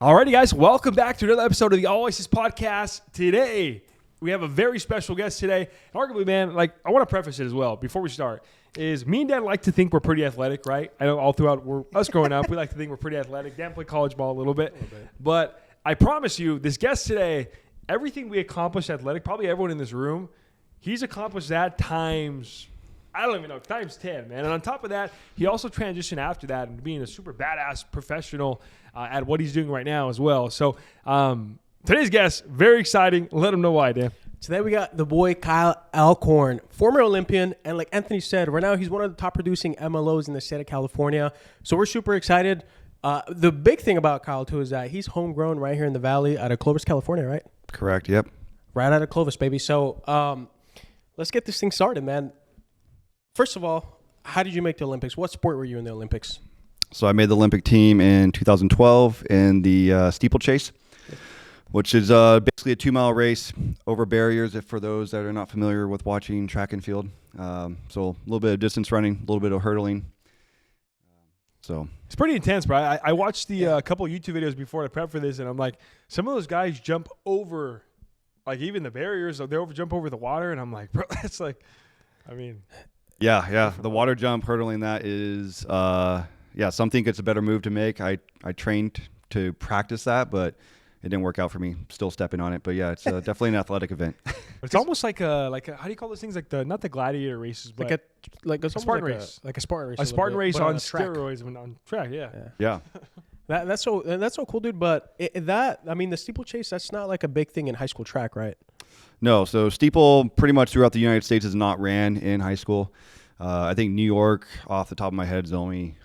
Alrighty, guys, welcome back to another episode of the All Aces podcast. Today, we have a very special guest today. And arguably, man, I want to preface it as well before we start, is me and Dan like to think we're pretty athletic, right? I know all throughout us growing up, we like to think we're pretty athletic. Dan played college ball a little bit. But I promise you, this guest today, everything we accomplished athletic, probably everyone in this room, he's accomplished that times, I don't even know, times 10, man. And on top of that, he also transitioned after that into being a super badass professional at what he's doing right now as well. So today's guest, very exciting. Let him know why, Dan. Today we got the boy Kyle Alcorn, former Olympian, and like Anthony said, right now he's one of the top producing MLOs in the state of California. So we're super excited. The big thing about Kyle too is that he's homegrown right here in the Valley out of Clovis, California, right? Correct. Yep. Right out of Clovis, baby. So let's get this thing started, man. First of all, how did you make the Olympics? What sport were you in the Olympics? So I made the Olympic team in 2012 in the steeplechase, which is basically a 2-mile race over barriers. If for those that are not familiar with watching track and field, so a little bit of distance running, a little bit of hurdling. So it's pretty intense, bro. I watched the couple of YouTube videos before to prep for this, and I'm like, some of those guys jump over, like even the barriers, they jump over the water, and I'm like, bro, that's like, I mean. Yeah. The water jump, hurdling, that is, some think it's a better move to make. I trained to practice that, but it didn't work out for me. Still stepping on it, but yeah, it's definitely an athletic event. It's almost like a how do you call those things? Like not the gladiator races, but like a Spartan race, like a Spartan race, a Spartan race on steroids steroids on track. Yeah. That's so cool, dude. But the steeplechase, that's not like a big thing in high school track, right? No, so steeple pretty much throughout the United States is not ran in high school. I think New York, off the top of my head, is the only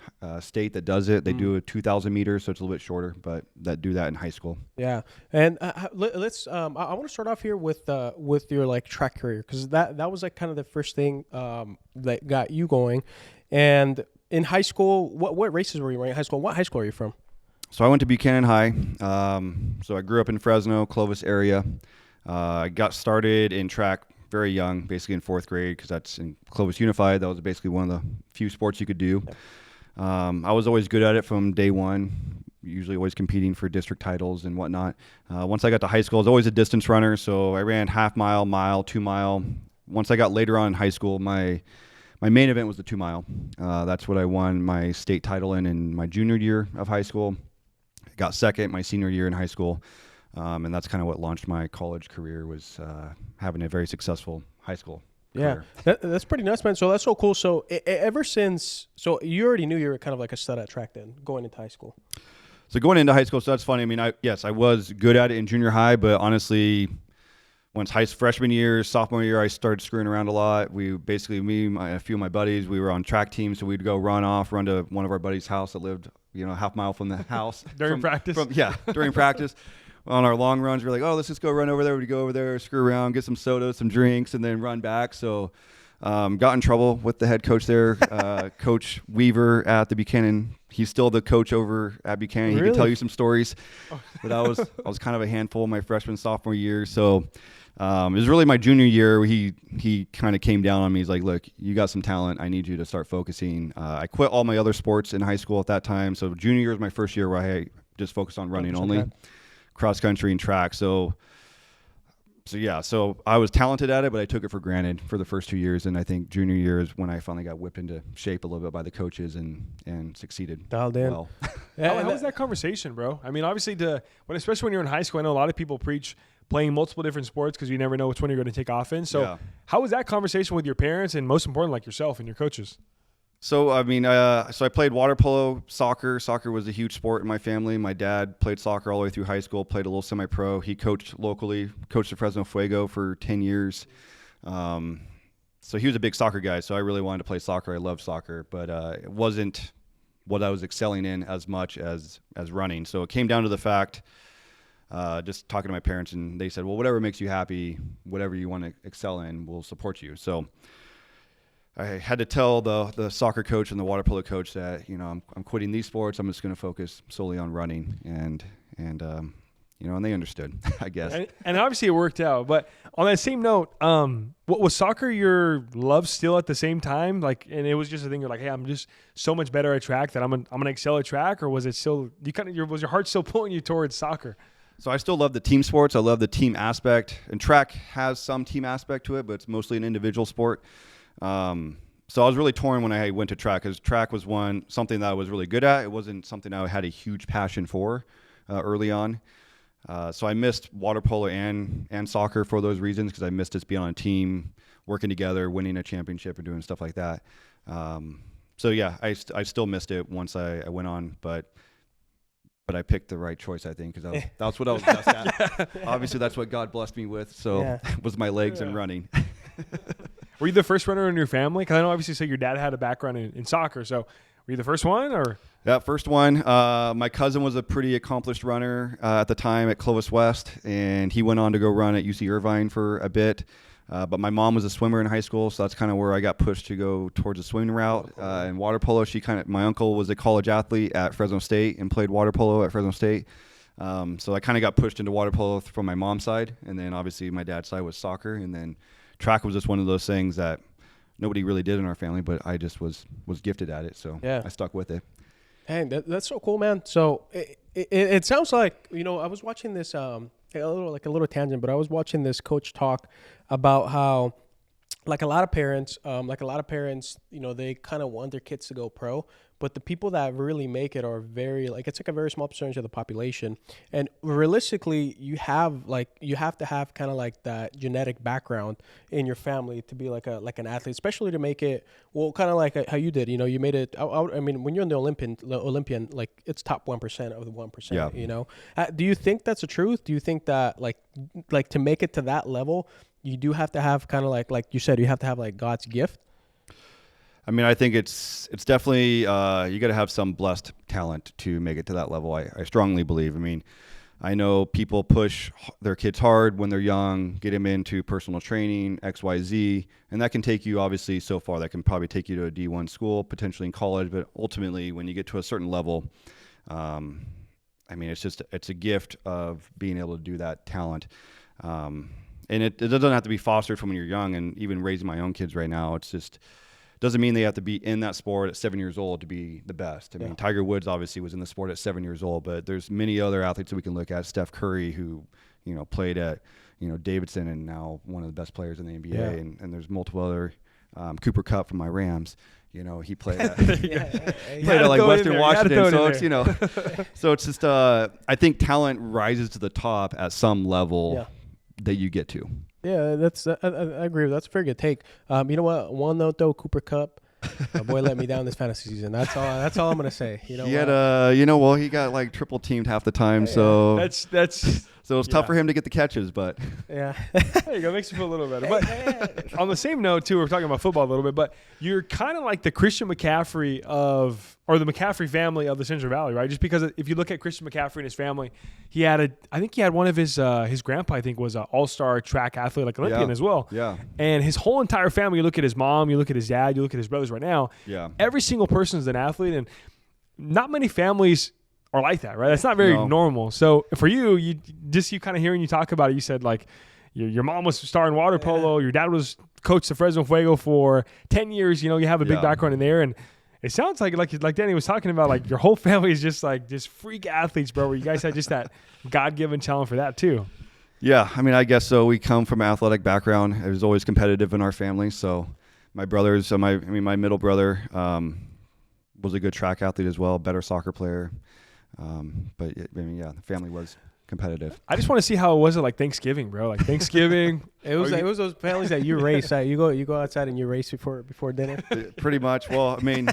state that does it. They do a 2,000 meters, so it's a little bit shorter, but that do that in high school. Yeah, and let's. I want to start off here with your like track career, because that was like kind of the first thing that got you going. And in high school, what races were you running in high school? What high school are you from? So I went to Buchanan High. So I grew up in Fresno, Clovis area. I got started in track very young, basically in 4th grade, because that's in Clovis Unified. That was basically one of the few sports you could do. I was always good at it from day one, usually always competing for district titles and whatnot. Once I got to high school, I was always a distance runner, so I ran half-mile, mile, 2-mile. Once I got later on in high school, my main event was the 2-mile. That's what I won my state title in my junior year of high school. I got second my senior year in high school. And that's kind of what launched my college career, was having a very successful high school career. That's pretty nuts, man. So that's so cool. So ever since, so you already knew you were kind of like a stud at track then, going into high school. So going into high school, so that's funny. I mean, I was good at it in junior high, but honestly, once freshman year, sophomore year, I started screwing around a lot. A few of my buddies, we were on track teams, so we'd go run to one of our buddies' house that lived, half mile from the house. During practice? During practice. On our long runs, we're like, oh, let's just go run over there. We'd go over there, screw around, get some soda, some drinks, and then run back. So got in trouble with the head coach there, Coach Weaver at the Buchanan. He's still the coach over at Buchanan. He can tell you some stories. But I was kind of a handful my freshman, sophomore year. So it was really my junior year where he kind of came down on me. He's like, look, you got some talent. I need you to start focusing. I quit all my other sports in high school at that time. So junior year was my first year where I just focused on running only. Cross country and track. So I was talented at it, but I took it for granted for the first 2 years. And I think junior year is when I finally got whipped into shape a little bit by the coaches and succeeded. Dialed in. Well. How was that conversation, bro? I mean, obviously, especially when you're in high school, I know a lot of people preach playing multiple different sports because you never know which one you're going to take off in. So how was that conversation with your parents and, most important, like yourself and your coaches? So, I mean, so I played water polo, soccer. Soccer was a huge sport in my family. My dad played soccer all the way through high school, played a little semi-pro. He coached locally, coached at Fresno Fuego for 10 years. So he was a big soccer guy, so I really wanted to play soccer. I loved soccer, but it wasn't what I was excelling in as much as running. So it came down to the fact, just talking to my parents, and they said, well, whatever makes you happy, whatever you want to excel in, we'll support you. So I had to tell the soccer coach and the water polo coach that, I'm quitting these sports. I'm just going to focus solely on running. And and they understood, I guess. And obviously it worked out. But on that same note, what was soccer your love still at the same time? Like, and it was just a thing. You're like, hey, I'm just so much better at track that I'm gonna excel at track, or was it still was your heart still pulling you towards soccer? So I still love the team sports. I love the team aspect, and track has some team aspect to it, but it's mostly an individual sport. So I was really torn when I went to track, because track was something that I was really good at. It wasn't something I had a huge passion for early on. So I missed water polo and soccer for those reasons, because I missed just being on a team, working together, winning a championship, and doing stuff like that. So yeah, I still missed it once I went on, but I picked the right choice, I think, because that's what I was best at. Obviously, that's what God blessed me with. So was my legs and running. Were you the first runner in your family? Because I know obviously, so your dad had a background in soccer. So were you the first one, or? Yeah, first one. My cousin was a pretty accomplished runner at the time at Clovis West, and he went on to go run at UC Irvine for a bit. But my mom was a swimmer in high school, so that's kind of where I got pushed to go towards the swimming route. And water polo, my uncle was a college athlete at Fresno State and played water polo at Fresno State. So I kind of got pushed into water polo from my mom's side, and then obviously my dad's side was soccer, and then track was just one of those things that nobody really did in our family, but I just was gifted at it, so I stuck with it. Hey, that's so cool, man. So it sounds like, I was watching this a little tangent, but I was watching this coach talk about how like a lot of parents, they kind of want their kids to go pro, but the people that really make it are it's like a very small percentage of the population. And realistically, you have to have kind of like that genetic background in your family to be like an athlete, especially to make it, well, kind of like how you did, you made it. I mean, when you're in the Olympian, like it's top 1% of the 1%, Do you think that's the truth? Do you think that like to make it to that level, you do have to have kind of like you said, you have to have like God's gift? I mean, I think it's definitely, you got to have some blessed talent to make it to that level. I strongly believe. I mean, I know people push their kids hard when they're young, get them into personal training, X, Y, Z, and that can take you obviously so far. That can probably take you to a D1 school, potentially in college, but ultimately when you get to a certain level, I mean, it's a gift of being able to do that talent. And it doesn't have to be fostered from when you're young, and even raising my own kids right now, it's just, doesn't mean they have to be in that sport at 7 years old to be the best. I mean, Tiger Woods obviously was in the sport at 7 years old, but there's many other athletes that we can look at. Steph Curry, who, played at, Davidson and now one of the best players in the NBA. Yeah. And there's multiple other, Cooper Kupp from my Rams, he played at, played at like Western Washington. So it's, so it's just, I think talent rises to the top at some level that you get to. Yeah, I agree with that. That's a very good take. You know what? One note though, Cooper Kupp, my boy let me down this fantasy season. That's all I'm gonna say. He had he got like triple teamed half the time. So that's so it's tough for him to get the catches, but yeah, there you go. Makes you feel a little better. But on the same note too, we're talking about football a little bit, but you're kind of like the Christian McCaffrey or the McCaffrey family of the Central Valley, right? Just because if you look at Christian McCaffrey and his family, I think he had one of his grandpa, I think, was an all-star track athlete, like Olympian as well. Yeah. And his whole entire family, you look at his mom, you look at his dad, you look at his brothers right now. Yeah. Every single person is an athlete, and not many families are like that, right? That's not very normal. So for you kind of hearing you talk about it, you said like your mom was a star in water polo, your dad was coach of Fresno Fuego for 10 years, you have a big background in there, and it sounds like Danny was talking about, like your whole family is just freak athletes, bro, where you guys had just that God-given talent for that too. Yeah, I mean, I guess so. We come from an athletic background. It was always competitive in our family. So my brothers, my middle brother was a good track athlete as well, better soccer player. But the family was competitive. I just want to see how it was at like Thanksgiving, bro. Like Thanksgiving, it was those families that you race. You go outside and you race before dinner. Pretty much. Well, I mean,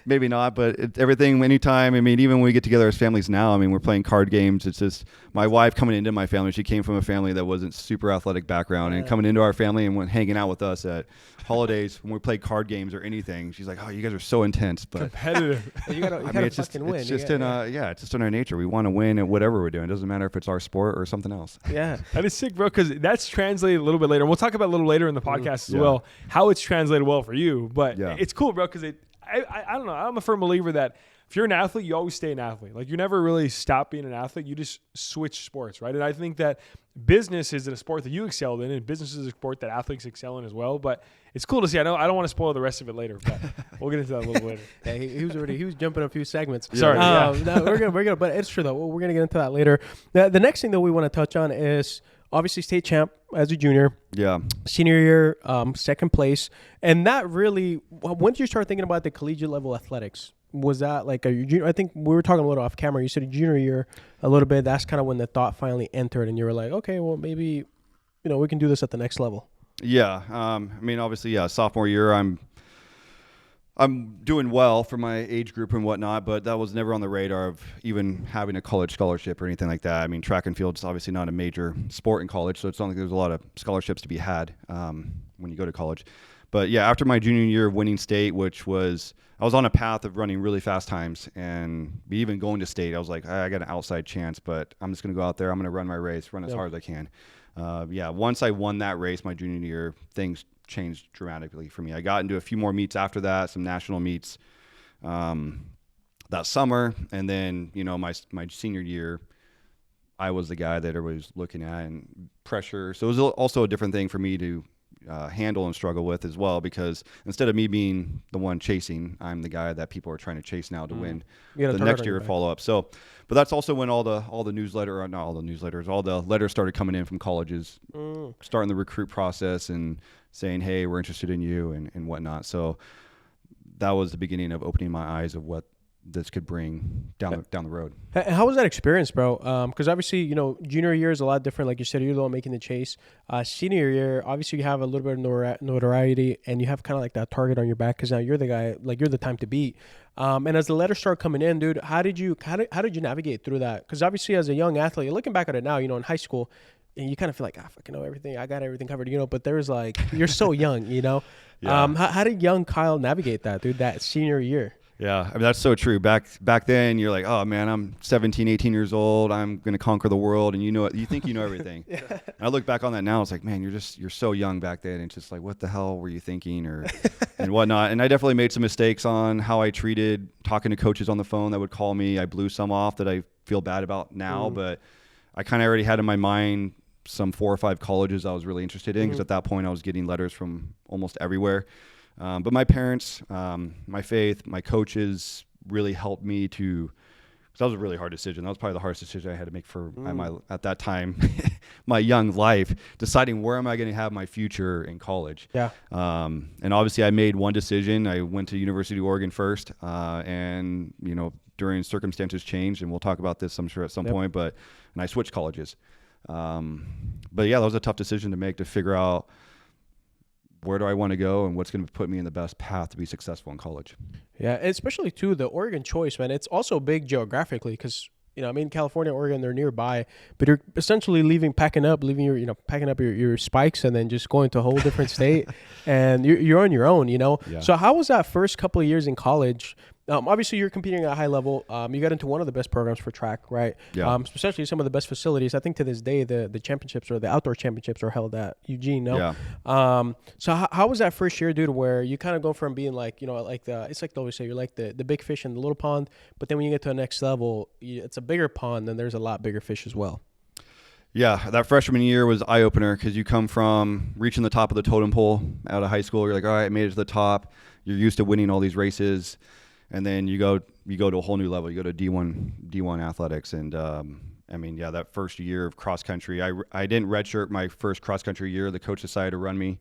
maybe not, but everything, anytime. I mean, even when we get together as families now, I mean, we're playing card games. It's just my wife coming into my family. She came from a family that wasn't super athletic background, and coming into our family and went hanging out with us at holidays when we played card games or anything. She's like, "Oh, you guys are so intense, but competitive." It's just win. It's just it's just in our nature. We want to win at whatever we're doing. It doesn't matter if it's our sport or something else. Yeah, that is sick, bro. Because that's translated a little bit later. We'll talk about a little later in the podcast as well how it's translated well for you. But it's cool, bro. Because I don't know. I'm a firm believer that if you're an athlete, you always stay an athlete. Like you never really stop being an athlete. You just switch sports, right? And I think that business is a sport that you excelled in, and business is a sport that athletes excel in as well. But it's cool to see. I don't want to spoil the rest of it later, but we'll get into that a little later. Yeah, he was jumping a few segments. Sorry. No, we're gonna, but it's true though. We're gonna get into that later. The next thing that we want to touch on is obviously state champ as a junior. Yeah. Senior year, second place, and that really. When did you start thinking about the collegiate level athletics? Was that like I think we were talking a little off camera. You said junior year a little bit. That's kind of when the thought finally entered, and you were like, okay, well maybe, we can do this at the next level. Yeah. I mean, obviously, sophomore year, I'm doing well for my age group and whatnot, but that was never on the radar of even having a college scholarship or anything like that. I mean, track and field is obviously not a major sport in college, so it's not like there's a lot of scholarships to be had when you go to college. But yeah, after my junior year of winning state, I was on a path of running really fast times, and even going to state, I was like, I got an outside chance, but I'm just going to go out there. I'm going to run my race, run as hard as I can. Once I won that race my junior year, things changed dramatically for me. I got into a few more meets after that, some national meets that summer, and then my senior year, I was the guy that everybody was looking at and pressure. So it was also a different thing for me to handle and struggle with as well, because instead of me being the one chasing, I'm the guy that people are trying to chase now to win the next year follow up. So, but that's also when all the letters started coming in from colleges, starting the recruit process and saying, hey, we're interested in you and whatnot. So that was the beginning of opening my eyes of what this could bring down the road. How was that experience, bro? Because obviously, junior year is a lot different. Like you said, you're the one making the chase. Senior year, obviously, you have a little bit of notoriety, and you have kind of like that target on your back because now you're the guy, like you're the time to beat. And as the letters start coming in, dude, how did you navigate through that? Because obviously, as a young athlete, looking back at it now, in high school, and you kind of feel like, I fucking know everything. I got everything covered, But there's like, you're so young, Yeah. How did young Kyle navigate that, dude? That senior year. Yeah, I mean, that's so true. Back then, you're like, oh, man, I'm 17, 18 years old. I'm going to conquer the world. And you think you know everything. Yeah. And I look back on that now. It's like, man, you're so young back then. It's just like, what the hell were you thinking and whatnot? And I definitely made some mistakes on how I treated talking to coaches on the phone that would call me. I blew some off that I feel bad about now. But I kind of already had in my mind some 4 or 5 colleges I was really interested in, because at that point I was getting letters from almost everywhere. But my parents, my faith, my coaches really helped me because that was a really hard decision. That was probably the hardest decision I had to make for at that time, my young life, deciding where am I going to have my future in college. Yeah. And obviously I made one decision. I went to University of Oregon first, and during circumstances changed, and we'll talk about this, I'm sure, at some point, and I switched colleges. But yeah, that was a tough decision to make, to figure out where do I want to go and what's going to put me in the best path to be successful in college. Yeah, especially too the Oregon choice, man. It's also big geographically because California, Oregon, they're nearby, but you're essentially packing up your spikes and then just going to a whole different state, and you're on your own, Yeah. So how was that first couple of years in college? Obviously, you're competing at a high level. You got into one of the best programs for track, right? Yeah. Especially some of the best facilities. I think to this day, the championships or the outdoor championships are held at Eugene, no? Yeah. So how was that first year, dude, where you kind of go from being like, it's like they always say, you're like the big fish in the little pond, but then when you get to the next level, it's a bigger pond, and there's a lot bigger fish as well. Yeah, that freshman year was eye-opener because you come from reaching the top of the totem pole out of high school. You're like, all right, I made it to the top. You're used to winning all these races. And then you go to a whole new level. You go to D1 athletics. And, that first year of cross country, I didn't redshirt my first cross country year. The coach decided to run me,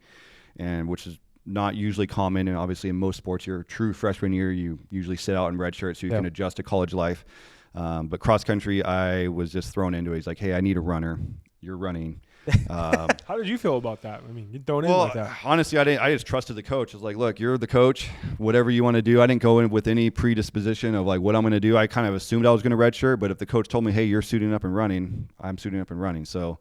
which is not usually common. And obviously in most sports, your true freshman year, you usually sit out and redshirt so you can adjust to college life. But cross country, I was just thrown into it. He's like, hey, I need a runner. You're running. How did you feel about that? I mean, you thrown in like that. Honestly, I just trusted the coach. I was like, look, you're the coach. Whatever you want to do. I didn't go in with any predisposition of like what I'm going to do. I kind of assumed I was going to redshirt, but if the coach told me, hey, you're suiting up and running, I'm suiting up and running. So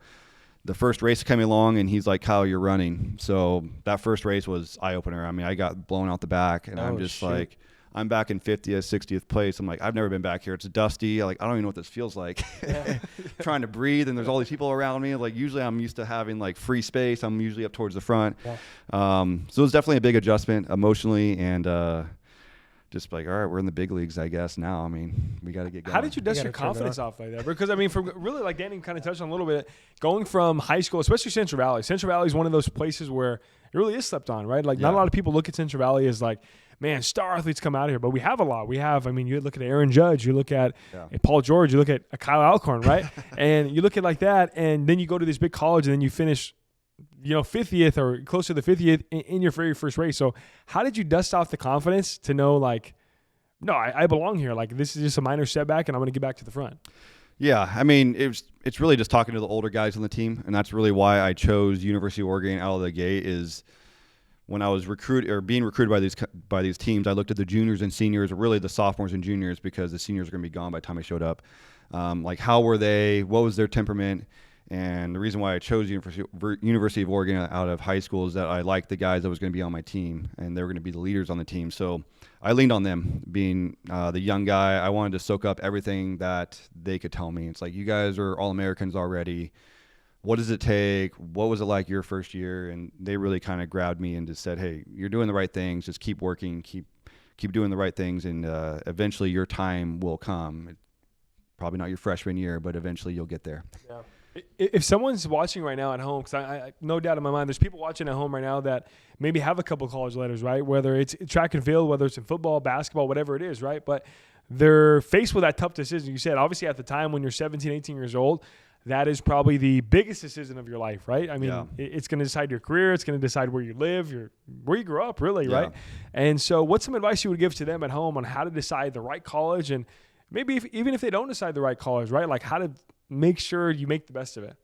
the first race came along, and he's like, Kyle, you're running. So that first race was eye-opener. I mean, I got blown out the back, and I'm just like, I'm back in 50th, 60th place. I'm like, I've never been back here. It's dusty. Like, I don't even know what this feels like. Trying to breathe, and there's all these people around me. Like, usually I'm used to having like free space. I'm usually up towards the front. Yeah. So it was definitely a big adjustment emotionally and just like, all right, we're in the big leagues, I guess now. I mean, we got to get going. How did you dust your confidence off like that? Because, I mean, from really, like Danny kind of touched on a little bit, going from high school, especially Central Valley. Central Valley is one of those places where it really is slept on, right? Like, not a lot of people look at Central Valley as like, man, star athletes come out of here. But we have a lot. We have, I mean, you look at Aaron Judge, you look at Paul George, you look at Kyle Alcorn, right? And you look at like that, and then you go to this big college, and then you finish, 50th or close to the 50th in your very first race. So how did you dust off the confidence to know, like, no, I belong here. Like, this is just a minor setback, and I'm going to get back to the front? Yeah, I mean, it's really just talking to the older guys on the team, and that's really why I chose University of Oregon out of the gate. Is when I was being recruited by these teams, I looked at the juniors and seniors, or really the sophomores and juniors, because the seniors are going to be gone by the time I showed up. Like, how were they? What was their temperament? And the reason why I chose University of Oregon out of high school is that I liked the guys that was going to be on my team, and they were going to be the leaders on the team. So I leaned on them. Being the young guy, I wanted to soak up everything that they could tell me. It's like, you guys are All-Americans already. What does it take? What was it like your first year? And they really kind of grabbed me and just said, hey, you're doing the right things. Just keep working, keep doing the right things, and eventually your time will come. Probably not your freshman year, but eventually you'll get there. Yeah. If someone's watching right now at home, because I no doubt in my mind, there's people watching at home right now that maybe have a couple of college letters, right? Whether it's track and field, whether it's in football, basketball, whatever it is, right? But they're faced with that tough decision. You said, obviously, at the time when you're 17, 18 years old, that is probably the biggest decision of your life, right? I mean, it's going to decide your career. It's going to decide where you live, where you grew up, really, right? And so what's some advice you would give to them at home on how to decide the right college, and maybe even if they don't decide the right college, right? Like, how to make sure you make the best of it?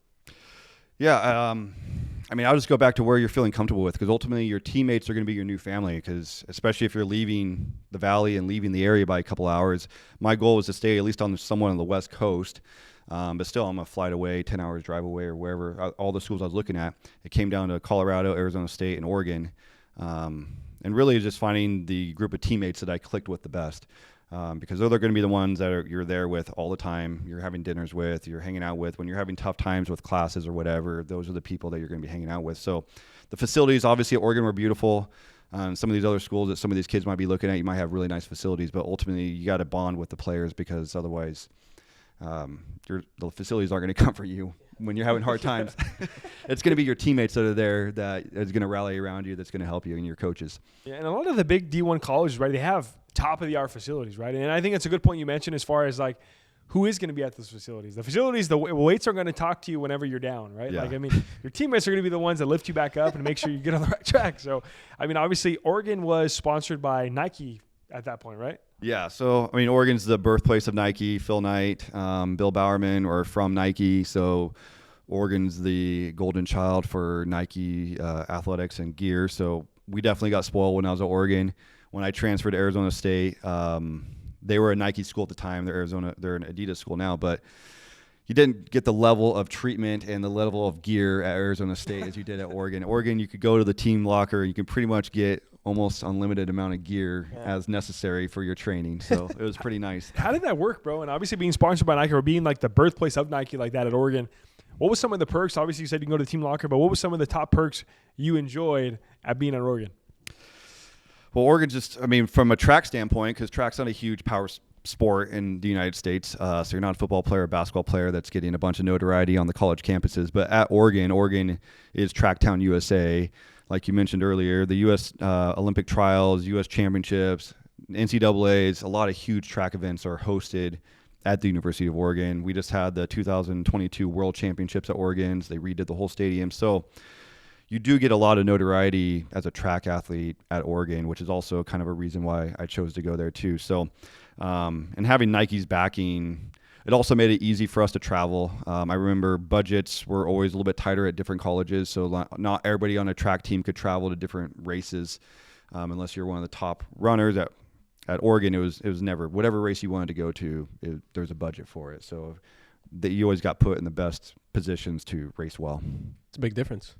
Yeah, I mean, I'll just go back to where you're feeling comfortable with, because ultimately your teammates are going to be your new family, because especially if you're leaving the valley and leaving the area by a couple hours. My goal was to stay at least somewhat on the West Coast, but still I'm a flight away, 10 hours drive away, or wherever, all the schools I was looking at. It came down to Colorado, Arizona State, and Oregon, and really just finding the group of teammates that I clicked with the best. Because they're going to be the ones that you're there with all the time, you're having dinners with, you're hanging out with. When you're having tough times with classes or whatever, those are the people that you're going to be hanging out with. So the facilities, obviously, at Oregon were beautiful. Some of these other schools that some of these kids might be looking at, you might have really nice facilities, but ultimately you got to bond with the players, because otherwise the facilities aren't going to comfort you when you're having hard times. It's going to be your teammates that are there that is going to rally around you, that's going to help you, and your coaches. Yeah, and a lot of the big D1 colleges, right, they have top-of-the-art facilities, right? And I think it's a good point you mentioned as far as, like, who is going to be at those facilities. The facilities, the weights are going to talk to you whenever you're down, right? Yeah. Like, I mean, your teammates are going to be the ones that lift you back up and make sure you get on the right track. So, I mean, obviously, Oregon was sponsored by Nike at that point, right? Yeah, so, I mean, Oregon's the birthplace of Nike. Phil Knight, Bill Bowerman are from Nike, so Oregon's the golden child for Nike athletics and gear. So we definitely got spoiled when I was at Oregon. When I transferred to Arizona State, they were a Nike school at the time. They're an Adidas school now, but you didn't get the level of treatment and the level of gear at Arizona State as you did at Oregon. Oregon, you could go to the team locker and you can pretty much get almost unlimited amount of gear as necessary for your training. So it was pretty nice. How did that work, bro? And obviously being sponsored by Nike, or being like the birthplace of Nike like that at Oregon, what was some of the perks? Obviously you said you can go to the team locker, but what was some of the top perks you enjoyed at being at Oregon? Well, Oregon just, I mean, from a track standpoint, because track's not a huge power sport in the United States, so you're not a football player or basketball player that's getting a bunch of notoriety on the college campuses. But at Oregon is Tracktown USA. Like you mentioned earlier, the U.S. Olympic trials, U.S. championships, NCAAs, a lot of huge track events are hosted at the University of Oregon. We just had the 2022 World Championships at Oregon. So they redid the whole stadium. So you do get a lot of notoriety as a track athlete at Oregon, which is also kind of a reason why I chose to go there too. So, and having Nike's backing, it also made it easy for us to travel. I remember budgets were always a little bit tighter at different colleges, so not everybody on a track team could travel to different races unless you're one of the top runners. At Oregon, it was never, whatever race you wanted to go to, there's a budget for it. So you always got put in the best positions to race well. It's a big difference.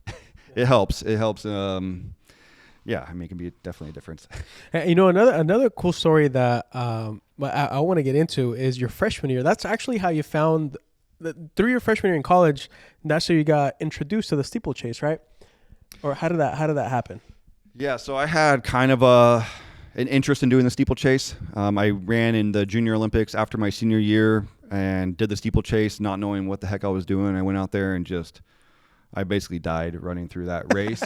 It helps. Yeah, I mean, it can be definitely a difference. And, you know, another cool story that I want to get into is your freshman year. That's actually how you found, through your freshman year in college, that's how you got introduced to the steeplechase, right? Or how did that happen? Yeah, so I had kind of an interest in doing the steeplechase. I ran in the Junior Olympics after my senior year and did the steeplechase, not knowing what the heck I was doing. I went out there and I basically died running through that race.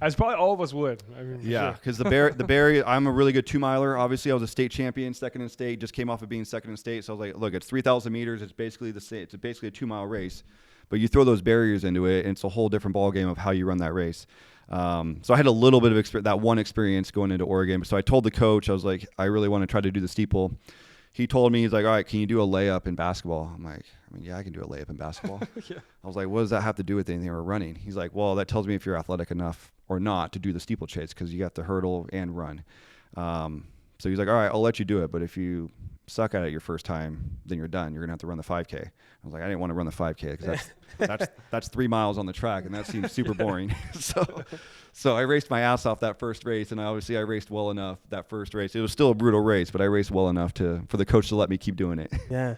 As probably all of us would. I mean, yeah, sure. because the Barry, I'm a really good 2-miler. Obviously, I was a state champion, second in state, just came off of being second in state. So I was like, look, it's 3,000 meters. It's basically the same. It's basically a 2-mile race. But you throw those barriers into it, and it's a whole different ball game of how you run that race. So I had a little bit of that one experience going into Oregon. So I told the coach, I was like, I really want to try to do the steeple. He told me, he's like, all right, can you do a layup in basketball? I'm like, I mean, yeah, I can do a layup in basketball. Yeah. I was like, what does that have to do with anything we're running? He's like, well, that tells me if you're athletic enough or not to do the steeplechase because you got to hurdle and run. So he's like, all right, I'll let you do it. But if you suck at it your first time, then you're done. You're going to have to run the 5K. I was like, I didn't want to run the 5K because that's 3 miles on the track, and that seems super boring. So I raced my ass off that first race, and I raced well enough that first race. It was still a brutal race, but I raced well enough for the coach to let me keep doing it. Yeah.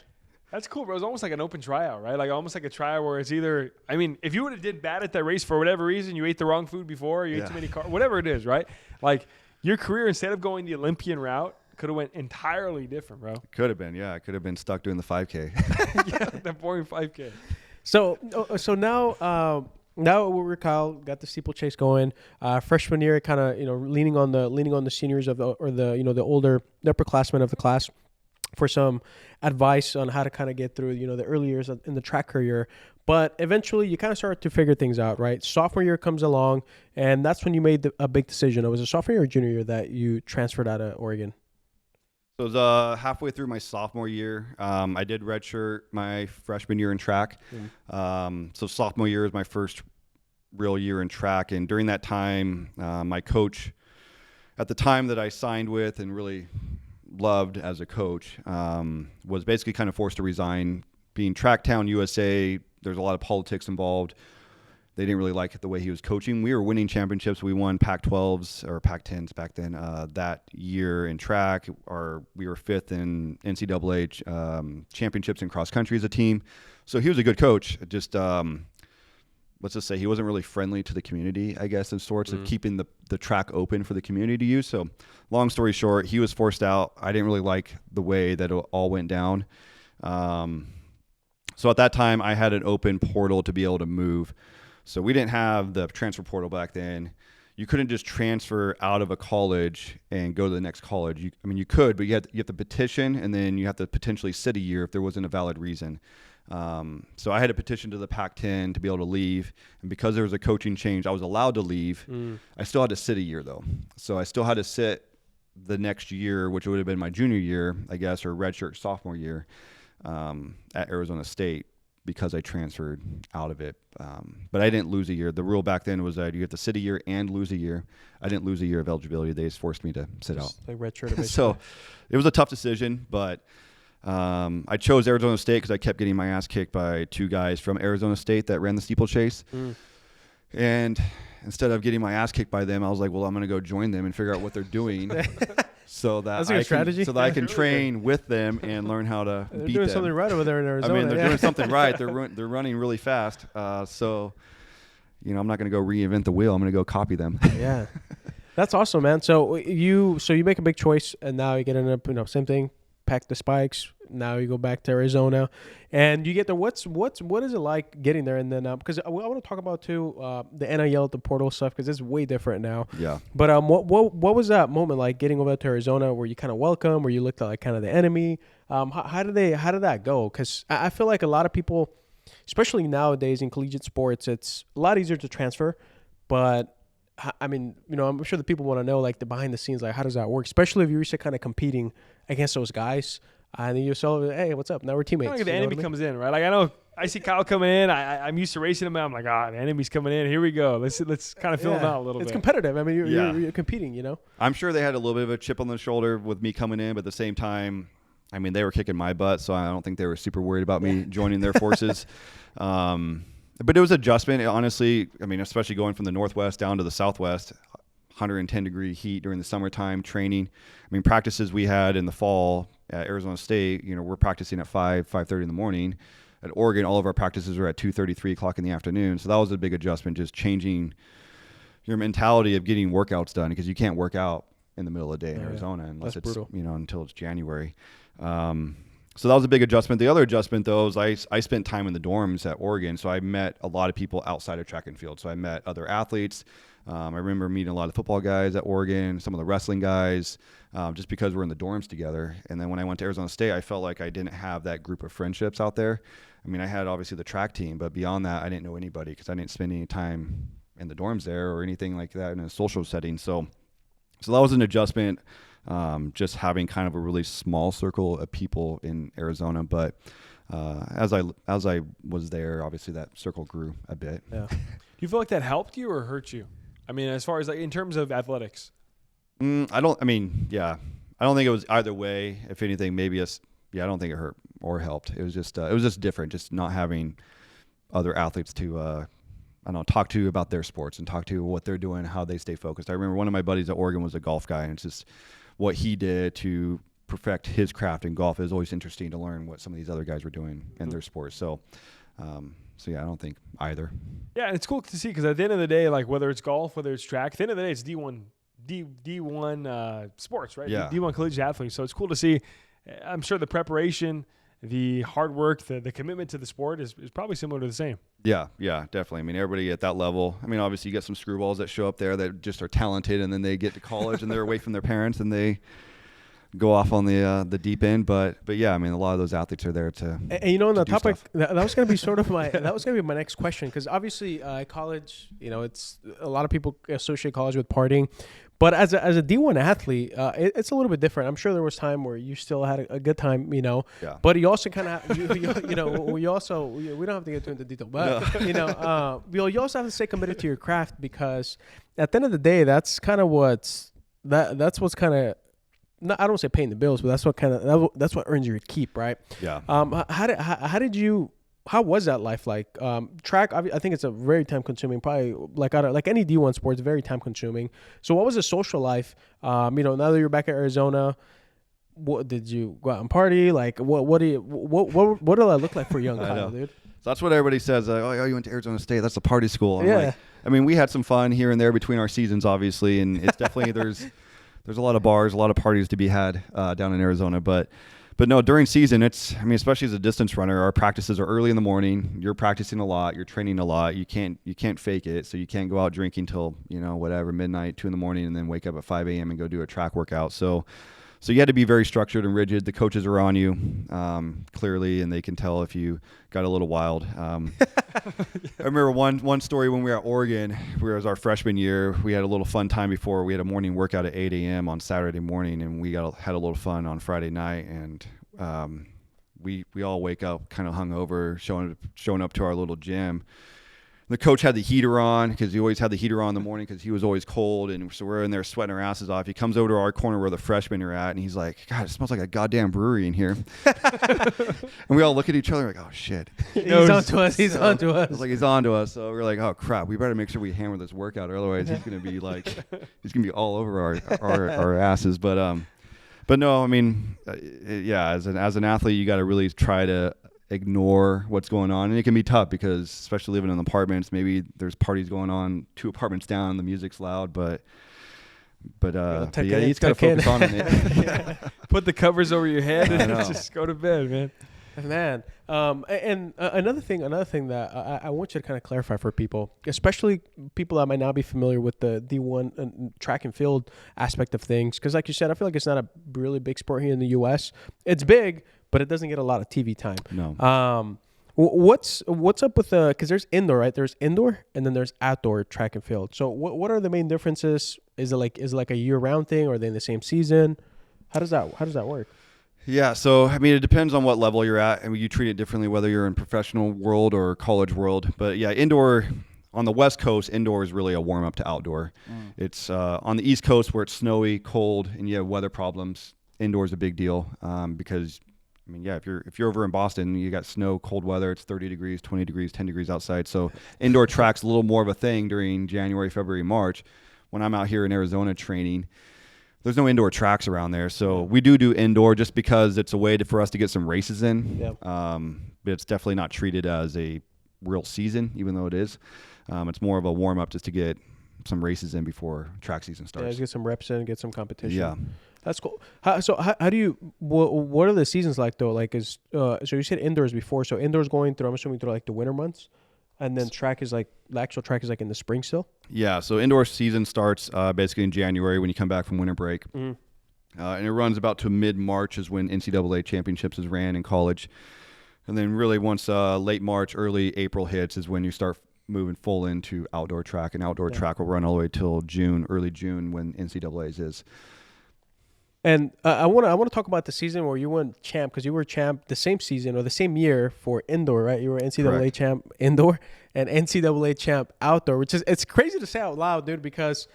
That's cool, bro. It's almost like an open tryout, right? Like almost like a tryout where it's either, I mean, if you would have did bad at that race for whatever reason, you ate the wrong food before, you ate too many carbs, whatever it is, right? Like your career, instead of going the Olympian route, could have went entirely different, bro. Could have been, yeah. I could have been stuck doing the 5K. Yeah, that boring 5K. So now we're Kyle got the steeplechase going. Freshman year, kind of leaning on the seniors the older upperclassmen of the class for some advice on how to kind of get through the early years in the track career. But eventually, you kind of start to figure things out, right? Sophomore year comes along, and that's when you made a big decision. It was a sophomore year or junior year that you transferred out of Oregon. So it was halfway through my sophomore year. I did redshirt my freshman year in track. So sophomore year is my first real year in track. And during that time, my coach at the time that I signed with and really loved as a coach was basically kind of forced to resign. Being Tracktown USA, there's a lot of politics involved. They didn't really like the way he was coaching. We were winning championships. We won Pac-12s or Pac-10s back then that year in track. We were 5th in NCAA championships in cross country as a team. So he was a good coach. Just let's just say he wasn't really friendly to the community, I guess, in sorts of keeping the track open for the community to use. So long story short, he was forced out. I didn't really like the way that it all went down. So at that time, I had an open portal to be able to move. So we didn't have the transfer portal back then. You couldn't just transfer out of a college and go to the next college. You could, but you have to petition, and then you have to potentially sit a year if there wasn't a valid reason. So I had to petition to the Pac-10 to be able to leave. And because there was a coaching change, I was allowed to leave. I still had to sit a year, though. So I still had to sit the next year, which would have been my junior year, I guess, or redshirt sophomore year at Arizona State, because I transferred out of it. But I didn't lose a year. The rule back then was that you have to sit a year and lose a year. I didn't lose a year of eligibility. They just forced me to sit out. Like redshirt. So it was a tough decision, but I chose Arizona State because I kept getting my ass kicked by 2 guys from Arizona State that ran the steeplechase. And instead of getting my ass kicked by them, I was like, well, I'm going to go join them and figure out what they're doing. So that I can train with them and learn how to beat them. They're doing something right over there in Arizona. I mean, they're doing something right. They're running really fast. So, I'm not going to go reinvent the wheel. I'm going to go copy them. Yeah, that's awesome, man. So you make a big choice, and now you get in a same thing. Pack the spikes. Now you go back to Arizona, and you get there. What is it like getting there? And then because I want to talk about too the NIL, the portal stuff, because it's way different now. Yeah. But what was that moment like getting over to Arizona? Were you kind of welcome? Were you looked at like kind of the enemy? How did that go? Because I feel like a lot of people, especially nowadays in collegiate sports, it's a lot easier to transfer. But I mean, I'm sure the people want to know like the behind the scenes, like how does that work? Especially if you're used to kind of competing against those guys. And then you saw, hey, what's up? Now we're teammates. Like the enemy comes in, right? Like I know I see Kyle coming in. I'm used to racing him. I'm like, the enemy's coming in. Here we go. Let's kind of fill him out a little bit. It's competitive. I mean, you're competing. I'm sure they had a little bit of a chip on the shoulder with me coming in, but at the same time, I mean, they were kicking my butt, so I don't think they were super worried about me joining their forces. But it was adjustment, honestly. I mean, especially going from the Northwest down to the Southwest. 110-degree heat during the summertime training. I mean, practices we had in the fall at Arizona State, we're practicing at 5:30 in the morning. At Oregon, all of our practices were at 2:30, 3 o'clock in the afternoon. So that was a big adjustment, just changing your mentality of getting workouts done, because you can't work out in the middle of the day in Arizona, unless That's it's brutal. until it's January. So that was a big adjustment. The other adjustment, though, is I spent time in the dorms at Oregon, so I met a lot of people outside of track and field. So I met other athletes. I remember meeting a lot of football guys at Oregon, some of the wrestling guys, just because we're in the dorms together. And then when I went to Arizona State, I felt like I didn't have that group of friendships out there. I mean, I had obviously the track team, but beyond that, I didn't know anybody because I didn't spend any time in the dorms there or anything like that in a social setting. So that was an adjustment. Just having kind of a really small circle of people in Arizona, but as I was there, obviously that circle grew a bit. Yeah. Do you feel like that helped you or hurt you? I mean, as far as like in terms of athletics. I don't think it was either way. If anything, maybe I don't think it hurt or helped. It was just different, just not having other athletes to talk to about their sports and talk to what they're doing, how they stay focused. I remember one of my buddies at Oregon was a golf guy, and it's just what he did to perfect his craft in golf. It was always interesting to learn what some of these other guys were doing in their sports. So yeah, I don't think either. Yeah, and it's cool to see because at the end of the day, like whether it's golf, whether it's track, at the end of the day, it's D1 sports, right? Yeah. D1 collegiate athletes. So it's cool to see. I'm sure the preparation, the hard work, the commitment to the sport is probably similar to the same. Yeah, definitely. I mean, everybody at that level. I mean, obviously, you get some screwballs that show up there that just are talented, and then they get to college and they're away from their parents and they go off on the deep end. But yeah, I mean, a lot of those athletes are there to. And on the do topic, stuff. that was going to be sort of my my next question, because obviously college, it's a lot of people associate college with partying. But as a D1 athlete, it's a little bit different. I'm sure there was time where you still had a good time, Yeah. But you also kind of, we don't have to get into detail, but you also have to stay committed to your craft, because at the end of the day, that's kind of what's kind of, I don't say paying the bills, but that's what earns your keep, right? Yeah. How was that life like? Track, I think it's a very time consuming, probably like any D1 sport, it's very time consuming. So what was the social life? Now that you're back at Arizona, what did you go out and party? Like what did that look like for young Kyle, dude? So that's what everybody says. Oh, you went to Arizona State. That's a party school. I'm Yeah. like, I mean, we had some fun here and there between our seasons, obviously, and it's definitely there's a lot of bars, a lot of parties to be had down in Arizona, but no, during season, especially as a distance runner, our practices are early in the morning. You're practicing a lot. You're training a lot. You can't fake it. So you can't go out drinking till, midnight, 2 a.m, and then wake up at 5 a.m. and go do a track workout. So you had to be very structured and rigid. The coaches are on you, clearly, and they can tell if you got a little wild. I remember one story when we were at Oregon, it was our freshman year. We had a little fun time before. We had a morning workout at 8 a.m. on Saturday morning, and we had a little fun on Friday night. And we all wake up kind of hungover, showing up to our little gym. The coach had the heater on, because he always had the heater on in the morning because he was always cold. And so we're in there sweating our asses off. He comes over to our corner where the freshmen are at, and he's like, God, it smells like a goddamn brewery in here. And we all look at each other like, oh, shit. He's on to us. He's on to us. It's like he's on to us. So we're like, oh, crap. We better make sure we hammer this workout. Otherwise, he's going to be all over our asses. But no, I mean, as an athlete, you got to really try to ignore what's going on, and it can be tough because, especially living in apartments, maybe there's parties going on 2 apartments down, the music's loud, but you just got to focus on it. Put the covers over your head and just go to bed, man. Man, and another thing that I want you to kind of clarify for people, especially people that might not be familiar with the D1 track and field aspect of things, because like you said, I feel like it's not a really big sport here in the U.S. It's big, but it doesn't get a lot of TV time. No. What's up with because there's indoor, right? There's indoor and then there's outdoor track and field. So what are the main differences? Is it like a year-round thing, or are they in the same season? How does that work? Yeah, so I mean, it depends on what level you're at. I mean, you treat it differently whether you're in professional world or college world. But yeah, indoor on the West Coast, indoor is really a warm up to outdoor. It's on the East Coast where it's snowy, cold, and you have weather problems. Indoor is a big deal because, I mean, yeah, if you're over in Boston, you got snow, cold weather. It's 30 degrees, 20 degrees, 10 degrees outside. So indoor track's a little more of a thing during January, February, March. When I'm out here in Arizona training, there's no indoor tracks around there. So we do indoor just because it's a way for us to get some races in. Yep. But it's definitely not treated as a real season, even though it is. It's more of a warm up just to get some races in before track season Yeah, starts. get some reps in, get some competition. Yeah. That's cool. How do you, what are the seasons like though? Like so you said indoors before, so indoors going through, I'm assuming through like the winter months, and then track is like, the actual track is like in the spring still? Yeah, so indoor season starts basically in January when you come back from winter break. Mm-hmm. And it runs about to mid-March is when NCAA championships is ran in college. And then really once late March, early April hits is when you start moving full into outdoor track. And outdoor track will run all the way till June, early June when NCAA's is. And I want to talk about the season where you won champ, because you were champ the same season or the same year for indoor, right? You were NCAA Correct. champ indoor and NCAA champ outdoor, which is, it's crazy to say out loud, dude, because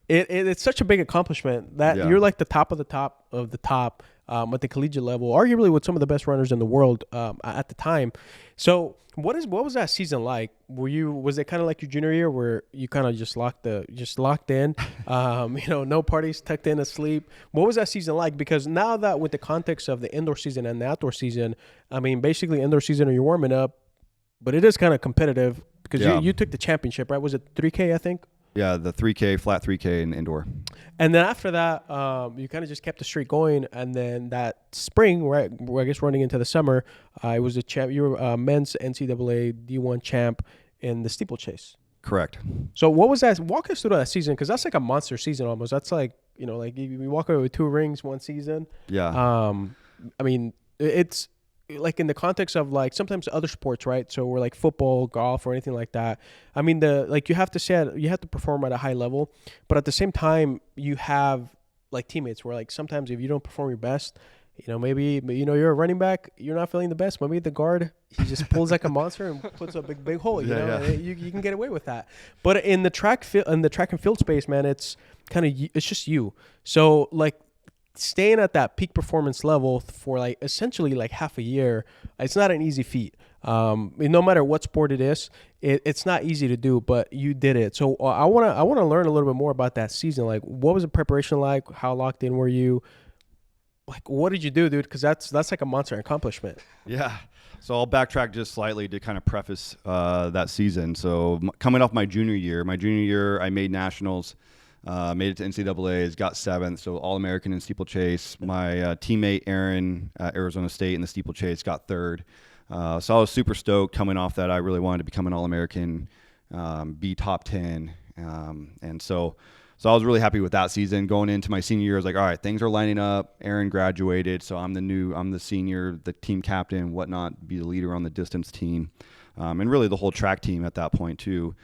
it's such a big accomplishment that you're like the top of the top of the top at the collegiate level, arguably with some of the best runners in the world at the time. So what was that season like? Was it kind of like your junior year where you kind of just locked in, no parties, tucked in asleep? What was that season like? Because now that with the context of the indoor season and the outdoor season, I mean, basically indoor season you're warming up, but it is kind of competitive because you took the championship, right? Was it 3K, I think? Yeah, the 3K, flat 3K in indoor. And then after that, you kind of just kept the streak going. And then that spring, right, I guess running into the summer, it was a champ. You were men's NCAA D1 champ in the steeplechase. Correct. So what was that? Walk us through that season, because that's like a monster season almost. That's like, like you walk away with 2 rings one season. Yeah. I mean, it's like in the context of like sometimes other sports, right? So we're like football, golf, or anything like that. I mean, you have to perform at a high level, but at the same time, you have like teammates where like sometimes if you don't perform your best, maybe you're a running back, you're not feeling the best. Maybe the guard, he just pulls like a monster and puts a big hole. You can get away with that. But in the track and field space, man, it's just you. So like, staying at that peak performance level for like essentially like half a year, it's not an easy feat. No matter what sport it is, it's not easy to do, but you did it. So I want to learn a little bit more about that season. Like, what was the preparation like? How locked in were you? Like, what did you do, dude? Because that's like a monster accomplishment. Yeah. So I'll backtrack just slightly to kind of preface that season. So coming off my junior year, I made nationals. Made it to NCAA's, got 7th, so All-American in steeplechase. My teammate Aaron at Arizona State in the steeplechase got 3rd. So I was super stoked coming off that. I really wanted to become an All-American, be top 10. And so I was really happy with that season. Going into my senior year, I was like, all right, things are lining up. Aaron graduated, so I'm the senior, the team captain, whatnot, be the leader on the distance team. And really the whole track team at that point too.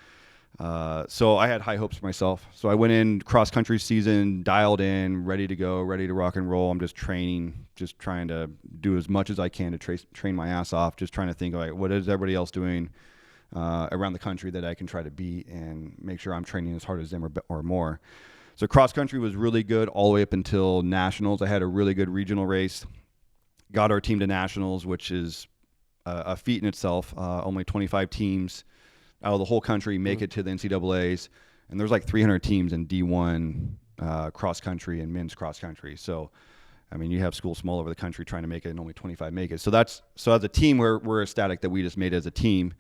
So I had high hopes for myself. So I went in cross-country season, dialed in, ready to go, ready to rock and roll. I'm just training, just trying to do as much as I can to train my ass off, just trying to think, like, what is everybody else doing around the country that I can try to beat and make sure I'm training as hard as them or more. So cross-country was really good all the way up until nationals. I had a really good regional race, got our team to nationals, which is a feat in itself. Only 25 teams out of the whole country make it to the NCAAs, and there's like 300 teams in D1 cross country and men's cross country. So, I mean, you have schools from all over the country trying to make it, and only 25 make it. So as a team, we're ecstatic that we just made it as a team.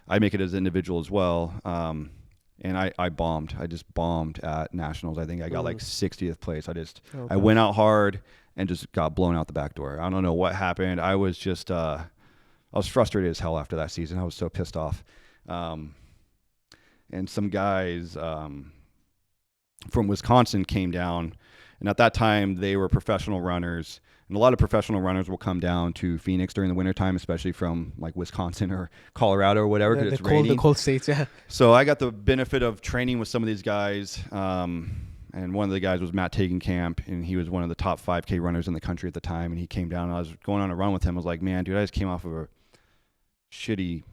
I make it as an individual as well, and I bombed. I just bombed at nationals. I think I got like 60th place. I went out hard and just got blown out the back door. I don't know what happened. I was just I was frustrated as hell after that season. I was so pissed off. And some guys from Wisconsin came down, and at that time they were professional runners, and a lot of professional runners will come down to Phoenix during the wintertime, especially from like Wisconsin or Colorado or whatever, because it's raining. The cold states, yeah. So I got the benefit of training with some of these guys, and one of the guys was Matt Tagenkamp, and he was one of the top 5K runners in the country at the time, and he came down, and I was going on a run with him. I was like, man, dude, I just came off of a shitty,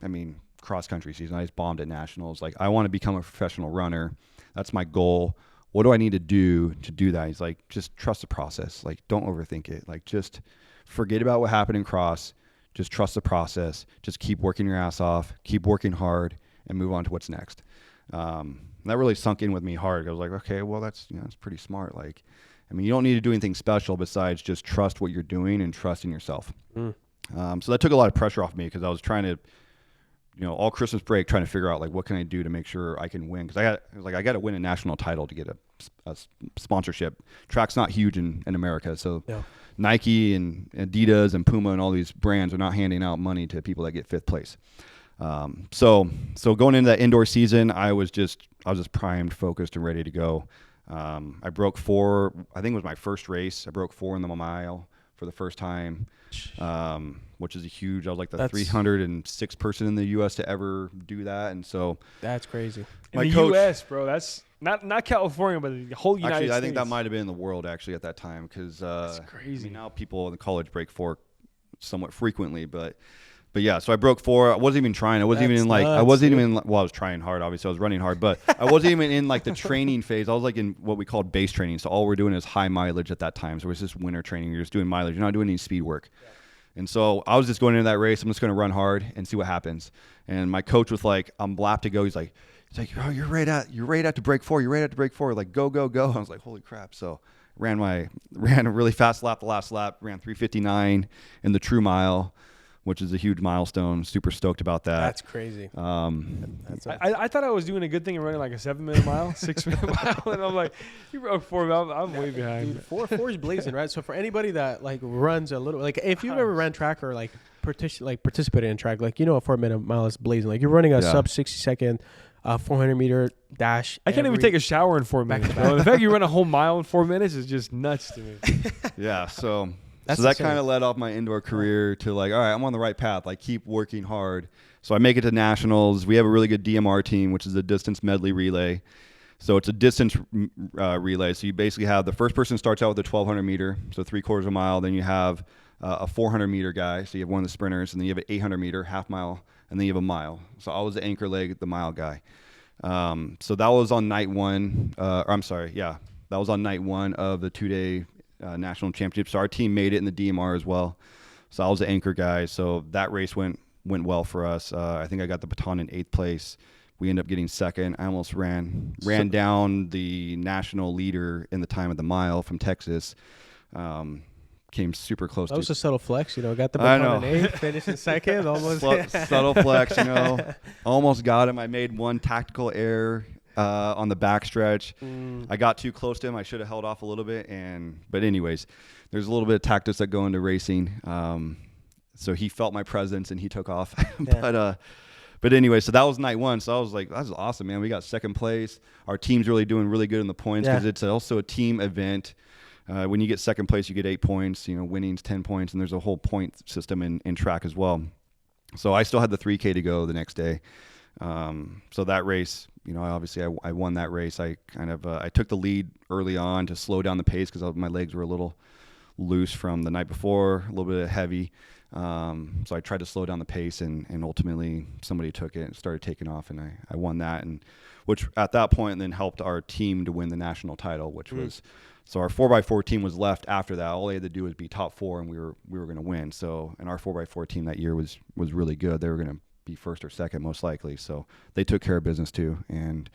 cross-country season. I just bombed at nationals. Like, I want to become a professional runner. That's my goal. What do I need to do that? He's like, just trust the process. Like, don't overthink it. Like, just forget about what happened in cross. Just trust the process. Just keep working your ass off. Keep working hard and move on to what's next. That really sunk in with me hard. I was like, okay, well, that's pretty smart. Like, you don't need to do anything special besides just trust what you're doing and trust in yourself. So that took a lot of pressure off me because I was trying to all Christmas break trying to figure out like what can I do to make sure I can win, because I got to win a national title to get a sponsorship. Track's not huge in America, so Nike and Adidas and Puma and all these brands are not handing out money to people that get 5th place. So going into that indoor season, I was just primed, focused, and ready to go. I broke 4. I think it was my first race. I broke 4 in the mile for the first time, which is a huge. I was like the 306th person in the U.S. to ever do that, and so that's crazy. In the U.S., bro, that's not California, but the whole United States. Actually, I think that might have been in the world actually at that time, because that's crazy. Now people in college break 4 somewhat frequently, but yeah, so I broke 4. I wasn't even trying. I wasn't even I was trying hard. Obviously, I was running hard, but I wasn't even in like the training phase. I was like in what we called base training. So all we're doing is high mileage at that time. So it was just winter training. You're just doing mileage. You're not doing any speed work. Yeah. And so I was just going into that race. I'm just going to run hard and see what happens. And my coach was like, "I'm lapped to go." He's like, "Oh, you're right at to break 4. You're right at to break 4. Like go." I was like, "Holy crap!" So ran a really fast lap. The last lap ran 3:59 in the true mile, which is a huge milestone. Super stoked about that. That's crazy. I thought I was doing a good thing and running like a 7-minute mile, 6-minute mile, and I'm like, you broke 4. I'm way behind. Dude, 4 is blazing, right? So for anybody that like runs a little, like if you've ever ran track or like participated in track, like a 4-minute mile is blazing. Like you're running a sub 60-second 400-meter dash. I can't even take a shower in 4 minutes. Bro. The fact you run a whole mile in 4 minutes is just nuts to me. Yeah, so that kind of led off my indoor career to like, all right, I'm on the right path. Like keep working hard. So I make it to nationals. We have a really good DMR team, which is a distance medley relay. So it's a distance relay. So you basically have the first person starts out with a 1,200 meter, so 3/4 of a mile. Then you have a 400 meter guy. So you have one of the sprinters, and then you have an 800 meter, half mile, and then you have a mile. So I was the anchor leg, the mile guy. So that was on night 1. That was on night 1 of the 2-day national championship. So our team made it in the DMR as well. So I was the anchor guy. So that race went well for us. I think I got the baton in 8th place. We ended up getting 2nd. I almost ran down the national leader in the time of the mile from Texas. Came super close. That was a subtle flex, got the baton in 8th, finished in 2nd. Almost subtle flex, almost got him. I made one tactical error on the backstretch. I got too close to him. I should have held off a little bit. But anyways, there's a little bit of tactics that go into racing. So he felt my presence and he took off. But anyway, so that was night 1. So I was like, that's awesome, man. We got 2nd place. Our team's really doing really good in the points because it's also a team event. When you get 2nd place, you get 8 points. Winning's 10 points, and there's a whole point system in track as well. So I still had the 3K to go the next day. So that race, obviously I won that race. I I took the lead early on to slow down the pace because my legs were a little loose from the night before, a little bit heavy. So I tried to slow down the pace, and ultimately somebody took it and started taking off, and I won that, and which at that point then helped our team to win the national title, which was, so our 4x4 team was left after that. All they had to do was be top 4, and we were going to win. So, and our 4x4 team that year was really good. They were going to be 1st or 2nd most likely. So they took care of business too, and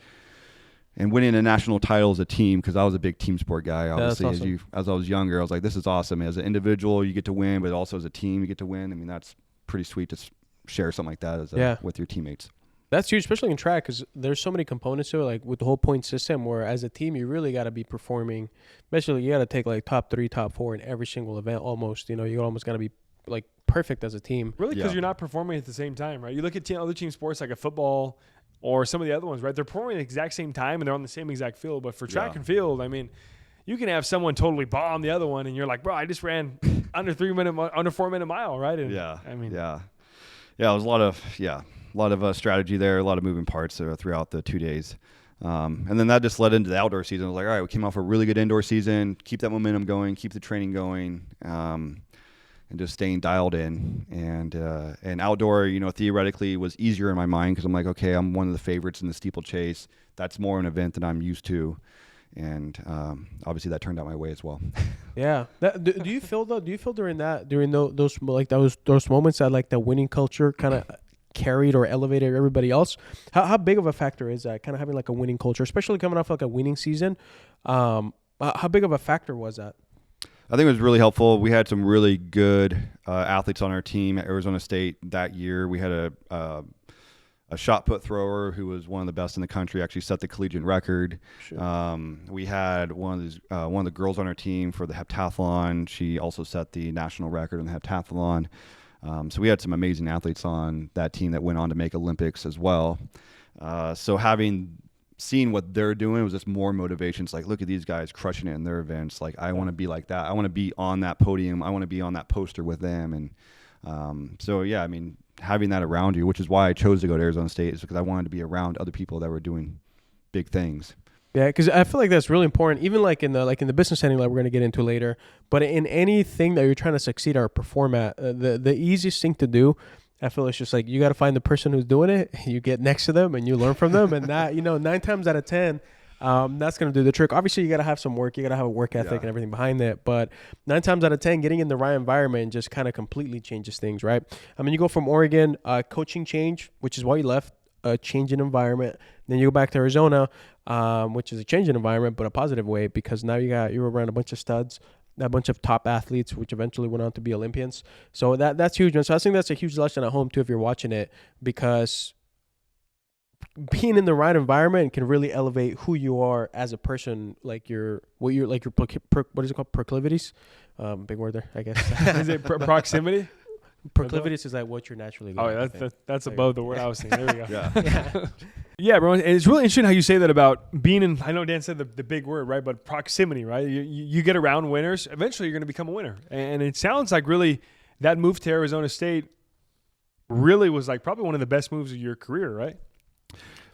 winning a national title as a team, because I was a big team sport guy. Obviously, awesome. As I was younger, I was like, this is awesome. As an individual, you get to win, but also as a team, you get to win. I mean, that's pretty sweet to share something like that with your teammates. That's huge, especially in track, because there's so many components to it, like with the whole point system, where as a team, you really got to be performing. Especially, you got to take like top 3, top 4 in every single event almost. You almost got to be like perfect as a team. Really, because you're not performing at the same time, right? You look at other team sports like a football or some of the other ones, right? They're performing at the exact same time and they're on the same exact field. But for track and field, I mean, you can have someone totally bomb the other one, and you're like, bro, I just ran under 4-minute mile, right? And it was a lot of strategy there, a lot of moving parts throughout the 2 days. And then that just led into the outdoor season. I was like, all right, we came off a really good indoor season, keep that momentum going, keep the training going, and just staying dialed in. And outdoor, theoretically was easier in my mind because I'm like, okay, I'm one of the favorites in the steeplechase. That's more an event than I'm used to. And obviously that turned out my way as well. Yeah. Do you feel during those moments that like the winning culture kind of carried or elevated everybody else? How big of a factor is that, kind of having like a winning culture, especially coming off like a winning season? How big of a factor was that? I think it was really helpful. We had some really good athletes on our team at Arizona State that year. We had a shot put thrower who was one of the best in the country, actually set the collegiate record. Sure. We had one of the girls on our team for the heptathlon. She also set the national record in the heptathlon. So we had some amazing athletes on that team that went on to make Olympics as well. So seeing what they're doing was just more motivation. It's like, look at these guys crushing it in their events. Like, I want to be like that. I want to be on that podium. I want to be on that poster with them. And so, yeah, I mean, having that around you, which is why I chose to go to Arizona State, is because I wanted to be around other people that were doing big things. Yeah, because I feel like that's really important, even like in the business setting that we're going to get into later. But in anything that you're trying to succeed or perform at, the easiest thing to do, I feel it's just like you got to find the person who's doing it. You get next to them and you learn from them, and that 9 times out of 10. That's going to do the trick. Obviously, you got to have some work. You got to have a work ethic and everything behind it. But 9 times out of 10, getting in the right environment just kind of completely changes things, right? I mean, you go from Oregon, coaching change, which is why you left, a change in environment. Then you go back to Arizona, which is a change in environment, but a positive way, because now you're around a bunch of studs, a bunch of top athletes, which eventually went on to be Olympians. So that's huge. And so I think that's a huge lesson at home too, if you're watching it, because being in the right environment can really elevate who you are as a person, what is it called? Proclivities. Big word there, I guess. Is it proximity? Proclivities is like what you're naturally like. Oh, yeah, that's above the word I was saying. There we go. Yeah. Yeah, bro. And it's really interesting how you say that about being in, I know Dan said the big word, right? But proximity, right? You get around winners, eventually you're going to become a winner. And it sounds like really that move to Arizona State really was like probably one of the best moves of your career, right?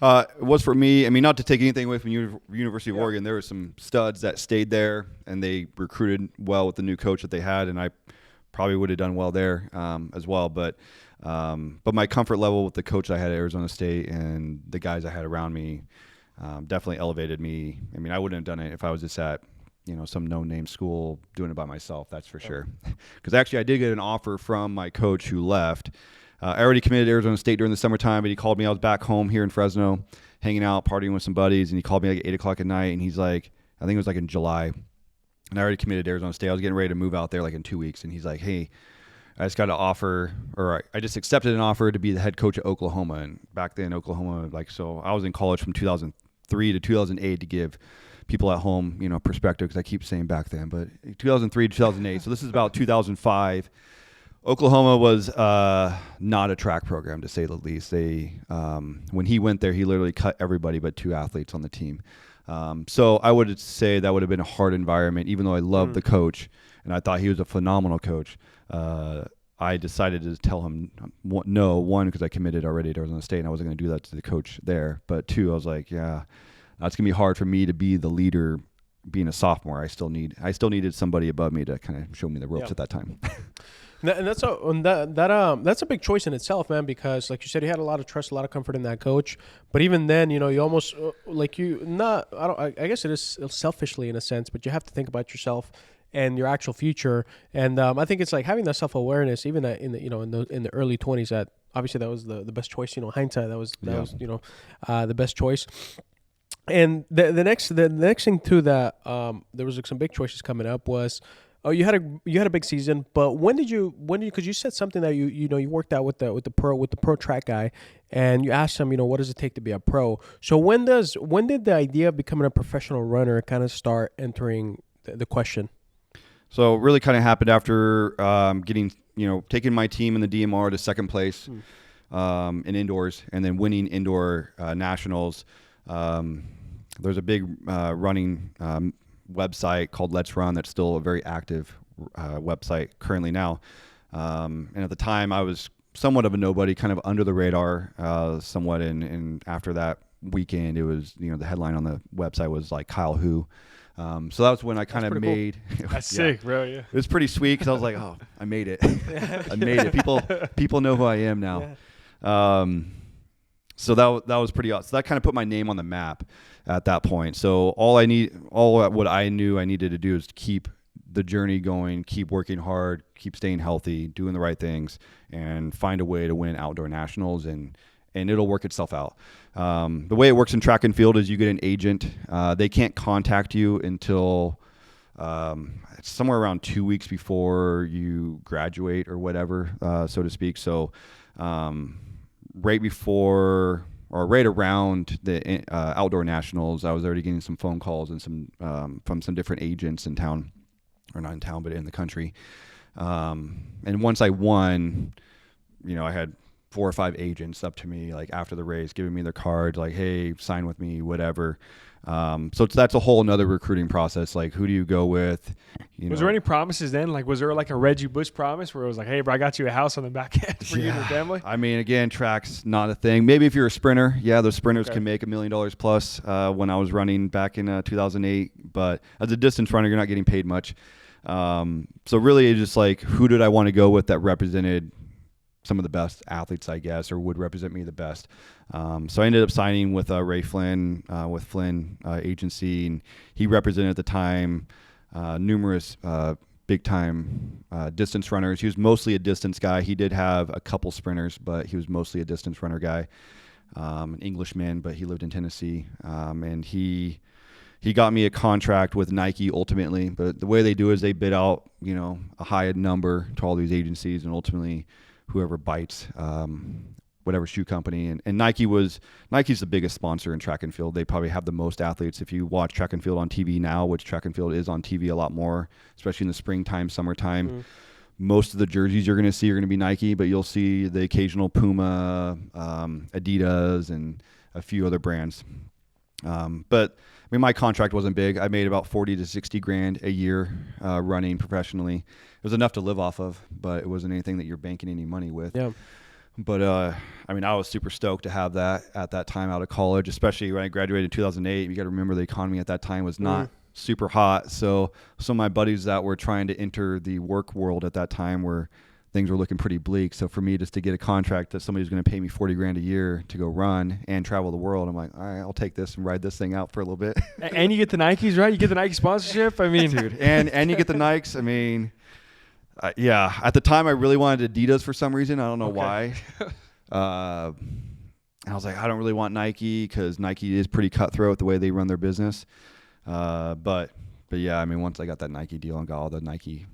It was for me. I mean, not to take anything away from University of Oregon. There were some studs that stayed there, and they recruited well with the new coach that they had, and I probably would have done well there as well. But my comfort level with the coach I had at Arizona State and the guys I had around me definitely elevated me. I mean, I wouldn't have done it if I was just at some no-name school doing it by myself. That's for sure. Because actually, I did get an offer from my coach who left. I already committed to Arizona State during the summertime, but he called me. I was back home here in Fresno, hanging out, partying with some buddies, and he called me like at 8 o'clock at night, and he's like, I think it was like in July, and I already committed to Arizona State. I was getting ready to move out there like in 2 weeks, and he's like, hey, I just got an offer, or I just accepted an offer to be the head coach at Oklahoma. And back then, Oklahoma, so I was in college from 2003 to 2008 to give people at home, perspective, because I keep saying back then, but 2003 to 2008. So this is about 2005. Oklahoma was not a track program, to say the least. They, when he went there, he literally cut everybody but 2 athletes on the team. So I would say that would have been a hard environment, even though I loved the coach and I thought he was a phenomenal coach. I decided to tell him no, one, because I committed already to Arizona State and I wasn't going to do that to the coach there. But 2, I was like, yeah, that's going to be hard for me to be the leader being a sophomore. I still needed somebody above me to kind of show me the ropes at that time. And that's a big choice in itself, man, because like you said, you had a lot of trust, a lot of comfort in that coach. But even then, you almost I guess it is selfishly in a sense, but you have to think about yourself and your actual future. And I think it's like having that self-awareness, even in the early 20s. That obviously that was the best choice. Hindsight, that was the best choice. And the next thing too that there was some big choices coming up was. Oh, you had a big season, but when did you because you said something that you worked out with the pro track guy, and you asked him, what does it take to be a pro? So when did the idea of becoming a professional runner kind of start entering the question? So it really kind of happened after taking my team in the DMR to second place in indoors, and then winning indoor nationals. There's a big running website called Let's Run that's still a very active website currently now. And at the time, I was somewhat of a nobody, kind of under the radar somewhat. And after that weekend, it was, the headline on the website was like Kyle Who. So that was when I kind of made... Cool. That's sick, bro, yeah. It was pretty sweet because I was like, oh, I made it. I made it. People know who I am now. Yeah. So that was pretty awesome. So that kind of put my name on the map at that point. So what I knew I needed to do is keep the journey going, keep working hard, keep staying healthy, doing the right things, and find a way to win outdoor nationals, and it'll work itself out. The way it works in track and field is you get an agent. They can't contact you until somewhere around 2 weeks before you graduate or whatever, so to speak. So right before or right around the outdoor nationals, I was already getting some phone calls and some from some different agents in town, or not in town, but in the country. And once I won, I had 4 or 5 agents up to me like after the race, giving me their cards, like, hey, sign with me, whatever. So that's a whole another recruiting process. Like, who do you go with? Was there any promises then? Like, was there like a Reggie Bush promise where it was like, hey, bro, I got you a house on the back end for you and your family? I mean, again, track's not a thing. Maybe if you're a sprinter, those sprinters can make $1 million plus when I was running back in 2008. But as a distance runner, you're not getting paid much. So really, it's just like, who did I want to go with that represented some of the best athletes, I guess, or would represent me the best. So I ended up signing with Ray Flynn, with Flynn Agency, and he represented at the time numerous big-time distance runners. He was mostly a distance guy. He did have a couple sprinters, but he was mostly a distance runner guy. An Englishman, but he lived in Tennessee. And he got me a contract with Nike ultimately. But the way they do is they bid out, a high number to all these agencies, and ultimately whoever bites, whatever shoe company. And Nike's the biggest sponsor in track and field. They probably have the most athletes. If you watch track and field on TV now, which track and field is on TV a lot more, especially in the springtime, summertime, most of the jerseys you're going to see are going to be Nike, but you'll see the occasional Puma, Adidas, and a few other brands. But I mean, my contract wasn't big. I made about 40 to 60 grand a year running professionally. It was enough to live off of, but it wasn't anything that you're banking any money with. Yeah. But I mean, I was super stoked to have that at that time out of college, especially when I graduated in 2008. You got to remember the economy at that time was not super hot. So some of my buddies that were trying to enter the work world at that time things were looking pretty bleak. So for me, just to get a contract that somebody's going to pay me 40 grand a year to go run and travel the world, I'm like, all right, I'll take this and ride this thing out for a little bit. And you get the Nikes, right? You get the Nike sponsorship. I mean, dude, and you get the Nikes. I mean, at the time I really wanted Adidas for some reason. I don't know why. I was like, I don't really want Nike because Nike is pretty cutthroat the way they run their business. But yeah, I mean, once I got that Nike deal and got all the Nike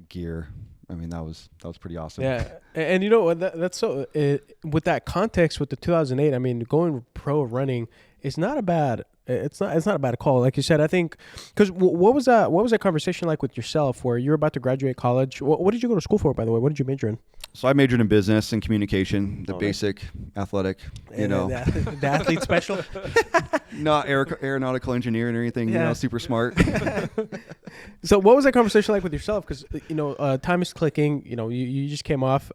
gear, I mean, that was pretty awesome. Yeah, and that's so. With that context, with the 2008, I mean, going pro running is not a bad. It's not a bad call, like you said. I think because what was that conversation like with yourself, where you're about to graduate college? What did you go to school for, by the way? What did you major in? So I majored in business and communication, the basic athletic, the athlete special. Not aeronautical engineering or anything, super smart. So what was that conversation like with yourself? Because, time is clicking, you just came off,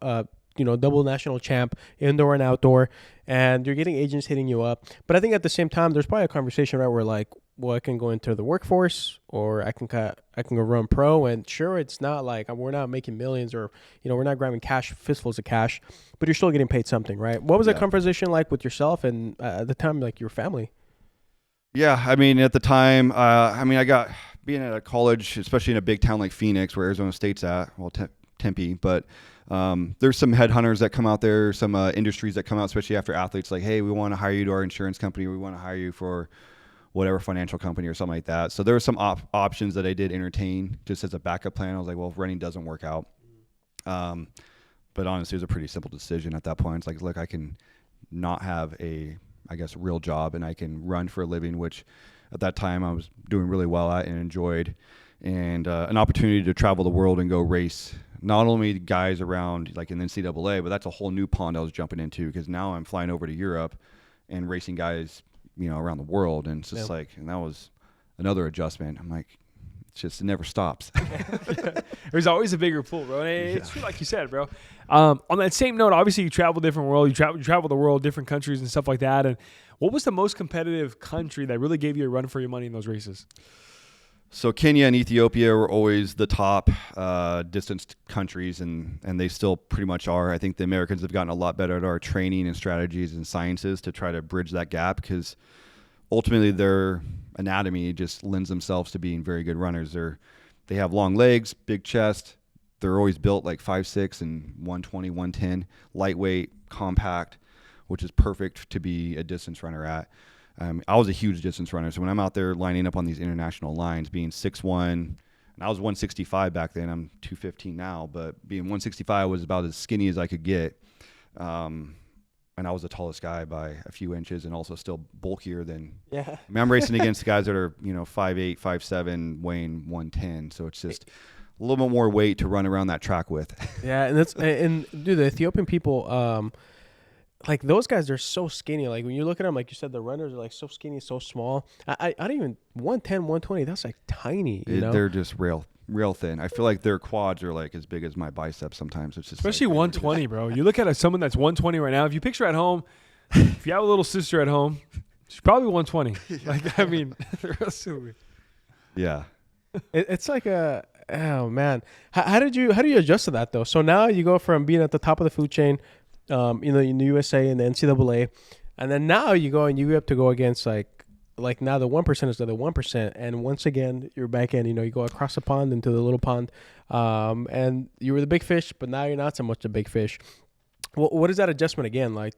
double national champ, indoor and outdoor, and you're getting agents hitting you up. But I think at the same time, there's probably a conversation, right, where like, well, I can go into the workforce, or I can go run pro. And sure, it's not like we're not making millions, or we're not grabbing fistfuls of cash, but you're still getting paid something, right? What was that conversation like with yourself and at the time, like your family? Yeah, I mean, at the time, I got being at a college, especially in a big town like Phoenix, where Arizona State's at, Tempe, but there's some headhunters that come out there, some industries that come out, especially after athletes, like, hey, we want to hire you to our insurance company, or we want to hire you for whatever financial company or something like that. So there were some options that I did entertain just as a backup plan. I was like, well, if running doesn't work out. But honestly, it was a pretty simple decision at that point. It's like, look, I can not have a real job, and I can run for a living, which at that time I was doing really well at and enjoyed, and an opportunity to travel the world and go race not only guys around like in the NCAA, but that's a whole new pond I was jumping into, because now I'm flying over to Europe and racing guys, around the world. And it's just and that was another adjustment. I'm like, it never stops. There's always a bigger pool, bro. It's true, like you said, bro. On that same note, obviously you travel different world. You travel the world, different countries and stuff like that. And what was the most competitive country that really gave you a run for your money in those races? So Kenya and Ethiopia were always the top distance countries, and they still pretty much are. I think the Americans have gotten a lot better at our training and strategies and sciences to try to bridge that gap, because ultimately their anatomy just lends themselves to being very good runners. They have long legs, big chest. They're always built like 5'6" and 120, 110, lightweight, compact, which is perfect to be a distance runner at. I was a huge distance runner, so when I'm out there lining up on these international lines, being 6'1", and I was 165 back then, I'm 215 now, but being 165 was about as skinny as I could get. and I was the tallest guy by a few inches, and also still bulkier than. Yeah. I mean, I'm racing against guys that are 5'8", 5'7", weighing 110. So it's just a little bit more weight to run around that track with. Yeah, and dude, the Ethiopian people, like those guys are so skinny. Like when you look at them, like you said, the runners are like so skinny, so small. I don't even 110, 120. That's like tiny. They're just real thin. I feel like their quads are like as big as my biceps sometimes. It's just especially like, 120, bro. You look at someone that's 120 right now. If you picture at home, if you have a little sister at home, she's probably 120. Like, I mean, yeah. It's like oh man, how do you adjust to that though? So now you go from being at the top of the food chain, in the USA and the NCAA, and then now you go and you have to go against like now the 1% is the 1%, and once again you're back in. You go across the pond into the little pond, and you were the big fish, but now you're not so much a big fish. What is that adjustment again? Like,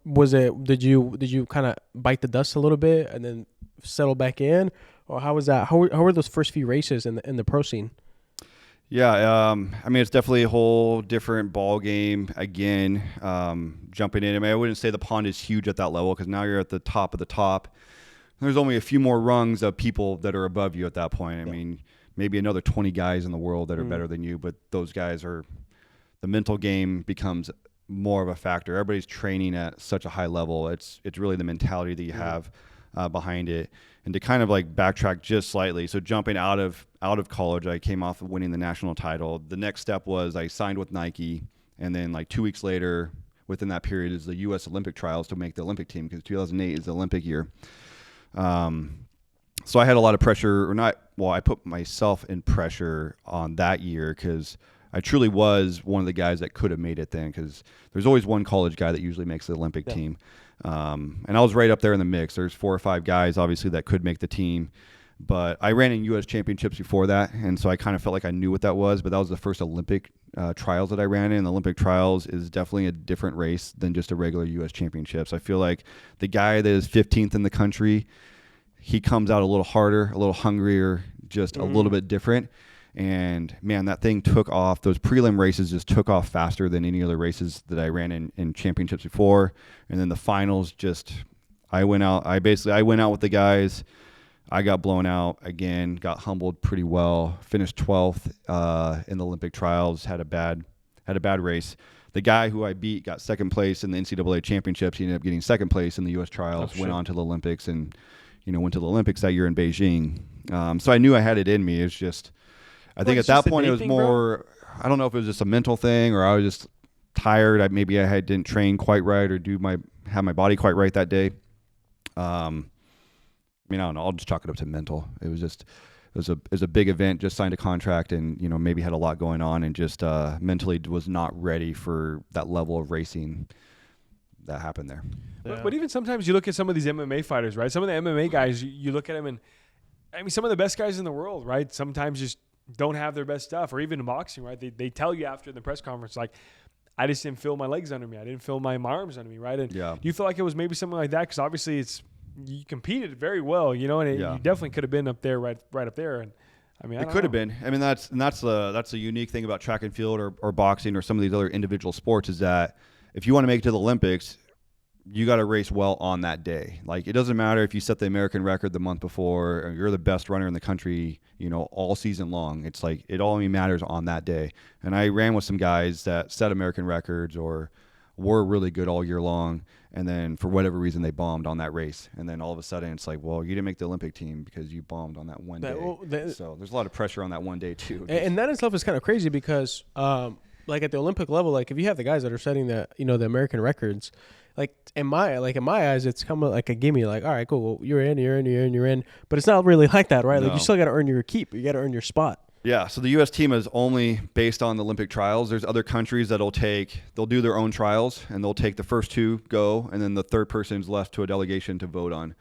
was it? Did you kind of bite the dust a little bit and then settle back in, or how was that? How were those first few races in the pro scene? Yeah, I mean, it's definitely a whole different ball game again. Jumping in, I mean, I wouldn't say the pond is huge at that level because now you're at the top of the top. There's only a few more rungs of people that are above you at that point. I mean, maybe another 20 guys in the world that are better than you, but those guys are. The mental game becomes more of a factor. Everybody's training at such a high level. It's really the mentality that you have behind it. And to kind of like backtrack just slightly, so jumping out of college, I came off of winning the national title. The next step was I signed with Nike, and then like 2 weeks later, within that period, is the U.S. Olympic trials to make the Olympic team because 2008 is the Olympic year. So I had a lot of pressure, I put myself in pressure on that year because I truly was one of the guys that could have made it then because there's always one college guy that usually makes the Olympic team. And I was right up there in the mix. There's 4 or 5 guys, obviously, that could make the team. But I ran in U.S. championships before that, and so I kind of felt like I knew what that was. But that was the first Olympic trials that I ran in. The Olympic trials is definitely a different race than just a regular U.S. championships. I feel like the guy that is 15th in the country, he comes out a little harder, a little hungrier, just a little bit different. And man, that thing took off. Those prelim races just took off faster than any other races that I ran in championships before. And then the finals, I went out with the guys. I got blown out again, got humbled pretty well, finished 12th in the Olympic trials, had a bad race. The guy who I beat got second place in the NCAA championships. He ended up getting second place in the U.S. trials, went on to the Olympics, and went to the Olympics that year in Beijing. So I knew I had it in me. It's just, I think at that point it was more, I don't know if it was just a mental thing or I was just tired. Maybe I didn't train quite right or have my body quite right that day. I don't know. I'll just chalk it up to mental. It was a big event, just signed a contract and, maybe had a lot going on and just mentally was not ready for that level of racing that happened there. Yeah. But even sometimes you look at some of these MMA fighters, right? Some of the MMA guys, you look at them and, I mean, some of the best guys in the world, right? Sometimes just don't have their best stuff, or even in boxing, right? They tell you after the press conference, like, I just didn't feel my legs under me. I didn't feel my arms under me, right? And do you feel like it was maybe something like that? Because obviously you competed very well, and you definitely could have been up there, right up there. And I mean, it could have been. I mean, that's the unique thing about track and field or boxing or some of these other individual sports is that if you want to make it to the Olympics, you got to race well on that day. Like, it doesn't matter if you set the American record the month before or you're the best runner in the country, all season long. It's like it only matters on that day. And I ran with some guys that set American records or were really good all year long, and then for whatever reason they bombed on that race. And then all of a sudden it's like, well, you didn't make the Olympic team because you bombed on that one day. So there's a lot of pressure on that one day too. And that itself is kind of crazy because like at the Olympic level, like if you have the guys that are setting the the American records, like in my eyes, it's kind of like a gimme. Like, all right, cool, well, you're in. But it's not really like that, right? No. Like, you still got to earn your keep. You got to earn your spot. Yeah. So the U.S. team is only based on the Olympic trials. There's other countries they'll do their own trials, and they'll take the first 2 go, and then the third person's left to a delegation to vote on.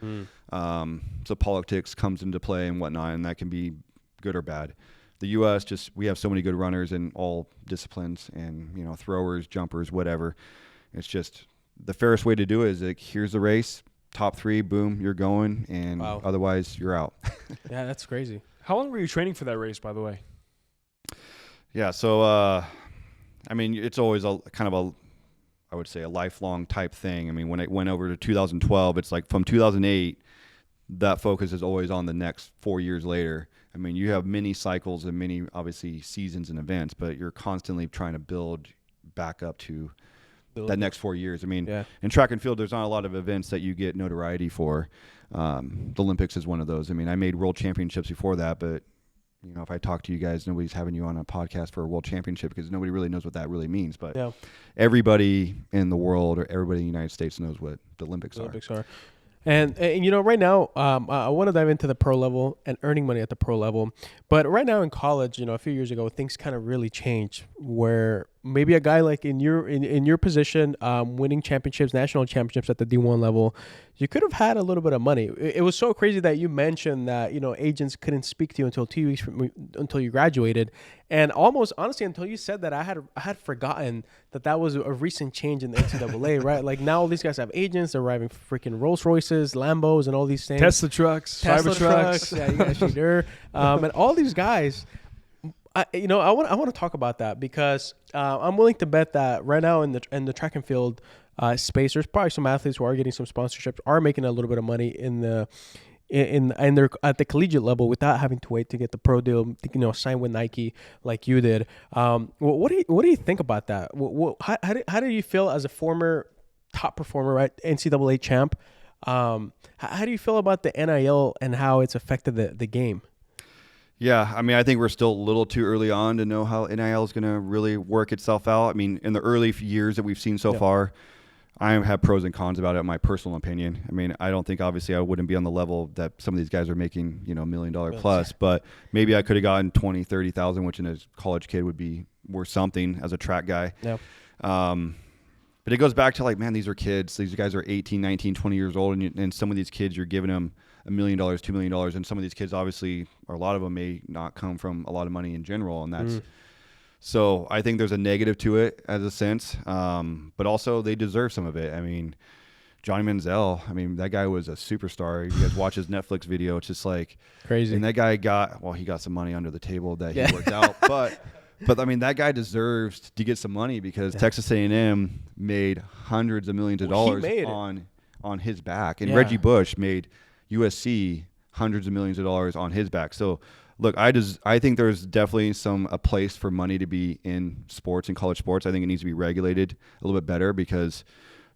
So politics comes into play and whatnot, and that can be good or bad. The U.S. we have so many good runners in all disciplines, and throwers, jumpers, whatever. It's just the fairest way to do it is like, here's the race, top 3, boom, you're going, and otherwise you're out. Yeah, that's crazy. How long were you training for that race, by the way? Yeah, so I mean, it's always a kind of I would say, a lifelong type thing. I mean, when it went over to 2012, it's like from 2008, that focus is always on the next 4 years later. I mean, you have many cycles and many, obviously, seasons and events, but you're constantly trying to build back up to that next 4 years. I mean, in track and field, there's not a lot of events that you get notoriety for. The Olympics is one of those. I mean, I made world championships before that, but you know, if I talk to you guys, nobody's having you on a podcast for a world championship because nobody really knows what that really means. But everybody in the world or everybody in the United States knows what the Olympics are. And you know, right now, I want to dive into the pro level and earning money at the pro level. But right now in college, you know, a few years ago, things kind of really changed where maybe a guy like in your position, winning championships, national championships at the D1 level, you could have had a little bit of money. It was so crazy that you mentioned that, you know, agents couldn't speak to you until 2 weeks until you graduated. And almost honestly, until you said that, I had forgotten that was a recent change in the NCAA, right? Like now all these guys have agents, they're driving freaking Rolls Royces, Lambos, and all these things. Tesla trucks, Cybertrucks. Yeah, you guys sure. And all these guys, I want to talk about that because I'm willing to bet that right now in the track and field space, there's probably some athletes who are getting some sponsorships, are making a little bit of money in their at the collegiate level without having to wait to get the pro deal, you know, sign with Nike like you did. What do you think about that? How do you feel as a former top performer, right, NCAA champ? How do you feel about the NIL and how it's affected the game? Yeah, I mean, I think we're still a little too early on to know how NIL is going to really work itself out. I mean, in the early years that we've seen so far, I have pros and cons about it, my personal opinion. I mean, I don't think, obviously, I wouldn't be on the level that some of these guys are making, you know, $1 million plus, but maybe I could have gotten 20, 30,000, which in a college kid would be worth something as a track guy. Yeah. But it goes back to like, man, these are kids. These guys are 18, 19, 20 years old, and some of these kids, you're giving them $1 million, $2 million, and some of these kids, obviously, or a lot of them may not come from a lot of money in general, and that's so I think there's a negative to it as a sense, but also they deserve some of it. I mean, Johnny Manziel, I mean, that guy was a superstar. You guys watch his Netflix video, it's just like crazy. And that guy he got some money under the table that he worked out, but I mean, that guy deserves to get some money because Texas A&M made hundreds of millions of dollars on his back, and Reggie Bush made USC hundreds of millions of dollars on his back. So look, I think there's definitely a place for money to be in sports and college sports. I think it needs to be regulated a little bit better because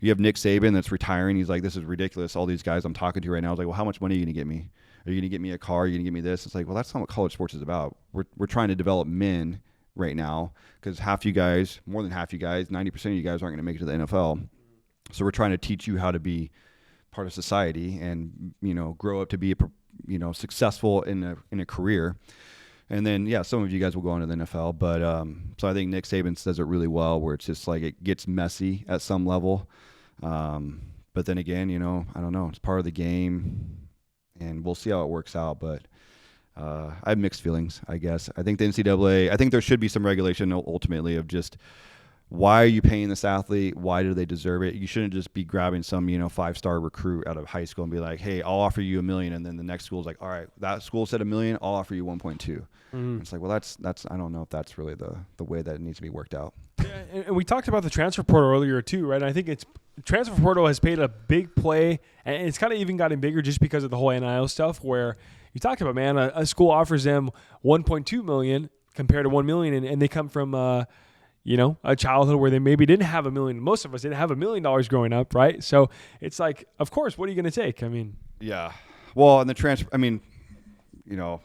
you have Nick Saban that's retiring. He's like, this is ridiculous. All these guys I'm talking to right now, I was like, well, how much money are you going to get me? Are you going to get me a car? Are you going to get me this? It's like, well, that's not what college sports is about. We're trying to develop men right now because half you guys, more than half you guys, 90% of you guys aren't going to make it to the NFL. So we're trying to teach you how to be part of society and, you know, grow up to be successful in a career. And then some of you guys will go on to the NFL, but so I think Nick Saban says it really well where it's just like it gets messy at some level, but then again, you know, I don't know, it's part of the game and we'll see how it works out. But I have mixed feelings, I guess. I think the NCAA, I think there should be some regulation ultimately of just why are you paying this athlete? Why do they deserve it? You shouldn't just be grabbing some, 5-star recruit out of high school and be like, hey, I'll offer you $1 million. And then the next school's like, all right, that school said $1 million, I'll offer you 1.2. It's like, well, that's, I don't know if that's really the way that it needs to be worked out. Yeah, and we talked about the transfer portal earlier too, right? And I think transfer portal has paid a big play, and it's kind of even gotten bigger just because of the whole NIL stuff where you talked about, man, a school offers them $1.2 million compared to $1 million, and they come from, a childhood where they maybe didn't have $1 million. Most of us didn't have $1 million growing up, right? So it's like, of course, what are you going to take? I mean, yeah. Well, and the transfer, I mean,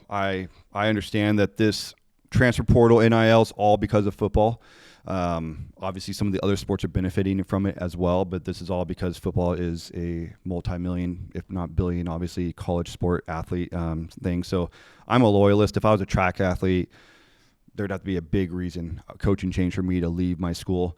I understand that this transfer portal NIL is all because of football. Obviously, some of the other sports are benefiting from it as well, but this is all because football is a multi-million, if not billion, obviously, college sport athlete thing. So I'm a loyalist. If I was a track athlete, there'd have to be a big reason, a coaching change for me to leave my school.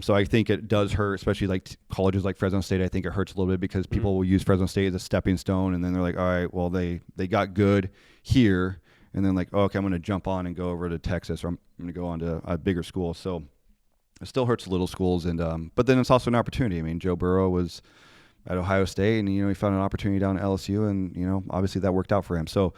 So I think it does hurt, especially like colleges like Fresno State. I think it hurts a little bit because people will use Fresno State as a stepping stone, and then they're like, all right, well, they got good here, and then like, oh, okay, I'm going to jump on and go over to Texas, or I'm going to go on to a bigger school. So it still hurts little schools, and but then it's also an opportunity. I mean, Joe Burrow was at Ohio State, and he found an opportunity down at LSU, and obviously that worked out for him. So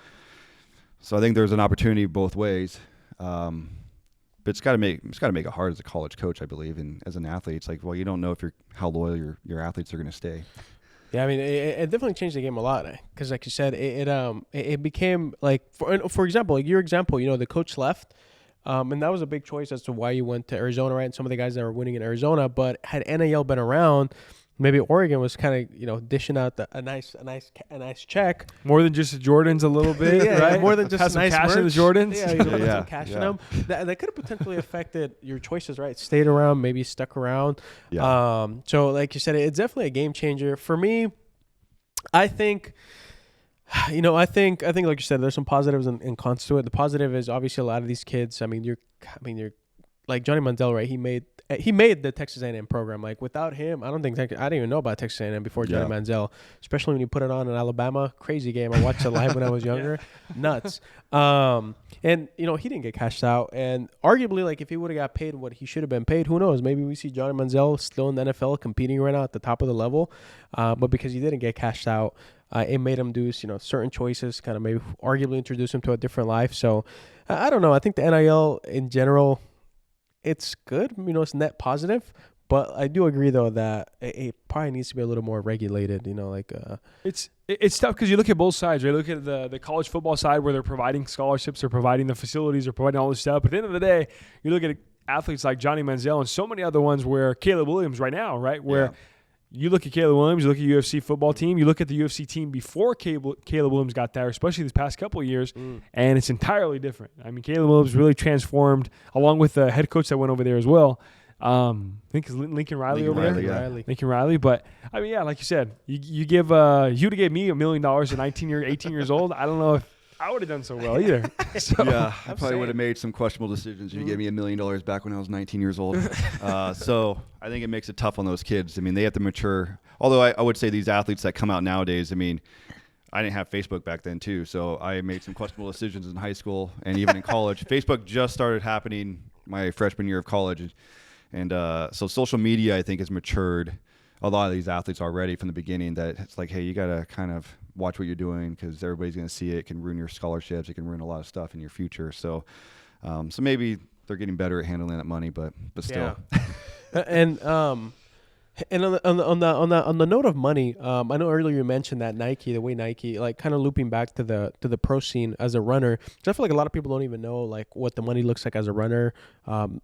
I think there's an opportunity both ways. But but it's got to make it hard as a college coach, I believe, and as an athlete, it's like, well, you don't know if how loyal your athletes are going to stay. Yeah, I mean, it definitely changed the game a lot because, like you said, it became like, for example, like your example, the coach left, and that was a big choice as to why you went to Arizona, right? And some of the guys that were winning in Arizona, but had NAL been around, maybe Oregon was kind of dishing out a nice check. More than just the Jordans a little bit, yeah, right? More than just have some nice cash merch. in the Jordans. Yeah, some cash in them. That could have potentially affected your choices, right? Stayed around, maybe stuck around. Yeah. So like you said, it's definitely a game changer for me. I think, like you said, there's some positives and cons to it. The positive is obviously a lot of these kids. You're like Johnny Manziel, right? He made the Texas A&M program. Like without him, I didn't even know about Texas A&M before Johnny Manziel. Especially when you put it on in Alabama, crazy game. I watched it live when I was younger, nuts. And he didn't get cashed out. And arguably, like if he would have got paid what he should have been paid, who knows? Maybe we see Johnny Manziel still in the NFL competing right now at the top of the level. But because he didn't get cashed out, it made him do certain choices, kind of maybe arguably introduce him to a different life. So I don't know. I think the NIL in general, it's good. It's net positive. But I do agree, though, that it probably needs to be a little more regulated, It's tough because you look at both sides, right? Look at the college football side where they're providing scholarships, they're providing the facilities, they're providing all this stuff. But at the end of the day, you look at athletes like Johnny Manziel and so many other ones where Caleb Williams right now, right? Where you look at Caleb Williams, you look at UFC football team, you look at the UFC team before Caleb Williams got there, especially this past couple of years, and it's entirely different. Caleb Williams really transformed, along with the head coach that went over there as well. I think it's Lincoln Riley over there. Lincoln Riley. But, like you said, you give you'd have gave me $1 million at 18 years old. I don't know if I would have done so well either. So, yeah, I probably would have made some questionable decisions. You gave me $1 million back when I was 19 years old. So I think it makes it tough on those kids. They have to mature. Although I would say these athletes that come out nowadays, I didn't have Facebook back then too. So I made some questionable decisions in high school and even in college. Facebook just started happening my freshman year of college. And so social media, I think, has matured a lot of these athletes already from the beginning, that it's like, hey, you got to kind of watch what you're doing because everybody's going to see it. It can ruin your scholarships. It can ruin a lot of stuff in your future. So so maybe they're getting better at handling that money, but still. Yeah. And on the note of money, I know earlier you mentioned that the way Nike, like kind of looping back to the pro scene as a runner. I feel like a lot of people don't even know like what the money looks like as a runner,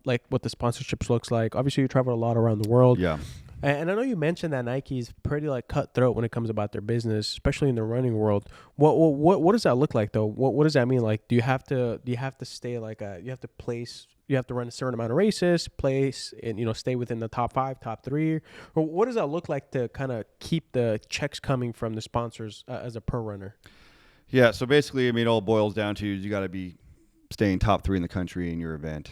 like what the sponsorships looks like. Obviously, you travel a lot around the world. Yeah. And I know you mentioned that Nike's pretty like cutthroat when it comes about their business, especially in the running world. What does that look like though? What does that mean? Like, do you have to stay like you have to run a certain amount of races, place, and stay within the top 5, top 3, or what does that look like to kind of keep the checks coming from the sponsors as a pro runner? Yeah, so basically, it all boils down to you got to be staying top 3 in the country in your event.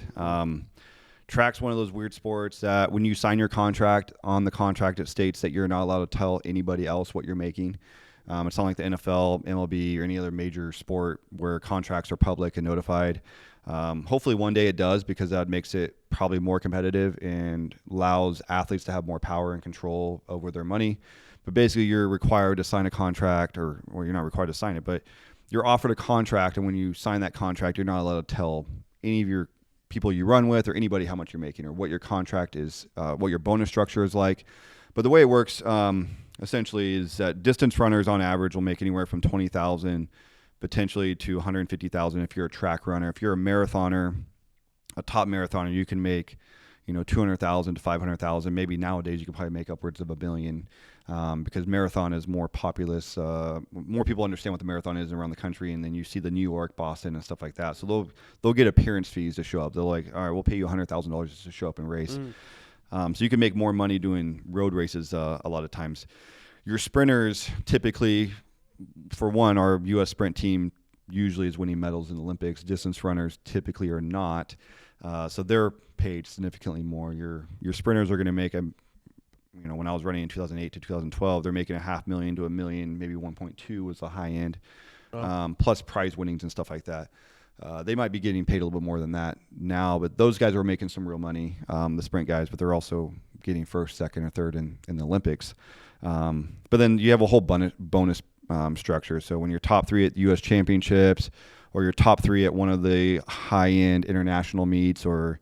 Track's one of those weird sports that when you sign your contract, on the contract it states that you're not allowed to tell anybody else what you're making. It's not like the NFL, MLB, or any other major sport where contracts are public and notified. Hopefully one day it does, because that makes it probably more competitive and allows athletes to have more power and control over their money. But basically you're required to sign a contract, or you're not required to sign it, but you're offered a contract, and when you sign that contract, you're not allowed to tell any of your people you run with or anybody how much you're making or what your contract is, what your bonus structure is like. But the way it works essentially is that distance runners on average will make anywhere from $20,000 potentially to $150,000 if you're a track runner. If you're a marathoner, a top marathoner, you can make $200,000 to $500,000. Maybe nowadays you can probably make upwards of $1 billion, because marathon is more populous. More people understand what the marathon is around the country, and then you see the New York, Boston, and stuff like that. So they'll get appearance fees to show up. They're like, all right, we'll pay you $100,000 just to show up and race. So you can make more money doing road races a lot of times. Your sprinters typically, for one, our U.S. sprint team usually is winning medals in the Olympics. Distance runners typically are not. So they're paid significantly more. Your sprinters are going to make when I was running in 2008 to 2012, they're making $500,000 to $1 million, maybe 1.2 was the high end, plus prize winnings and stuff like that. They might be getting paid a little bit more than that now, but those guys are making some real money, the sprint guys, but they're also getting first, second, or third in the Olympics. But then you have a whole bonus structure. So when you're top 3 at U.S. championships, or you're top 3 at one of the high-end international meets, or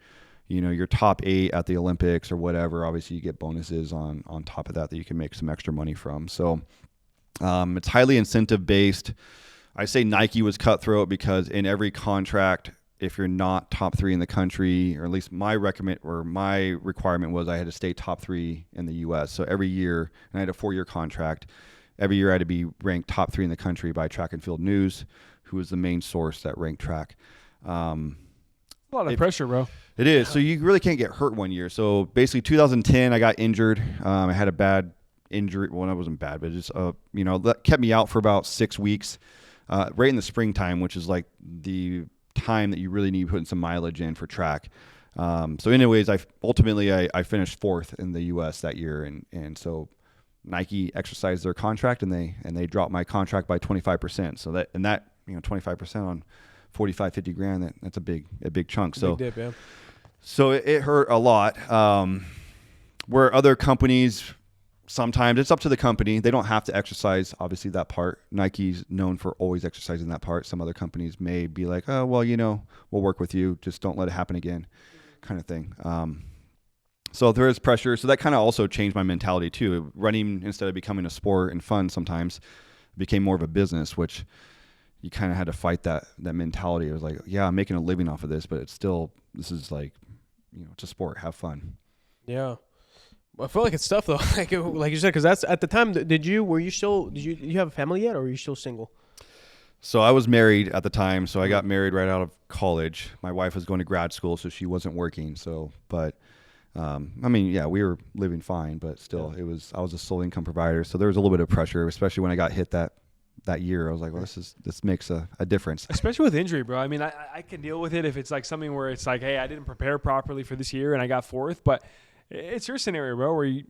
you're top 8 at the Olympics or whatever, obviously you get bonuses on top of that you can make some extra money from. So it's highly incentive based. I say Nike was cutthroat because in every contract, if you're not top 3 in the country, or at least my requirement was I had to stay top 3 in the U.S. So every year, and I had a 4-year contract, every year I had to be ranked top 3 in the country by Track and Field News, who was the main source that ranked track. A lot of pressure, bro. It is. So you really can't get hurt one year. So basically 2010, I got injured. I had a bad injury. Well, it wasn't bad, but just, that kept me out for about 6 weeks, right in the springtime, which is like the time that you really need putting some mileage in for track. So anyways, I finished 4th in the U.S. that year. And so Nike exercised their contract and they dropped my contract by 25%. So that 25% on 45, 50 grand, that's a big chunk. So big dip, yeah. So it hurt a lot. Where other companies, sometimes it's up to the company. They don't have to exercise, obviously, that part. Nike's known for always exercising that part. Some other companies may be like, oh, well, we'll work with you. Just don't let it happen again, kind of thing. So there is pressure. So that kind of also changed my mentality too. Running, instead of becoming a sport and fun, sometimes became more of a business, which you kind of had to fight that mentality. It was like, yeah, I'm making a living off of this, but this is like, it's a sport. Have fun. Yeah. I feel like it's tough though. like you said, because that's at the time. Did you have a family yet, or were you still single? So I was married at the time. So I got married right out of college. My wife was going to grad school, so she wasn't working. So, but we were living fine, but still, I was a sole income provider. So there was a little bit of pressure, especially when I got hit that year. I was like, well, this makes a difference. Especially with injury, bro. I mean, I can deal with it if it's like something where it's like, hey, I didn't prepare properly for this year and I got 4th, but it's your scenario, bro, where you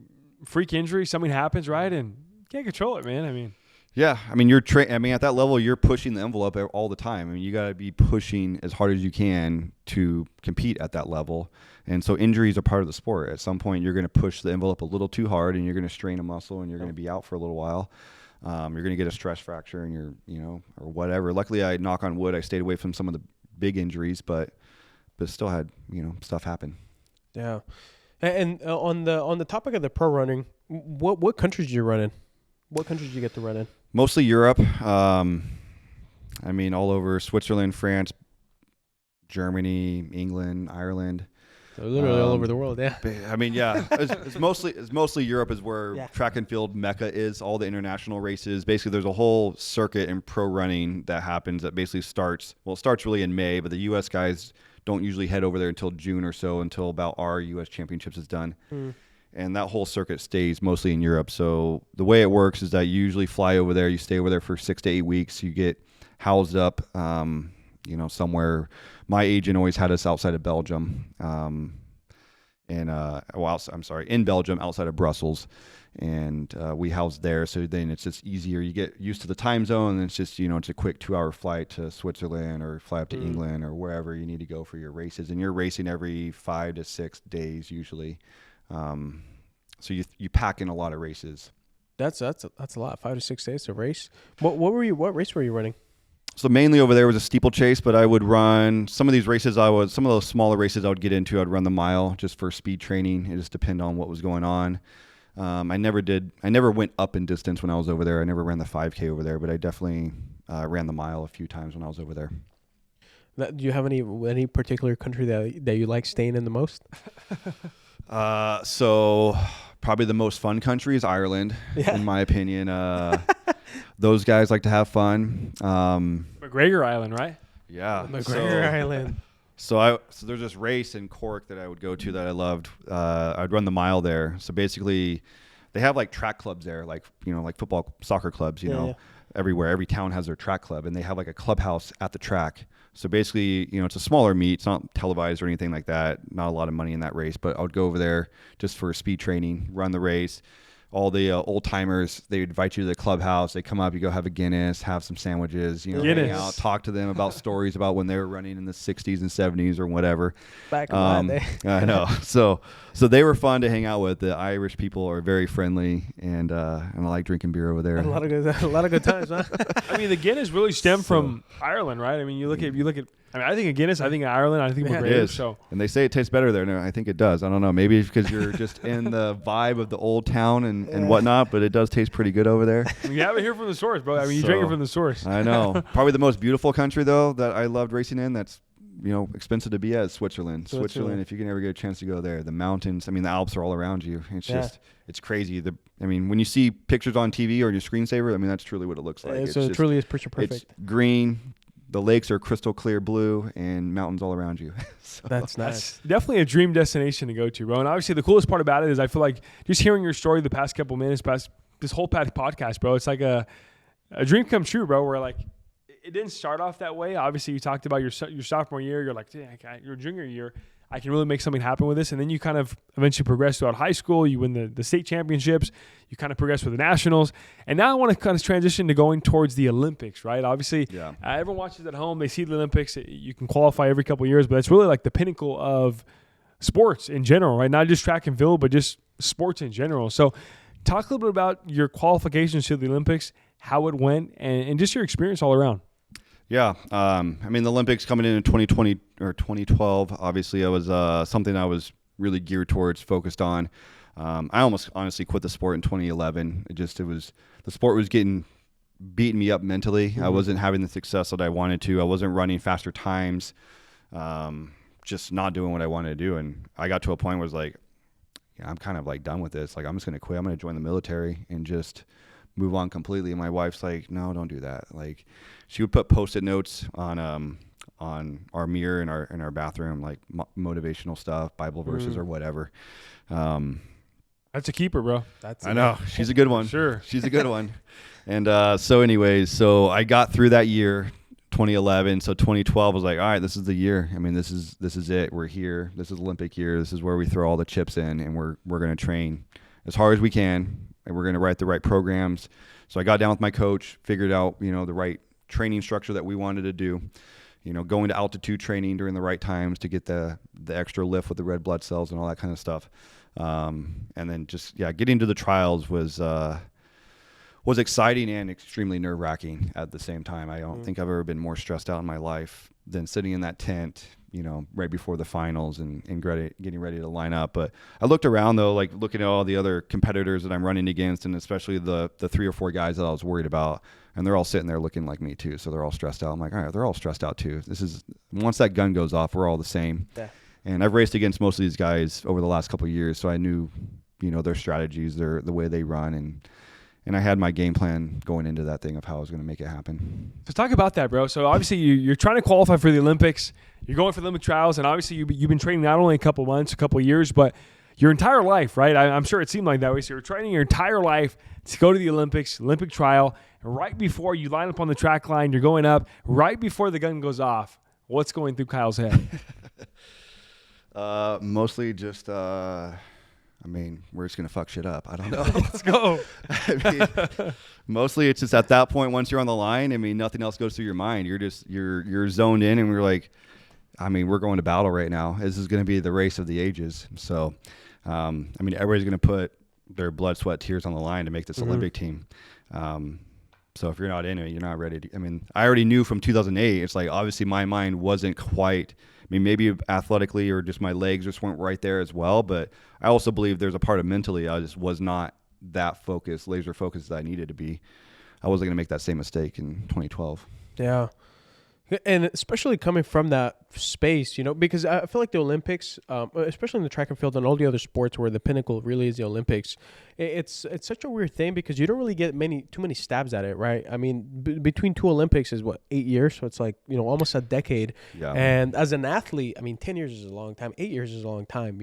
freak injury, something happens, right? And you can't control it, man. I mean, yeah. I mean, at that level, you're pushing the envelope all the time. I mean, you got to be pushing as hard as you can to compete at that level. And so injuries are part of the sport. At some point, you're going to push the envelope a little too hard and you're going to strain a muscle and you're going to be out for a little while. You're going to get a stress fracture and or whatever. Luckily, I knock on wood, I stayed away from some of the big injuries, but still had, stuff happen. Yeah. And on the topic of the pro running, what countries did you run in? What countries did you get to run in? Mostly Europe. All over Switzerland, France, Germany, England, Ireland. So literally all over the world, yeah. I mean, yeah, it's mostly Europe is where track and field mecca is. All the international races. Basically, there's a whole circuit in pro running that happens that basically starts really in May, but the U.S. guys don't usually head over there until June or so, until about our U.S. championships is done. And that whole circuit stays mostly in Europe. So the way it works is that you usually fly over there, you stay over there for 6 to 8 weeks, you get housed up, somewhere. My agent always had us outside of Belgium, in Belgium, outside of Brussels. And we housed there, so then it's just easier. You get used to the time zone, and it's just, it's a quick 2-hour flight to Switzerland or fly up to England or wherever you need to go for your races. And you're racing every 5 to 6 days usually. So you pack in a lot of races. That's a lot. 5 to 6 days to race. What race were you running? So mainly over there was a steeplechase, but I would run some of these races. Some of those smaller races I would get into. I'd run the mile just for speed training. It just depended on what was going on. I never went up in distance when I was over there. I never ran the 5K over there, but I definitely ran the mile a few times when I was over there. Do you have any particular country that you like staying in the most? So probably the most fun country is Ireland, in my opinion. Those guys like to have fun. McGregor Island, right? Yeah. McGregor Island. So there's this race in Cork that I would go to that I loved. I'd run the mile there. So basically they have like track clubs there, like football, soccer clubs, everywhere. Every town has their track club, and they have like a clubhouse at the track. So basically, it's a smaller meet. It's not televised or anything like that. Not a lot of money in that race, but I would go over there just for speed training, run the race. all the old timers, they invite you to the clubhouse. They come up, you go have a Guinness, have some sandwiches, hang out, talk to them about stories about when they were running in the 60s and 70s or whatever. Back in my day. I know. So they were fun to hang out with. The Irish people are very friendly, and I like drinking beer over there. A lot of good times, huh? I mean, the Guinness really stemmed from Ireland, right? I mean, you look at. I mean, I think of Guinness. I think of Ireland. I think of it is. So, and they say it tastes better there. No, I think it does. I don't know. Maybe it's because you're just in the vibe of the old town and whatnot, but it does taste pretty good over there. You have it here from the source, bro. I mean, you drink it from the source. I know. Probably the most beautiful country though that I loved racing in. That's expensive to be at is Switzerland. Switzerland. If you can ever get a chance to go there, the mountains. I mean, the Alps are all around you. It's just it's crazy. When you see pictures on TV or your screensaver, I mean, that's truly what it looks like. So it truly is picture perfect. It's green. The lakes are crystal clear blue and mountains all around you. So that's nice. That's definitely a dream destination to go to, bro. And obviously the coolest part about it is I feel like just hearing your story the past couple minutes, this whole past podcast, bro, it's like a dream come true, bro, where like it didn't start off that way. Obviously you talked about your sophomore year. You're like, your junior year, I can really make something happen with this. And then you kind of eventually progress throughout high school. You win the state championships. You kind of progress with the nationals. And now I want to kind of transition to going towards the Olympics, right? Obviously, everyone watches at home. They see the Olympics. You can qualify every couple of years, but it's really like the pinnacle of sports in general, right? Not just track and field, but just sports in general. So talk a little bit about your qualifications to the Olympics, how it went, and just your experience all around. Yeah. I mean, the Olympics coming in 2020 or 2012, obviously it was something I was really geared towards, focused on. I almost honestly quit the sport in 2011. The sport was beating me up mentally. Mm-hmm. I wasn't having the success that I wanted to. I wasn't running faster times, just not doing what I wanted to do. And I got to a point where it was like, I'm kind of like done with this. Like, I'm just going to quit. I'm going to join the military and just move on completely. And my wife's like, no, don't do that. Like, she would put Post-it notes on our mirror in our bathroom, like motivational stuff, Bible verses or whatever. That's a keeper, bro. I know. She's a good one. Sure. She's a good one. And so I got through that year, 2011. So 2012 was like, all right, this is the year. I mean, this is it. We're here. This is Olympic year. This is where we throw all the chips in, and we're going to train as hard as we can, and we're going to write the right programs. So I got down with my coach, figured out, the right training structure that we wanted to do, going to altitude training during the right times to get the extra lift with the red blood cells and all that kind of stuff. And then just, getting to the trials was exciting and extremely nerve-wracking at the same time. I don't think I've ever been more stressed out in my life than sitting in that tent, right before the finals and getting ready to line up. But I looked around though, like looking at all the other competitors that I'm running against, and especially the 3 or 4 guys that I was worried about, and they're all sitting there looking like me too. So they're all stressed out. I'm like, all right, they're all stressed out too. Once that gun goes off, we're all the same. Yeah. And I've raced against most of these guys over the last couple of years, so I knew, their strategies, the way they run, and I had my game plan going into that thing of how I was going to make it happen. So talk about that, bro. So obviously you're trying to qualify for the Olympics. You're going for the Olympic trials, and obviously you've been training not only a couple months, a couple of years, but your entire life, right? I'm sure it seemed like that way. So you're training your entire life to go to the Olympics, Olympic trial, and right before you line up on the track line, you're going up, right before the gun goes off. What's going through Kyle's head? Mostly just, we're just going to fuck shit up. I don't know. Let's go. Mostly it's just at that point, once you're on the line, nothing else goes through your mind. You're zoned in, and we're like, we're going to battle right now. This is going to be the race of the ages. So, everybody's going to put their blood, sweat, tears on the line to make this Olympic team. So if you're not in it, you're not ready to, I already knew from 2008, it's like, obviously my mind wasn't quite, maybe athletically or just my legs just weren't right there as well. But I also believe there's a part of mentally, I just was not that focused, laser focused that I needed to be. I wasn't going to make that same mistake in 2012. Yeah. And especially coming from that space, because I feel like the Olympics, especially in the track and field and all the other sports where the pinnacle really is the Olympics, it's such a weird thing because you don't really get too many stabs at it, right? Between 2 Olympics is 8 years, so it's like almost a decade. Yeah. And as an athlete, 10 years is a long time, 8 years is a long time,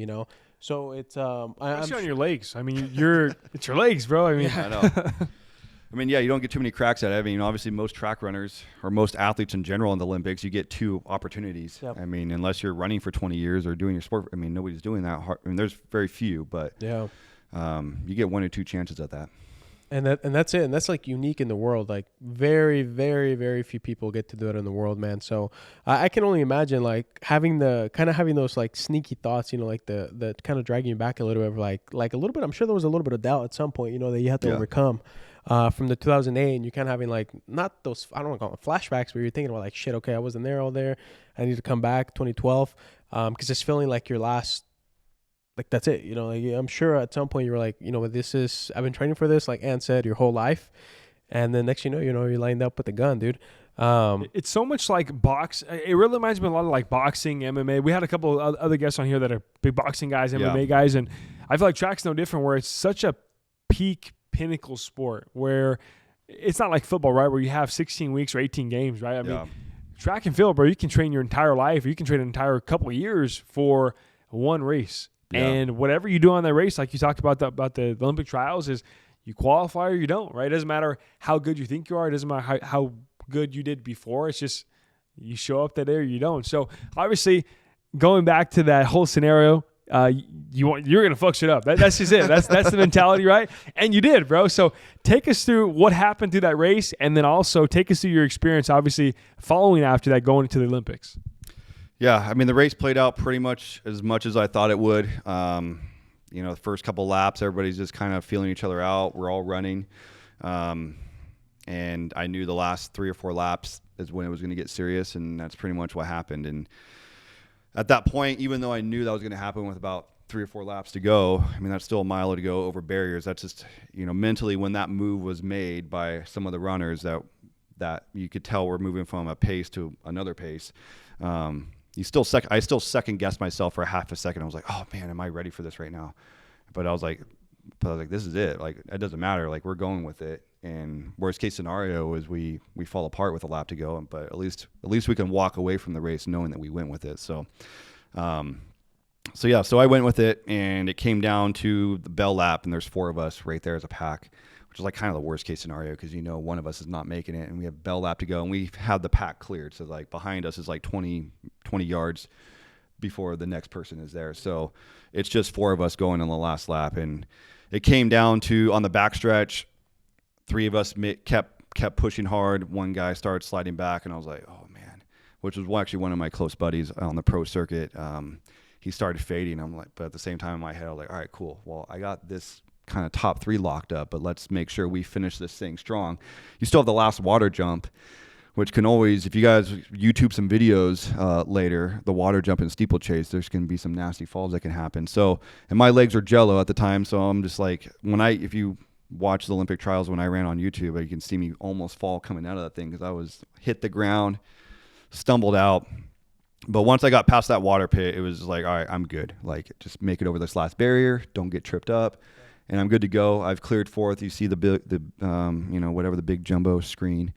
So it's especially on your legs. It's your legs, bro. I know. You don't get too many cracks at it. Obviously most track runners or most athletes in general in the Olympics, you get 2 opportunities. Yep. Unless you're running for 20 years or doing your sport, nobody's doing that hard. There's very few, but you get 1 or 2 chances at that. And that's it. And that's like unique in the world. Like very, very, very few people get to do it in the world, man. So I can only imagine like having those like sneaky thoughts, like the kind of dragging you back a little bit, like a little bit. I'm sure there was a little bit of doubt at some point, that you had to overcome from the 2008, and you kind of having like not those, I don't want to call them flashbacks, but you're thinking about like, shit, okay, I wasn't there all there. I need to come back 2012. Cause it's feeling like your last, like that's it, like I'm sure at some point you were like, I've been training for this, like Ann said, your whole life. And then next you're lined up with the gun, dude. It's so much like it really reminds me a lot of like boxing, MMA. We had a couple of other guests on here that are big boxing guys, MMA guys. And I feel like track's no different, where it's such a peak pinnacle sport where it's not like football, right? Where you have 16 weeks or 18 games, right? I mean, track and field, bro, you can train your entire life. You can train an entire couple of years for one race. Yeah. And whatever you do on that race, like you talked about the Olympic trials, is you qualify or you don't, right? It doesn't matter how good you think you are. It doesn't matter how good you did before. It's just you show up that day or you don't. So obviously, going back to that whole scenario, you're gonna fuck shit up. That's just it. That's the mentality, right? And you did, bro. So take us through what happened through that race, and then also take us through your experience, obviously following after that, going into the Olympics. Yeah, I mean, the race played out pretty much as I thought it would. The first couple laps, everybody's just kind of feeling each other out. We're all running. And I knew the last 3 or 4 laps is when it was going to get serious, and that's pretty much what happened. And at that point, even though I knew that was going to happen with about 3 or 4 laps to go, I mean, that's still a mile to go over barriers. That's just, mentally when that move was made by some of the runners that you could tell we're moving from a pace to another pace. I still second guessed myself for a half a second. I was like, oh man, am I ready for this right now? But I was like, this is it. Like, it doesn't matter. Like, we're going with it. And worst case scenario is we fall apart with a lap to go. But at least we can walk away from the race knowing that we went with it. So I went with it, and it came down to the bell lap, and there's 4 of us right there as a pack, which is like kind of the worst case scenario, because one of us is not making it, and we have bell lap to go, and we have the pack cleared. So like behind us is like 20 yards before the next person is there. So it's just 4 of us going on the last lap, and it came down to, on the backstretch, 3 of us kept pushing hard. One guy started sliding back, and I was like, oh man, which was actually one of my close buddies on the pro circuit. He started fading. I'm like, but at the same time in my head, I was like, all right, cool. Well, I got this kind of top 3 locked up, but let's make sure we finish this thing strong. You still have the last water jump, which can always, if you guys YouTube some videos later, the water jump and steeplechase, there's going to be some nasty falls that can happen. So, and my legs are jello at the time, so I'm just like, if you watch the Olympic trials when I ran on YouTube, you can see me almost fall coming out of that thing, because I was hit the ground, stumbled out. But once I got past that water pit, it was like, all right, I'm good. Like, just make it over this last barrier, don't get tripped up, and I'm good to go. I've cleared 4th. You see whatever the big jumbo screen.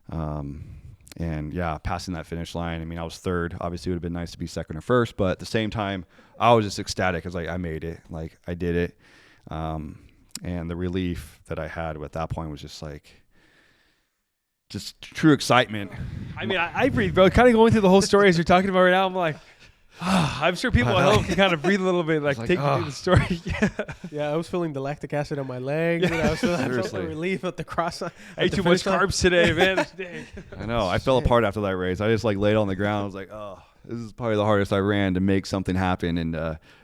And yeah, passing that finish line. I mean, I was 3rd. Obviously, it would have been nice to be 2nd or 1st, but at the same time, I was just ecstatic. I was like, I made it. Like, I did it. And the relief that I had at that point was just like, just true excitement. I mean, I breathe, bro. Kind of going through the whole story as you're talking about right now, I'm like, I'm sure people at home can kind of breathe a little bit, like take me through the story. Yeah, I was feeling the lactic acid on my legs. I was feeling the relief at the cross. I ate too much carbs today, man. I know. I fell apart after that race. I just like laid on the ground. I was like, oh, this is probably the hardest I ran to make something happen. And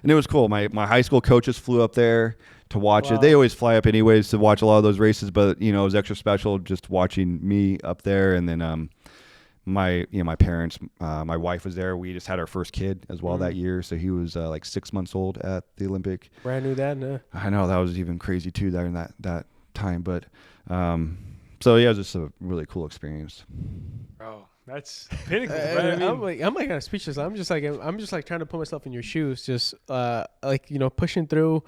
it was cool. My high school coaches flew up there to watch it. They always fly up anyways to watch a lot of those races, but it was extra special just watching me up there. And then my parents, my wife was there. We just had our first kid as well that year, so he was like 6 months old at the Olympic. Brand new dad, no? I know, that was even crazy too during that time, but so yeah, it was just a really cool experience. Bro, that's pinnacle. Right? I'm like kind of speechless. I'm just like trying to put myself in your shoes, just pushing through,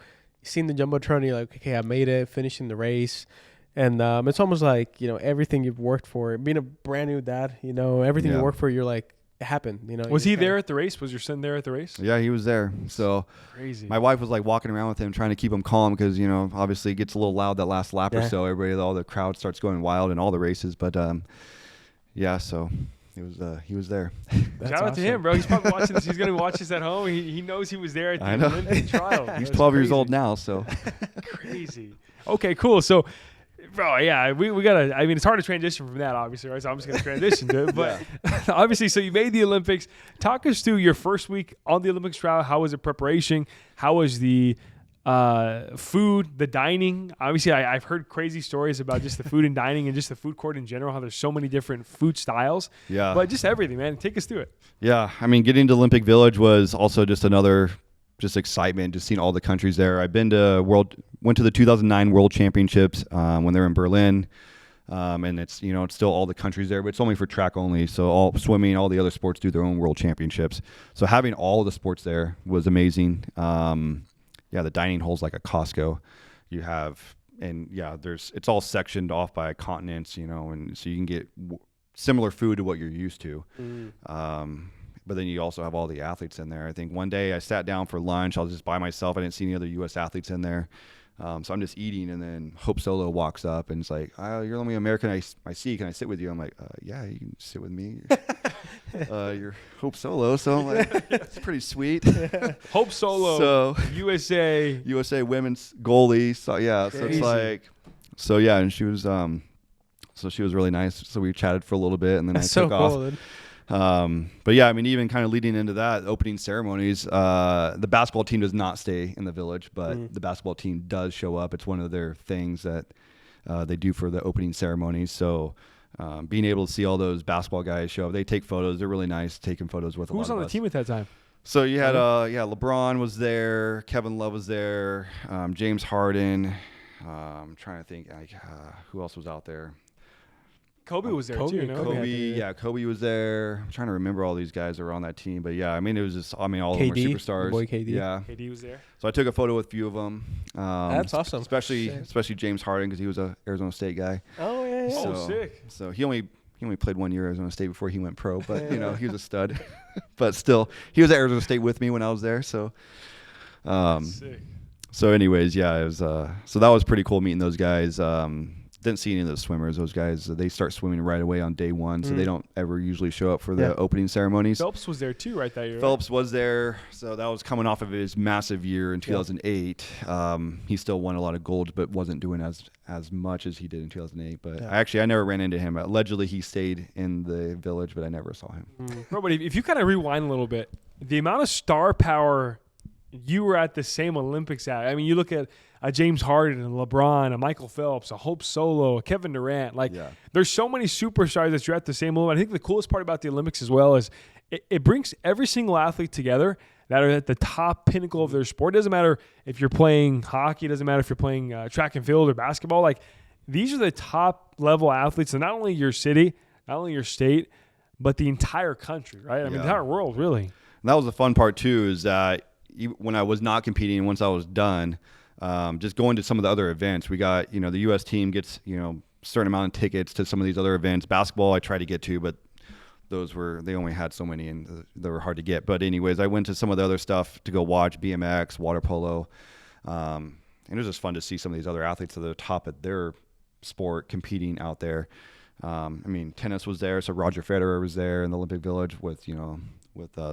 seeing the jumbotron. You're like, okay, I made it, finishing the race. And it's almost like, everything you've worked for, being a brand new dad, everything you work for, you're like, it happened. Was he there at the race? Was your son there at the race? Yeah, he was there. So crazy. My wife was like walking around with him, trying to keep him calm, because, obviously it gets a little loud that last lap or so. Everybody, all the crowd starts going wild in all the races. But so he was there. That's Shout out to awesome. him, bro. He's probably watching this. He's going to watch this at home. He knows he was there at the I know. Olympian trial. He's That's 12 years crazy. old now, so Crazy. Okay, cool. So, bro, yeah, we got to, I mean, it's hard to transition from that, obviously, right? So I'm just going to transition to it. But obviously, so you made the Olympics. Talk us through your first week on the Olympics trial. How was it preparation? How was the food, the dining? Obviously, I've heard crazy stories about just the food and dining and just the food court in general, how there's so many different food styles. Yeah. But just everything, man. Take us through it. Yeah, I mean, getting to Olympic Village was also just another excitement, just seeing all the countries there. Went to the 2009 World Championships when they were in Berlin, and it's still all the countries there, but it's only for track only. So all swimming, all the other sports do their own World Championships. So having all the sports there was amazing. The dining hall's like a Costco. You have, it's all sectioned off by continents, and so you can get similar food to what you're used to. But then you also have all the athletes in there. I think one day I sat down for lunch. I was just by myself. I didn't see any other U.S. athletes in there. So I'm just eating, and then Hope Solo walks up and it's like, "You're the only American I see. Can I sit with you?" I'm like, "Yeah, you can sit with me. You're Hope Solo." So I'm like, "It's pretty sweet." Hope Solo, So USA women's goalie. So yeah, so Crazy. it's like, so yeah, and she was she was really nice. So we chatted for a little bit, and then That's I so took cool, off. dude. But yeah, I mean, even kind of leading into that, opening ceremonies, the basketball team does not stay in the village, but the basketball team does show up. It's one of their things that they do for the opening ceremonies. So being able to see all those basketball guys show up, they take photos. They're really nice taking photos with Who was on the team at that time? So you had, LeBron was there, Kevin Love was there, James Harden. I'm trying to think, who else was out there? Kobe was there too. No? Kobe was there. I'm trying to remember all these guys that were on that team, but yeah, I mean, it was just, all of them are KD, superstars. boy KD. Yeah. KD was there. So I took a photo with a few of them. That's awesome. Especially James Harden, because he was a Arizona State guy. Oh yeah. Oh, sick. So he only played 1 year at Arizona State before he went pro, but he was a stud. But still, he was at Arizona State with me when I was there. So, Sick. so anyways, yeah, it was. So that was pretty cool meeting those guys. Didn't see any of those swimmers. Those guys, they start swimming right away on day one, so they don't ever usually show up for the opening ceremonies. Phelps was there too, right that year. Phelps was there, so that was coming off of his massive year in 2008. He still won a lot of golds, but wasn't doing as much as he did in 2008. But I never ran into him. Allegedly, he stayed in the village, but I never saw him. Bro, but if you kind of rewind a little bit, the amount of star power you were at the same Olympics at. I mean, you look at a James Harden, a LeBron, a Michael Phelps, a Hope Solo, a Kevin Durant. There's so many superstars that you're at the same level. I think the coolest part about the Olympics as well is it brings every single athlete together that are at the top pinnacle of their sport. It doesn't matter if you're playing hockey. It doesn't matter if you're playing track and field or basketball. Like, these are the top level athletes, and not only your city, not only your state, but the entire country, right? I mean, the entire world, really. And that was the fun part too, is that when I was not competing, once I was done, just going to some of the other events, we got, the U.S. team gets, a certain amount of tickets to some of these other events. Basketball I tried to get to, but they only had so many and they were hard to get. But anyways, I went to some of the other stuff to go watch BMX, water polo. And it was just fun to see some of these other athletes at the top of their sport competing out there. I mean, tennis was there. So Roger Federer was there in the Olympic Village with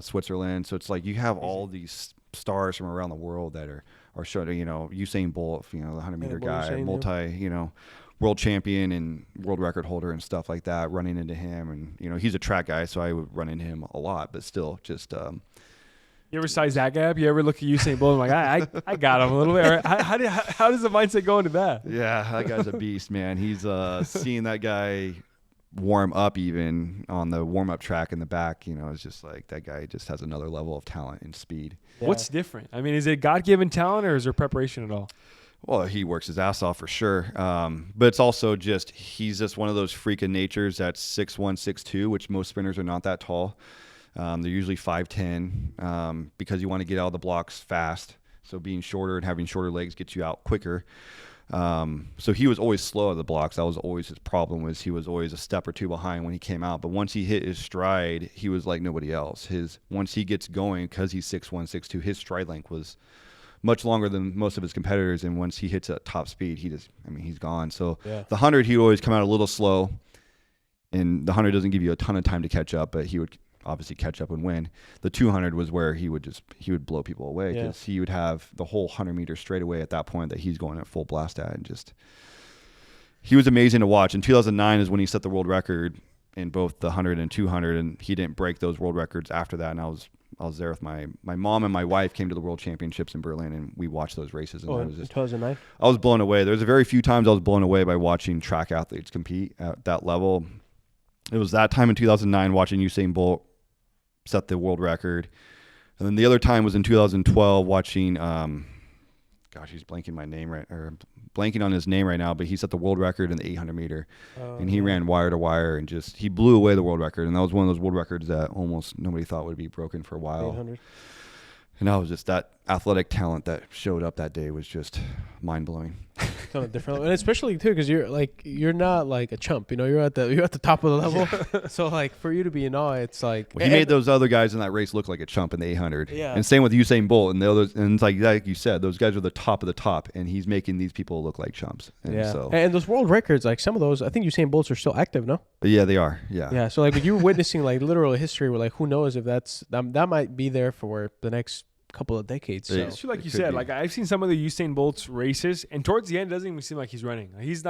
Switzerland. So it's like you have all these stars from around the world that are showing, Usain Bolt, the 100-meter guy, world champion and world record holder and stuff like that, running into him. And, he's a track guy, so I would run into him a lot, but still just... You ever size that guy up? You ever look at Usain Bolt and like, I got him a little bit. Right? How does the mindset go into that? Yeah, that guy's a beast, man. He's seeing that guy warm up even on the warm-up track in the back, it's just like that guy just has another level of talent and speed. Yeah. What's different? I mean, is it God-given talent or is there preparation at all? Well, he works his ass off for sure. But it's also he's just one of those freak of natures that's 6'1", 6'2", which most sprinters are not that tall. They're usually 5'10", because you want to get out of the blocks fast. So being shorter and having shorter legs gets you out quicker. So he was always slow at the blocks. That was always his problem, was he was always a step or two behind when he came out. But once he hit his stride, he was like nobody else. Once he gets going, because he's 6'1", 6'2", his stride length was much longer than most of his competitors. And once he hits at top speed, he's gone. So the 100, he'd always come out a little slow. And the 100 doesn't give you a ton of time to catch up, but he would obviously catch up and win. The 200 was where he would blow people away because he would have the whole 100 meter straightaway at that point that he's going at full blast at, and just he was amazing to watch. In 2009 is when he set the world record in both the 100 and 200, and he didn't break those world records after that. And I was there with my mom and my wife came to the World Championships in Berlin, and we watched those races. And in 2009? I was blown away. There's a very few times I was blown away by watching track athletes compete at that level. It was that time in 2009 watching Usain Bolt set the world record. And then the other time was in 2012 watching, he's blanking on his name right now, but he set the world record in the 800 meter. And he ran wire to wire and he blew away the world record. And that was one of those world records that almost nobody thought would be broken for a while. 800. And that was just that athletic talent that showed up that day was just mind blowing. Kind of different, and especially too because you're not like a chump, you're at the top of the level. So like for you to be in awe, it's like he made those other guys in that race look like a chump in the 800. Yeah. And same with Usain Bolt and the others. And it's like you said, those guys are the top of the top, and he's making these people look like chumps. And and those world records, like some of those, I think Usain Bolts are still active, no? Yeah, they are. Yeah. So like you're witnessing like literal history where like who knows if that might be there for the next couple of decades. So. It's true, like you said, like I've seen some of the Usain Bolt's races, and towards the end, it doesn't even seem like he's running. He's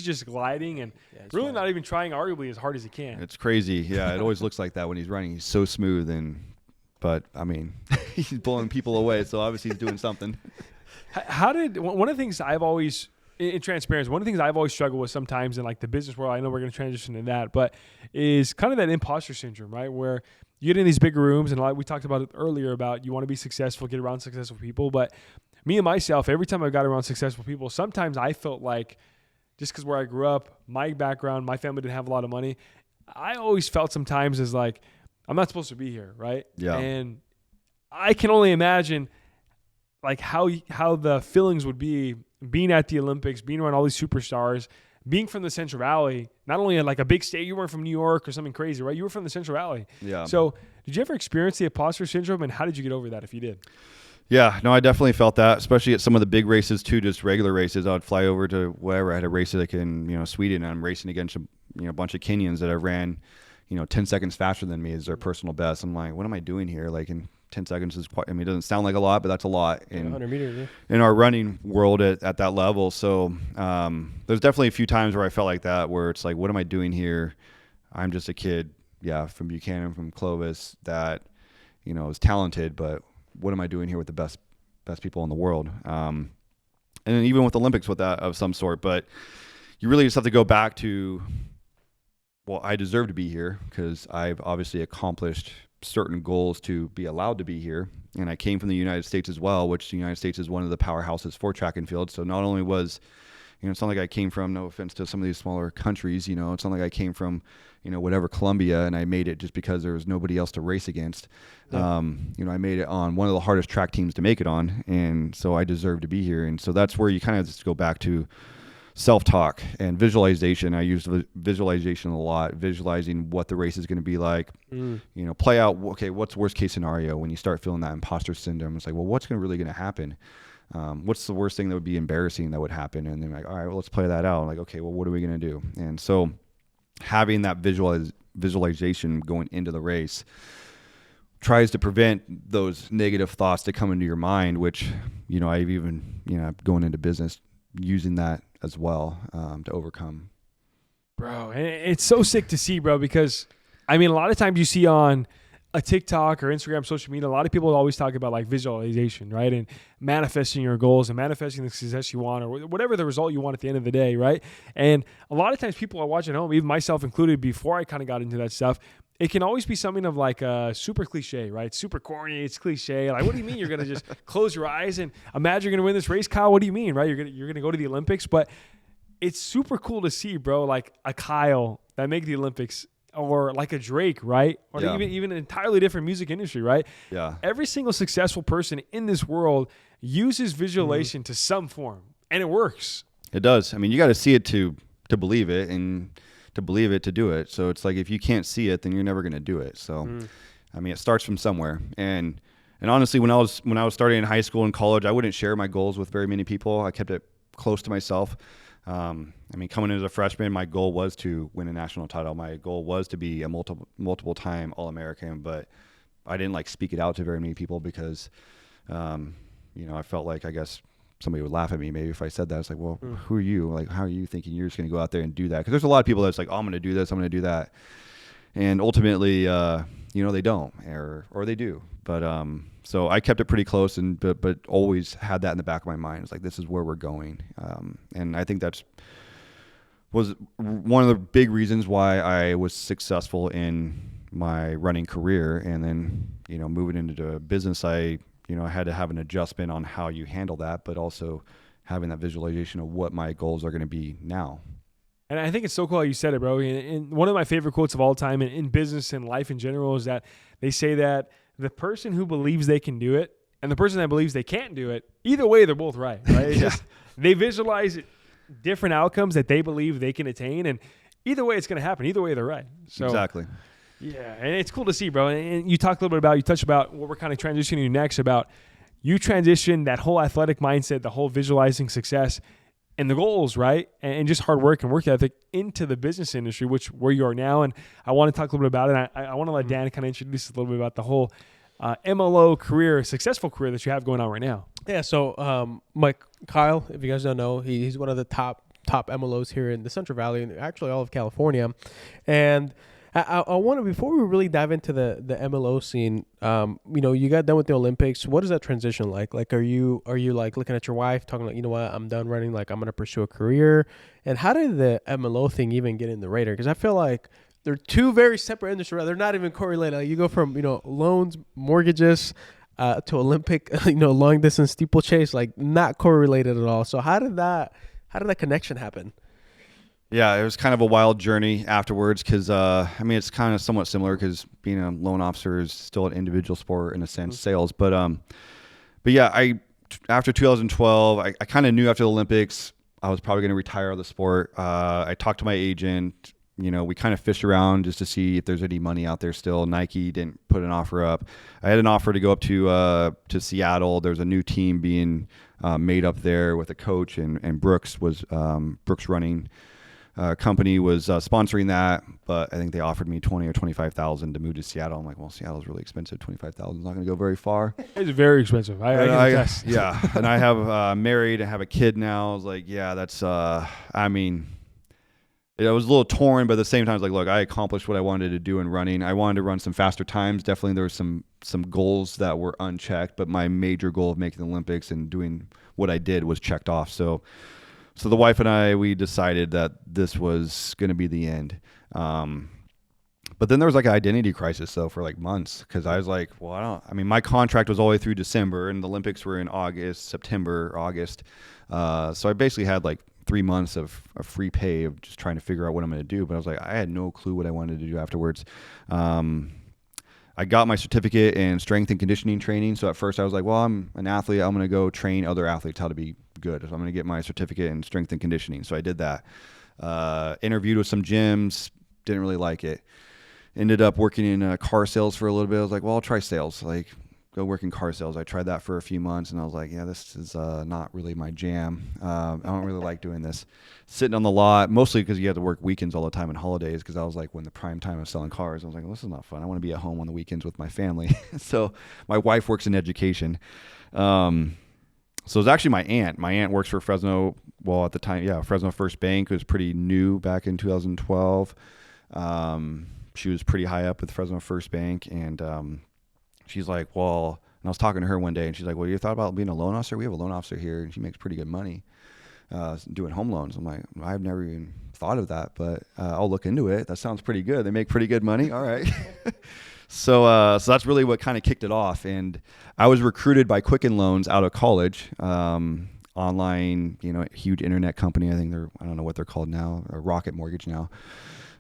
just gliding and really not even trying arguably as hard as he can. It's crazy. Yeah, it always looks like that when he's running. He's so smooth, but I mean, he's blowing people away, so obviously he's doing something. One of the things I've always, in transparency, one of the things I've always struggled with sometimes in like the business world, I know we're going to transition to that, but is kind of that imposter syndrome, right? Where you get in these bigger rooms, and we talked about it earlier about you want to be successful, get around successful people. But me and myself, every time I got around successful people, sometimes I felt like just because where I grew up, my background, my family didn't have a lot of money, I always felt sometimes as like, I'm not supposed to be here, right? Yeah. And I can only imagine like how the feelings would be being at the Olympics, being around all these superstars, being from the Central Valley, not only in like a big state, you weren't from New York or something crazy, right? You were from the Central Valley. Yeah. So did you ever experience the imposter syndrome, and how did you get over that if you did? Yeah, no, I definitely felt that, especially at some of the big races too, just regular races. I would fly over to wherever. I had a race like in, Sweden, and I'm racing against a bunch of Kenyans that have ran, 10 seconds faster than me as their personal best. I'm like, what am I doing here? Like in 10 seconds is quite, it doesn't sound like a lot, but that's a lot in 100 meters, in our running world at that level. So there's definitely a few times where I felt like that, where it's like, what am I doing here? I'm just a kid, from Buchanan, from Clovis, that, is talented, but what am I doing here with the best people in the world? And then even with Olympics with that of some sort, but you really just have to go back to, well, I deserve to be here because I've obviously accomplished certain goals to be allowed to be here. And I came from the United States as well, which the United States is one of the powerhouses for track and field. So not only was, it's not like I came from, no offense to some of these smaller countries, it's not like I came from, whatever, Colombia, and I made it just because there was nobody else to race against. Yeah. I made it on one of the hardest track teams to make it on. And so I deserve to be here. And so that's where you kind of just go back to self-talk and visualization. I use visualization a lot, visualizing what the race is going to be like, play out, okay, what's worst case scenario when you start feeling that imposter syndrome? It's like, well, what's really going to happen? What's the worst thing that would be embarrassing that would happen? And then like, all right, well, let's play that out. Like, okay, well, what are we going to do? And so having that visualization going into the race tries to prevent those negative thoughts to come into your mind, which, I've even, going into business, using that as well to overcome. Bro, it's so sick to see, bro, because a lot of times you see on a TikTok or Instagram, social media, a lot of people always talk about like visualization, right? And manifesting your goals and manifesting the success you want, or whatever the result you want at the end of the day, right? And a lot of times people are watching at home, even myself included, before I kind of got into that stuff, it can always be something of like a super cliche, right? Super corny. It's cliche. Like, what do you mean you're going to just close your eyes and imagine you're going to win this race, Kyle? What do you mean, right? You're going to go to the Olympics, but it's super cool to see, bro, like a Kyle that make the Olympics, or like a Drake, right? Or even an entirely different music industry, right? Yeah. Every single successful person in this world uses visualization to some form, and it works. It does. You got to see it to believe it, and to believe it to do it. So it's like, if you can't see it, then you're never going to do it. So, it starts from somewhere. And honestly, when I was starting in high school and college, I wouldn't share my goals with very many people. I kept it close to myself. I mean, coming in as a freshman, my goal was to win a national title. My goal was to be a multiple time All-American, but I didn't like speak it out to very many people because, I felt like, I guess, somebody would laugh at me maybe if I said that. It's like, well, who are you? Like, how are you thinking you're just going to go out there and do that? Because there's a lot of people that's like, oh, I'm going to do this, I'm going to do that. And ultimately, they don't, or they do. But so I kept it pretty close, but always had that in the back of my mind. It's like, this is where we're going. And I think was one of the big reasons why I was successful in my running career. And then, moving into the business, I had to have an adjustment on how you handle that, but also having that visualization of what my goals are going to be now. And I think it's so cool how you said it, bro. And one of my favorite quotes of all time in business and life in general is that they say that the person who believes they can do it and the person that believes they can't do it, either way, they're both right. It's just, they visualize different outcomes that they believe they can attain, and either way, it's going to happen. Either way, they're right. So, exactly. Yeah, and it's cool to see, bro. And you talked a little bit you touched about what we're kind of transitioning to next, about you transition that whole athletic mindset, the whole visualizing success and the goals, right? And just hard work and work ethic into the business industry, where you are now. And I want to talk a little bit about it. I want to let Dan kind of introduce us a little bit about the whole MLO career, successful career that you have going on right now. Yeah, so Kyle, if you guys don't know, he's one of the top MLOs here in the Central Valley and actually all of California. And I want to, before we really dive into the MLO scene, you got done with the Olympics. What is that transition like? Like, are you like looking at your wife, talking like, you know what, I'm done running, like I'm going to pursue a career? And how did the MLO thing even get in the radar? Because I feel like they're two very separate industries. They're not even correlated. Like, you go from, loans, mortgages, to Olympic, long distance steeplechase, like not correlated at all. So how did that connection happen? Yeah, it was kind of a wild journey afterwards because, it's kind of somewhat similar because being a loan officer is still an individual sport in a sense, sales. But yeah, after 2012, I kind of knew after the Olympics I was probably going to retire the sport. I talked to my agent. We kind of fished around just to see if there's any money out there still. Nike didn't put an offer up. I had an offer to go up to Seattle. There's a new team being made up there with a coach, and Brooks running. Company was sponsoring that, but I think they offered me $20,000 or $25,000 to move to Seattle. I'm like, well, Seattle's really expensive. $25,000 is not going to go very far. It's very expensive. I can attest. Yeah, and I have married and have a kid now. I was like, yeah, that's. I was a little torn, but at the same time, I was like, look, I accomplished what I wanted to do in running. I wanted to run some faster times. Definitely, there were some goals that were unchecked, but my major goal of making the Olympics and doing what I did was checked off. So the wife and I, we decided that this was going to be the end. But then there was like an identity crisis though for like months, because I was like, well, my contract was all the way through December and the Olympics were in September, August. So I basically had like 3 months of free pay of just trying to figure out what I'm going to do. But I was like, I had no clue what I wanted to do afterwards. I got my certificate in strength and conditioning training. So at first I was like, well, I'm an athlete. I'm going to go train other athletes how to be good. So I'm going to get my certificate in strength and conditioning. So I did that. Interviewed with some gyms. Didn't really like it. Ended up working in car sales for a little bit. I was like, well, I'll try sales. Like, go work in car sales. I tried that for a few months, and I was like, yeah, this is not really my jam. I don't really like doing this. Sitting on the lot, mostly because you have to work weekends all the time and holidays, because I was like, when the prime time of selling cars, I was like, well, this is not fun. I want to be at home on the weekends with my family. So my wife works in education. So it was actually my aunt. My aunt works for Fresno. Well, at the time, yeah, Fresno First Bank. It was pretty new back in 2012. She was pretty high up with Fresno First Bank, and she's like, well, and I was talking to her one day, and she's like, well, you thought about being a loan officer? We have a loan officer here, and she makes pretty good money doing home loans. I'm like, I've never even thought of that, but I'll look into it. That sounds pretty good. They make pretty good money. All right. So that's really what kind of kicked it off. And I was recruited by Quicken Loans out of college, online, huge internet company. I think I don't know what they're called now, or Rocket Mortgage now.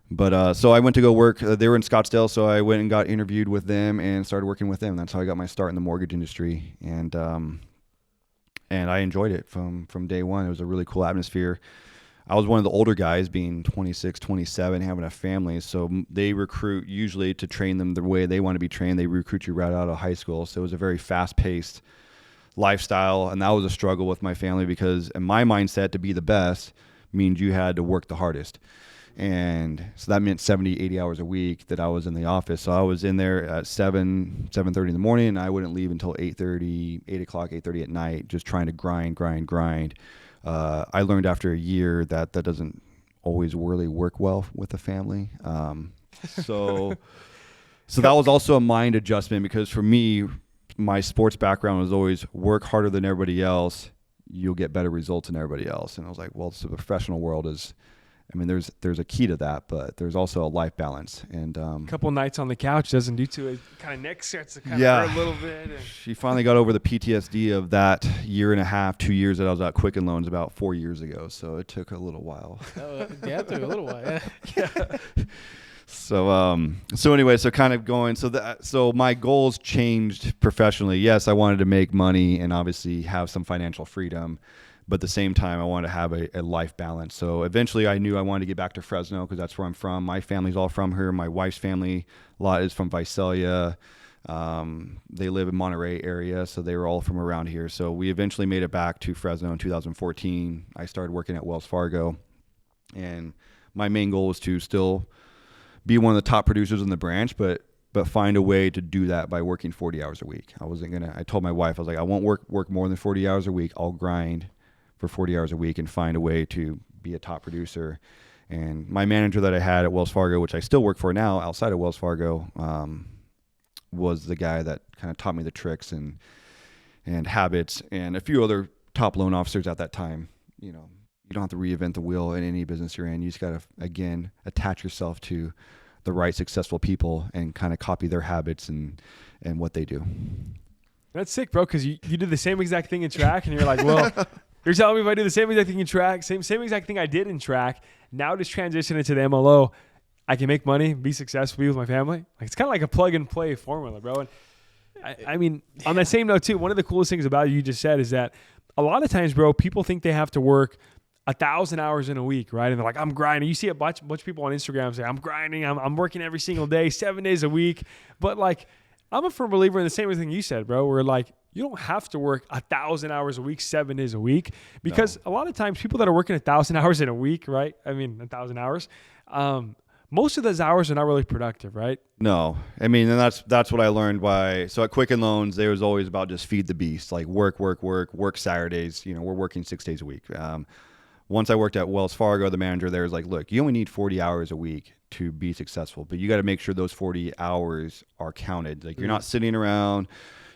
But so I went to go work. They were in Scottsdale, so I went and got interviewed with them and started working with them. That's how I got my start in the mortgage industry. And I enjoyed it from day one. It was a really cool atmosphere. I was one of the older guys, being 26, 27, having a family. So they recruit usually to train them the way they want to be trained. They recruit you right out of high school. So it was a very fast-paced lifestyle. And that was a struggle with my family, because in my mindset, to be the best means you had to work the hardest. And so that meant 70, 80 hours a week that I was in the office. So I was in there at 7:30 in the morning, and I wouldn't leave until 8:30, 8 o'clock, 8:30 at night, just trying to grind. I learned after a year that doesn't always really work well with a family. So that was also a mind adjustment, because for me, my sports background was always work harder than everybody else. You'll get better results than everybody else. And I was like, well, so the professional world is, I mean, there's a key to that, but there's also a life balance. And a couple nights on the couch doesn't do to it. Kind of neck starts to kind of hurt a little bit. She finally got over the PTSD of that year and a half, 2 years that I was at Quicken Loans about 4 years ago. So it took a little while. Yeah, it took a little while. Yeah. So anyway, so kind of going, so my goals changed professionally. Yes, I wanted to make money and obviously have some financial freedom, but at the same time, I wanted to have a life balance. So eventually I knew I wanted to get back to Fresno, because that's where I'm from. My family's all from here. My wife's family, a lot is from Visalia. They live in Monterey area, so they were all from around here. So we eventually made it back to Fresno in 2014. I started working at Wells Fargo, and my main goal was to still be one of the top producers in the branch, but find a way to do that by working 40 hours a week. I told my wife, I was like, I won't work more than 40 hours a week. I'll grind for 40 hours a week and find a way to be a top producer. And my manager that I had at Wells Fargo, which I still work for now outside of Wells Fargo, was the guy that kind of taught me the tricks and habits, and a few other top loan officers at that time. You know, you don't have to reinvent the wheel in any business you're in. You just got to, again, attach yourself to the right successful people and kind of copy their habits and what they do. That's sick, bro, because you did the same exact thing in track, and you're like, well, you're telling me if I do the same exact thing in track, same exact thing I did in track, now just transition into the MLO, I can make money, be successful, be with my family. Like, it's kind of like a plug and play formula, bro. And I mean, on that same note too, one of the coolest things about you just said is that a lot of times, bro, people think they have to work 1,000 hours in a week, right? And they're like, I'm grinding. You see a bunch of people on Instagram say, I'm grinding. I'm working every single day, 7 days a week. But like, I'm a firm believer in the same thing you said, bro, where like, you don't have to work 1,000 hours a week, 7 days a week, because a lot of times people that are working 1,000 hours in a week, right? I mean, 1,000 hours, most of those hours are not really productive, right? No. I mean, and that's what I learned so at Quicken Loans, there was always about just feed the beast, like work Saturdays. You know, we're working 6 days a week. Once I worked at Wells Fargo, the manager there was like, look, you only need 40 hours a week to be successful, but you got to make sure those 40 hours are counted. Like, you're not sitting around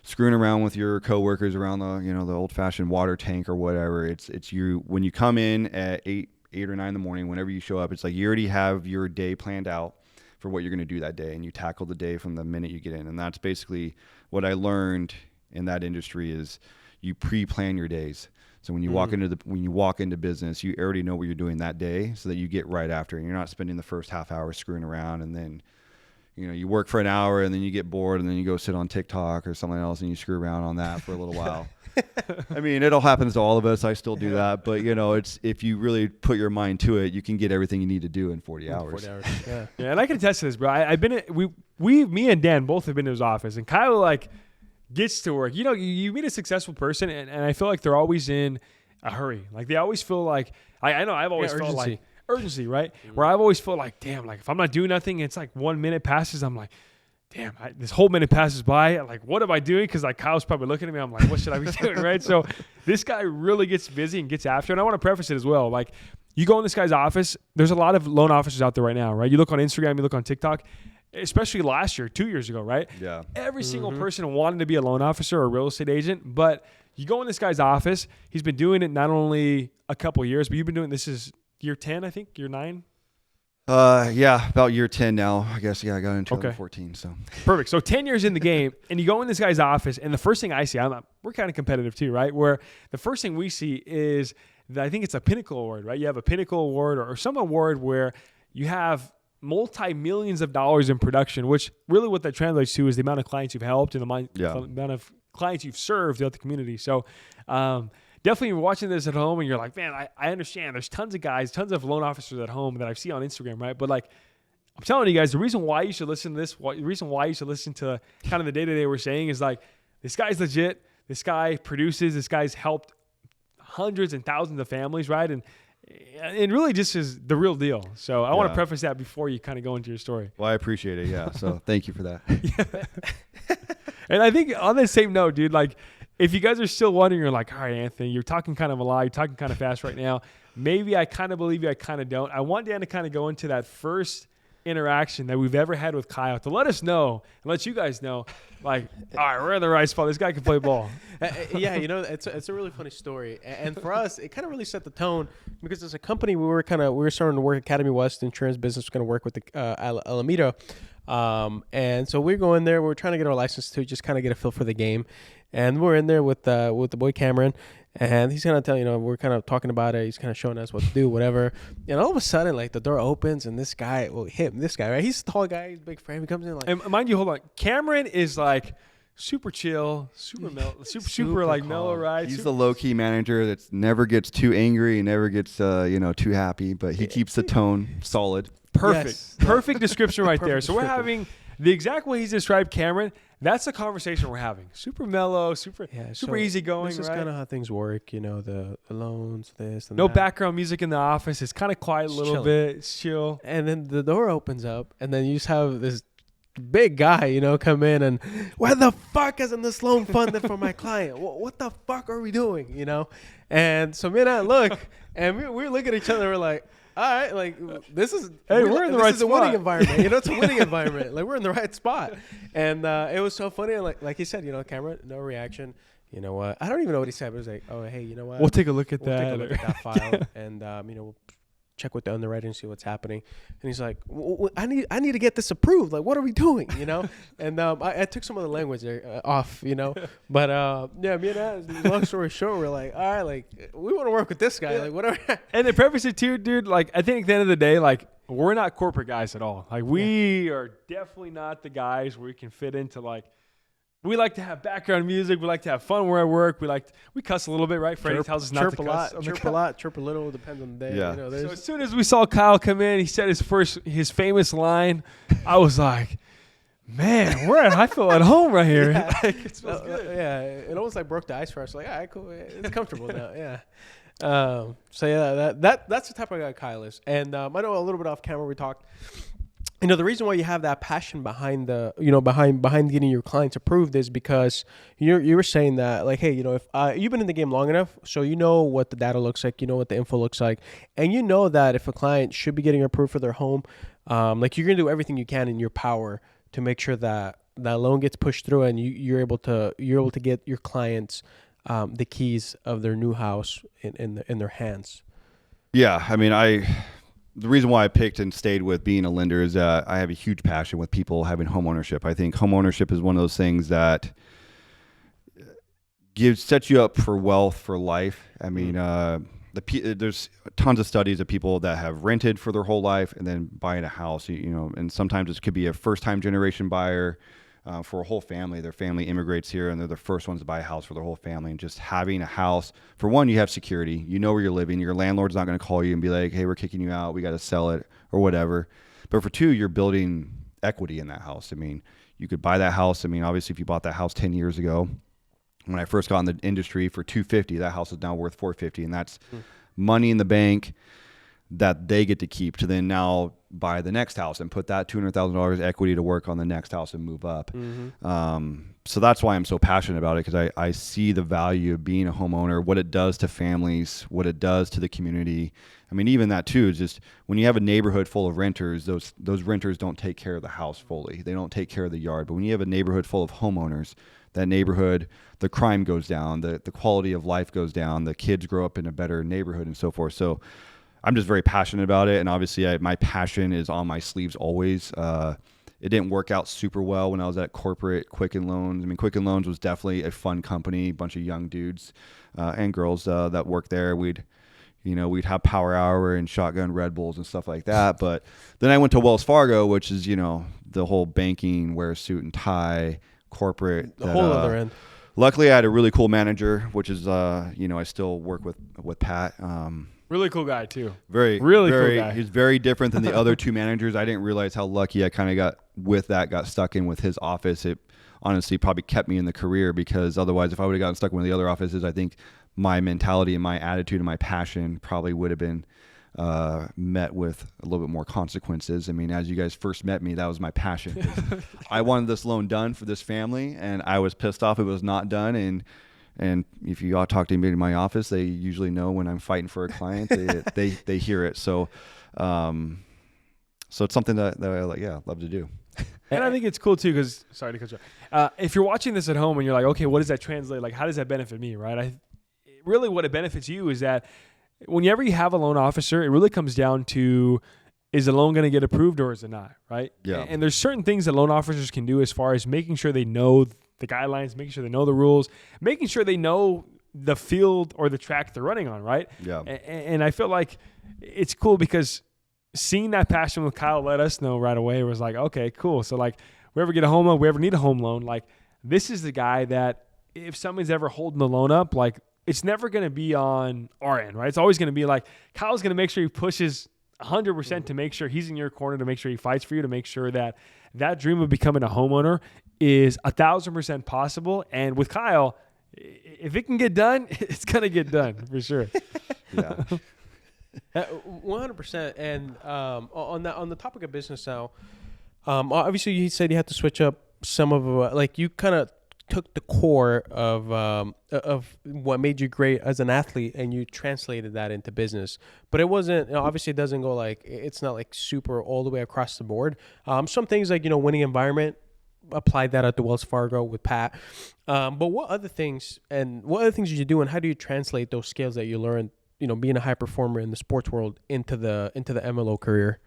screwing around with your coworkers around the old fashioned water tank or whatever. It's you, when you come in at 8 or 9 in the morning, whenever you show up, it's like you already have your day planned out for what you're going to do that day, and you tackle the day from the minute you get in. And that's basically what I learned in that industry, is you pre-plan your days. So when you walk into business, you already know what you're doing that day, so that you get right after, and you're not spending the first half hour screwing around, and then, you know, you work for an hour and then you get bored and then you go sit on TikTok or something else and you screw around on that for a little while. I mean, it'll happen to all of us. I still do that, but you know, it's, if you really put your mind to it, you can get everything you need to do in 40 hours. 40 hours. Yeah. Yeah, and I can attest to this, bro. I've been me and Dan both have been to his office, and Kyle like gets to work. You know, you meet a successful person, and I feel like they're always in a hurry. Like, they always feel like, I know I've always felt like urgency, right? Mm-hmm. Where I've always felt like, damn, like if I'm not doing nothing, it's like 1 minute passes, I'm like, damn, this whole minute passes by. Like, what am I doing? Because like Kyle's probably looking at me. I'm like, what should I be doing, right? So this guy really gets busy and gets after it. And I want to preface it as well. Like, you go in this guy's office, there's a lot of loan officers out there right now, right? You look on Instagram, you look on TikTok, especially last year, 2 years ago, right? Yeah. Every single person wanted to be a loan officer or a real estate agent, but you go in this guy's office, he's been doing it not only a couple of years, but you've been doing, this is year 10, I think, year 9? Yeah, about year 10 now, I guess. Yeah, I got into 2014. So perfect. So 10 years in the game, and you go in this guy's office, and the first thing I see, we're kind of competitive too, right? Where the first thing we see is that I think it's a Pinnacle Award, right? You have a Pinnacle Award or some award where you have multi-millions of dollars in production, which really what that translates to is the amount of clients you've helped and the amount of clients you've served throughout the community. So definitely you're watching this at home and you're like, man, I understand. There's tons of guys, tons of loan officers at home that I see on Instagram, right? But like, I'm telling you guys, the reason why you should listen to this, the reason why you should listen to kind of the day-to-day we're saying is like, this guy's legit. This guy produces. This guy's helped hundreds and thousands of families, right? it really just is the real deal. So I want to Yeah. preface that before you kind of go into your story. Well, I appreciate it. Yeah. So thank you for that. And I think on the same note, dude, like if you guys are still wondering, you're like, all right, Anthony, you're talking kind of a lot. You're talking kind of fast right now. Maybe I kind of believe you. I kind of don't. I want Dan to kind of go into that first interaction that we've ever had with Kyle to let us know and let you guys know, like, all right, we're in the right spot. This guy can play ball. Yeah, it's a really funny story, and for us, it kind of really set the tone because as a company, we were starting to work Academy West insurance business, going to work with the Alameda, and so we're going there. We're trying to get our license to just kind of get a feel for the game, and we're in there with the boy Cameron. And he's gonna tell we're kind of talking about it. He's kind of showing us what to do, whatever. And all of a sudden, like the door opens, and this guy, right? He's a tall guy, he's a big frame. He comes in like, And mind you, hold on. Cameron is like super chill, super mellow, super like mellow, right? He's the low key manager that never gets too angry, and never gets too happy, but he keeps the tone solid. Perfect. Yes. Perfect description right there. Perfect So we're description. having the exact way he's described Cameron. That's the conversation we're having. Super mellow, super so easygoing, This is right? kind of how things work, the loans, this, and No that. background music in the office. It's kind of quiet a It's little chill. bit. It's chill. And then the door opens up, and then you just have this big guy, come in and, where the fuck isn't this loan funded for my client? What the fuck are we doing, And so me and I look, and we're looking at each other, we're like, all right, like this is we're in the this right is a winning spot. environment. It's a winning environment. Like we're in the right spot. And it was so funny. And like he said, Cameron, no reaction. You know what? I don't even know what he said, but it was like, oh hey, you know what? We'll take a look at We'll that. take a look at that file and we'll check with the underwriter and see what's happening. And he's like, I need to get this approved. Like, what are we doing? And I took some of the language there, off. But yeah, me and I, long story short, we're like, all right, like we want to work with this guy. Like whatever. And to preface it too, dude, like I think at the end of the day, like we're not corporate guys at all. Like we are definitely not the guys where we can fit into like. We like to have background music. We like to have fun where I work. We cuss a little bit, right? Freddie tells us not to cuss. Chirp a lot, chirp a little, depends on the day. Yeah. So as soon as we saw Kyle come in, he said his famous line. I was like, man, I feel at home right here. Yeah. Like, it smells good. Yeah, it almost like broke the ice for us. Like, all right, cool, it's comfortable now. Yeah. So yeah, that's the type of guy Kyle is. And I know a little bit off camera we talked. The reason why you have that passion behind behind getting your clients approved is because you were saying that like, hey, if you've been in the game long enough, so you know what the data looks like, what the info looks like, and you know that if a client should be getting approved for their home, like you're gonna do everything you can in your power to make sure that that loan gets pushed through and you're able to get your clients the keys of their new house in their hands. Yeah, I mean, the reason why I picked and stayed with being a lender is that I have a huge passion with people having home ownership. I think home ownership is one of those things that sets you up for wealth for life. I mean, there's tons of studies of people that have rented for their whole life and then buying a house, and sometimes it could be a first-time generation buyer for a whole family. Their family immigrates here and they're the first ones to buy a house for their whole family. And just having a house, for one, you have security. You know where you're living. Your landlord's not going to call you and be like, hey, we're kicking you out. We got to sell it or whatever. But for two, you're building equity in that house. I mean, you could buy that house. I mean, obviously, if you bought that house 10 years ago, when I first got in the industry for $250, that house is now worth $450, and that's money in the bank that they get to keep to then now buy the next house and put that $200,000 equity to work on the next house and move up. So that's why I'm so passionate about it, because I see the value of being a homeowner, what it does to families, what it does to the community. I mean, even that too is just when you have a neighborhood full of renters, those renters don't take care of the house fully. They don't take care of the yard. But when you have a neighborhood full of homeowners, that neighborhood, the crime goes down, the quality of life goes down, the kids grow up in a better neighborhood and so forth. So I'm just very passionate about it. And obviously my passion is on my sleeves always. It didn't work out super well when I was at corporate Quicken Loans. I mean, Quicken Loans was definitely a fun company, a bunch of young dudes and girls that worked there. We'd have power hour and shotgun Red Bulls and stuff like that. But then I went to Wells Fargo, which is, the whole banking, wear a suit and tie, corporate. The whole other end. Luckily, I had a really cool manager, which is, I still work with Pat. Really cool guy too. Very cool guy. He's very different than the other two managers. I didn't realize how lucky I kind of got stuck in with his office. It honestly probably kept me in the career, because otherwise, if I would have gotten stuck in one of the other offices, I think my mentality and my attitude and my passion probably would have been met with a little bit more consequences. I mean, as you guys first met me, that was my passion. I wanted this loan done for this family, and I was pissed off it was not done. And if you all talk to anybody in my office, they usually know when I'm fighting for a client. They hear it. So it's something that I love to do. And I think it's cool too, because sorry to cut you off. If you're watching this at home and you're like, okay, what does that translate? Like, how does that benefit me, right? Really what it benefits you is that whenever you have a loan officer, it really comes down to, is the loan going to get approved or is it not, right? Yeah. And there's certain things that loan officers can do as far as making sure they know the guidelines, making sure they know the rules, making sure they know the field or the track they're running on, right? Yeah. And I feel like it's cool because seeing that passion with Kyle let us know right away. It was like, okay, cool. So like, we ever get a home loan, we ever need a home loan, like this is the guy that if someone's ever holding the loan up, like it's never going to be on our end, right? It's always going to be like Kyle's going to make sure he pushes 100% to make sure he's in your corner, to make sure he fights for you, to make sure that that dream of becoming a homeowner is 1,000% possible. And with Kyle, if it can get done, it's going to get done for sure. Yeah. 100%. And on the topic of business now, obviously you said you had to switch up some of like you kind of took the core of what made you great as an athlete and you translated that into business. But it wasn't, obviously it doesn't go like, it's not like super all the way across the board. Some things like, winning environment, applied that at the Wells Fargo with Pat. But what other things did you do, and how do you translate those skills that you learned, being a high performer in the sports world into the MLO career?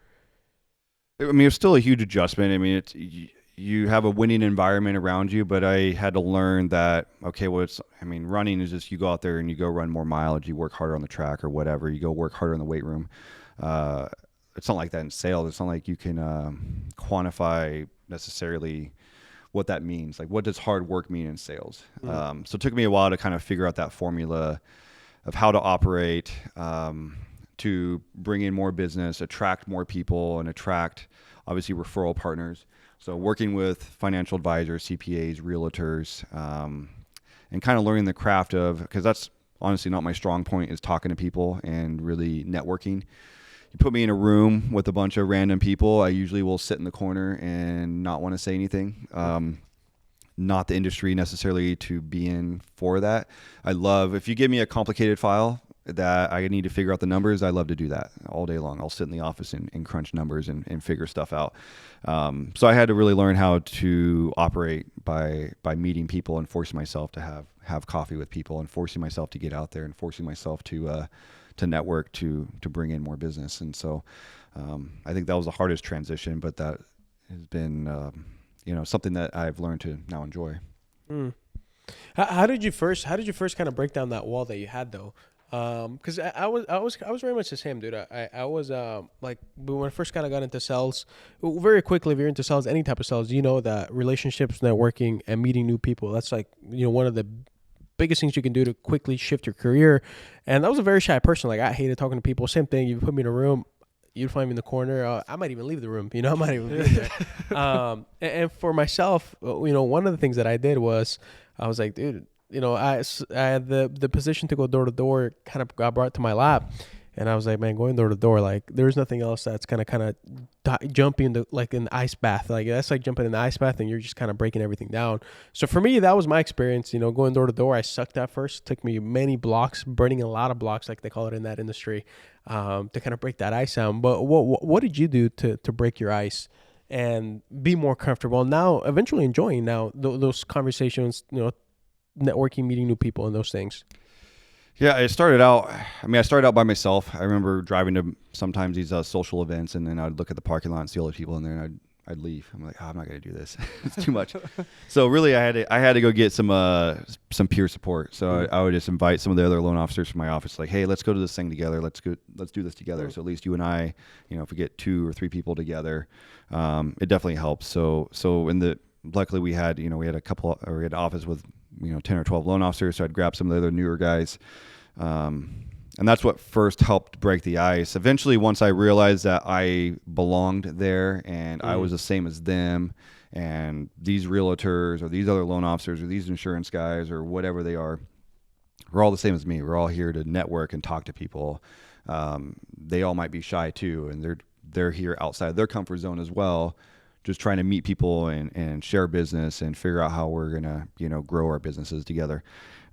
I mean, it's still a huge adjustment. I mean, you have a winning environment around you, but I had to learn that, okay, running is just you go out there and you go run more mileage, you work harder on the track or whatever, you go work harder in the weight room. It's not like that in sales. It's not like you can quantify necessarily what that means. Like, what does hard work mean in sales? So it took me a while to kind of figure out that formula of how to operate, to bring in more business, attract more people, and attract, obviously, referral partners. So working with financial advisors, CPAs, realtors, and kind of learning the craft of, because that's honestly not my strong point, is talking to people and really networking. You put me in a room with a bunch of random people, I usually will sit in the corner and not want to say anything. Not the industry necessarily to be in for that. If you give me a complicated file that I need to figure out the numbers, I love to do that all day long. I'll sit in the office and crunch numbers and figure stuff out. So I had to really learn how to operate by meeting people and forcing myself to have coffee with people and forcing myself to get out there and forcing myself to network to bring in more business. And so I think that was the hardest transition, but that has been something that I've learned to now enjoy. How did you first kind of break down that wall that you had though? Because I was very much the same, dude. I was like when I first kind of got into sales, very quickly, if you're into sales, any type of sales, that relationships, networking, and meeting new people, that's like one of the biggest things you can do to quickly shift your career. And I was a very shy person. Like I hated talking to people. Same thing. You put me in a room, you'd find me in the corner. I might even leave the room. I might even be there. And for myself, one of the things that I did was I was like, dude. I had the position to go door to door kind of got brought to my lap, and I was like, man, going door to door, like there's nothing else that's gonna kind of jump into like an ice bath. Like that's like jumping in the ice bath and you're just kind of breaking everything down. So for me, that was my experience. Going door to door, I sucked at first. It took me many blocks, burning a lot of blocks, like they call it in that industry, to kind of break that ice down. But what did you do to break your ice and be more comfortable now, eventually enjoying those conversations, networking, meeting new people, and those things? Yeah, I started out by myself. I remember driving to sometimes these social events, and then I'd look at the parking lot and see all the people in there, and I'd leave. I'm like, I'm not going to do this. It's too much. So really, I had to go get some peer support. So I would just invite some of the other loan officers from my office, like, hey, let's go to this thing together. Let's do this together. So at least you and I, if we get 2 or 3 people together, it definitely helps. So luckily we had an office with 10 or 12 loan officers, so I'd grab some of the other newer guys, And that's what first helped break the ice. Eventually, once I realized that I belonged there and I was the same as them, and these realtors or these other loan officers or these insurance guys or whatever they are, we're all the same as me. We're all here to network and talk to people. They all might be shy too, and they're here outside their comfort zone as well, just trying to meet people and share business and figure out how we're gonna grow our businesses together.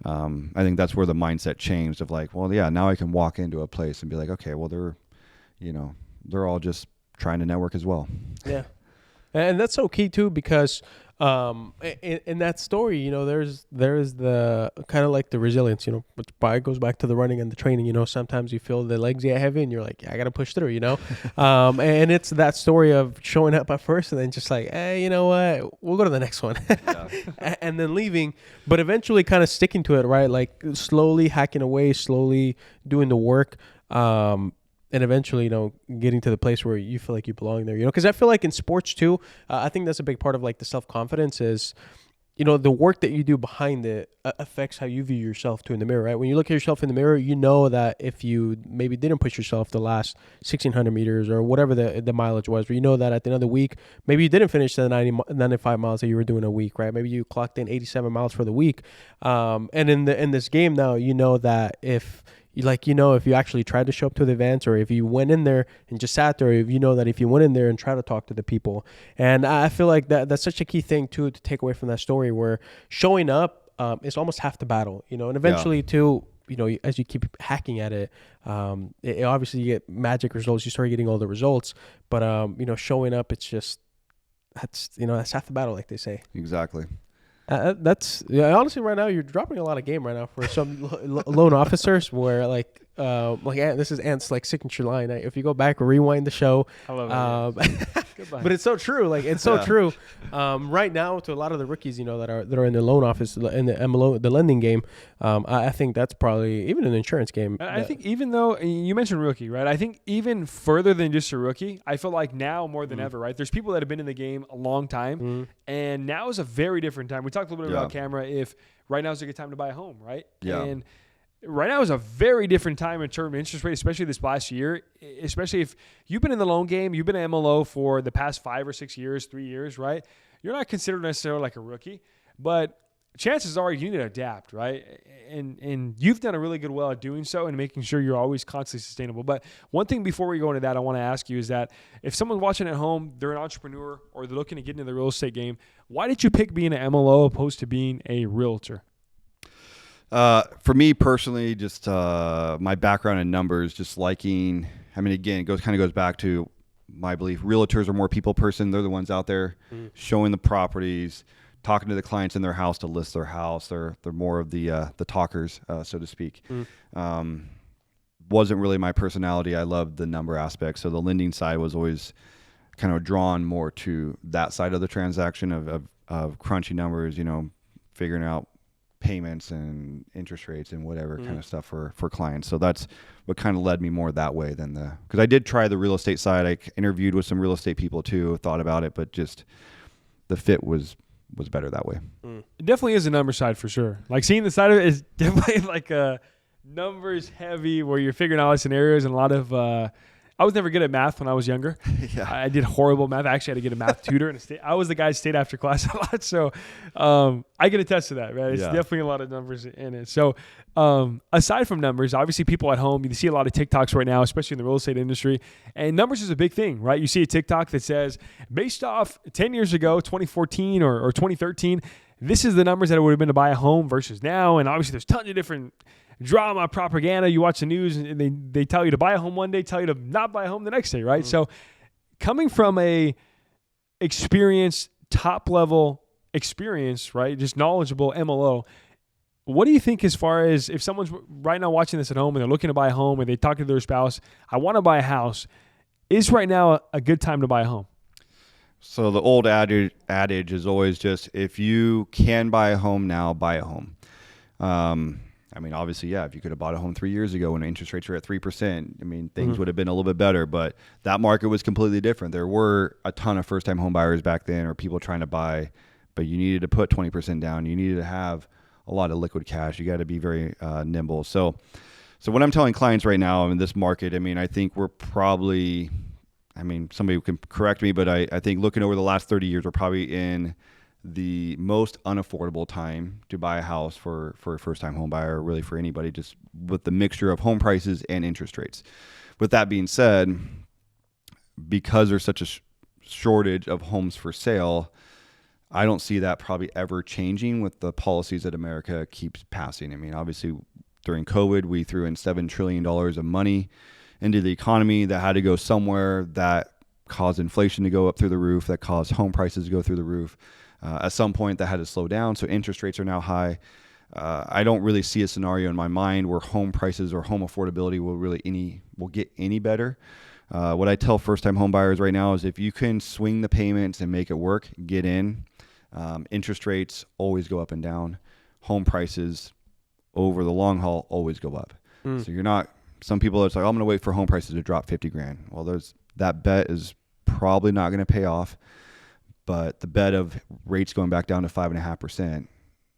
I think that's where the mindset changed of like, well, yeah, now I can walk into a place and be like, okay, well, they're all just trying to network as well. Yeah. And that's so key too, because in that story, there's the kind of like the resilience, which probably goes back to the running and the training. Sometimes you feel the legs get heavy and you're like, yeah, I got to push through, and it's that story of showing up at first and then just like, hey, you know what, we'll go to the next one. And then leaving, but eventually kind of sticking to it, right? Like slowly hacking away, slowly doing the work. And eventually, getting to the place where you feel like you belong there, because I feel like in sports too, I think that's a big part of like the self-confidence is, the work that you do behind it affects how you view yourself too in the mirror, right? When you look at yourself in the mirror, you know that if you maybe didn't push yourself the last 1,600 meters or whatever the mileage was, or you know that at the end of the week, maybe you didn't finish the 95 miles that you were doing a week, right? Maybe you clocked in 87 miles for the week. And in this game now, that if you actually tried to show up to the events, or if you went in there and just sat there, or if that if you went in there and tried to talk to the people. And I feel like that's such a key thing too, to take away from that story, where showing up is almost half the battle, and eventually too, as you keep hacking at it, it obviously you get magic results, you start getting all the results, but showing up, it's just, that's half the battle, like they say. Exactly. Honestly, right now you're dropping a lot of game right now for some loan officers, where this is Ant's like signature line. If you go back or rewind the show, I love it. But it's so true. Like it's so true. Right now, to a lot of the rookies, that are in the loan office in the MLO, the lending game, I think that's probably even an insurance game. I think even though you mentioned rookie, right? I think even further than just a rookie, I feel like now more than ever, right? There's people that have been in the game a long time, and now is a very different time. We talked a little bit about camera. If right now is a good time to buy a home, right? Yeah. And right now is a very different time in terms of interest rate, especially this last year, especially if you've been in the loan game, you've been in MLO for the past 5 or 6 years, 3 years, right? You're not considered necessarily like a rookie, but chances are you need to adapt, right? And you've done a really good well at doing so and making sure you're always constantly sustainable. But one thing before we go into that, I want to ask you is that if someone's watching at home, they're an entrepreneur or they're looking to get into the real estate game, why did you pick being an MLO opposed to being a realtor? For me personally, just my background in numbers, just liking, again, it goes back to my belief. Realtors are more people person. They're the ones out there showing the properties, talking to the clients in their house to list their house. They're more of the talkers, so to speak. Wasn't really my personality. I loved the number aspect. So the lending side was always kind of drawn more to that side of the transaction of crunching numbers, figuring out payments and interest rates and whatever kind of stuff for clients. So that's what kind of led me more that way than because I did try the real estate side. I interviewed with some real estate people too, thought about it, but just the fit was better that way. It definitely is a number side for sure. Like seeing the side of it is definitely like a numbers heavy where you're figuring out scenarios and a lot of, I was never good at math when I was younger. I did horrible math. I actually had to get a math tutor. And I was the guy who stayed after class a lot. So I can attest to that, man. It's definitely a lot of numbers in it. So aside from numbers, obviously people at home, you see a lot of TikToks right now, especially in the real estate industry. And numbers is a big thing, right? You see a TikTok that says, based off 10 years ago, 2014 or 2013, this is the numbers that it would have been to buy a home versus now. And obviously there's tons of different drama, propaganda. You watch the news and they tell you to buy a home one day, tell you to not buy a home the next day, right? So coming from a experienced, top level experience, right, just knowledgeable MLO, what do you think as far as if someone's right now watching this at home and they're looking to buy a home and they talk to their spouse, I want to buy a house, is right now a good time to buy a home? So the old adage is always just, if you can buy a home now, buy a home. Obviously, if you could have bought a home 3 years ago when interest rates were at 3%, things would have been a little bit better, but that market was completely different. There were a ton of first-time home buyers back then, or people trying to buy, but you needed to put 20% down. You needed to have a lot of liquid cash. You got to be very nimble. So So what I'm telling clients right now in this market, I mean, I think we're probably, I mean, somebody can correct me, but I think looking over the last 30 years, we're probably in the most unaffordable time to buy a house for a first-time home buyer, or really for anybody, just with the mixture of home prices and interest rates. With that being said, because there's such a shortage of homes for sale, I don't see that probably ever changing with the policies that America keeps passing. I mean, obviously, during COVID, we threw in $7 trillion of money into the economy that had to go somewhere, that caused inflation to go up through the roof, that caused home prices to go through the roof. At some point, that had to slow down, so interest rates are now high. I don't really see a scenario in my mind where home prices or home affordability will get any better. What I tell first-time home buyers right now is if you can swing the payments and make it work, get in. Interest rates always go up and down. Home prices over the long haul always go up. So you're not, some people are like, I'm going to wait for home prices to drop 50 grand. Well, that bet is probably not going to pay off, but the bet of rates going back down to 5.5%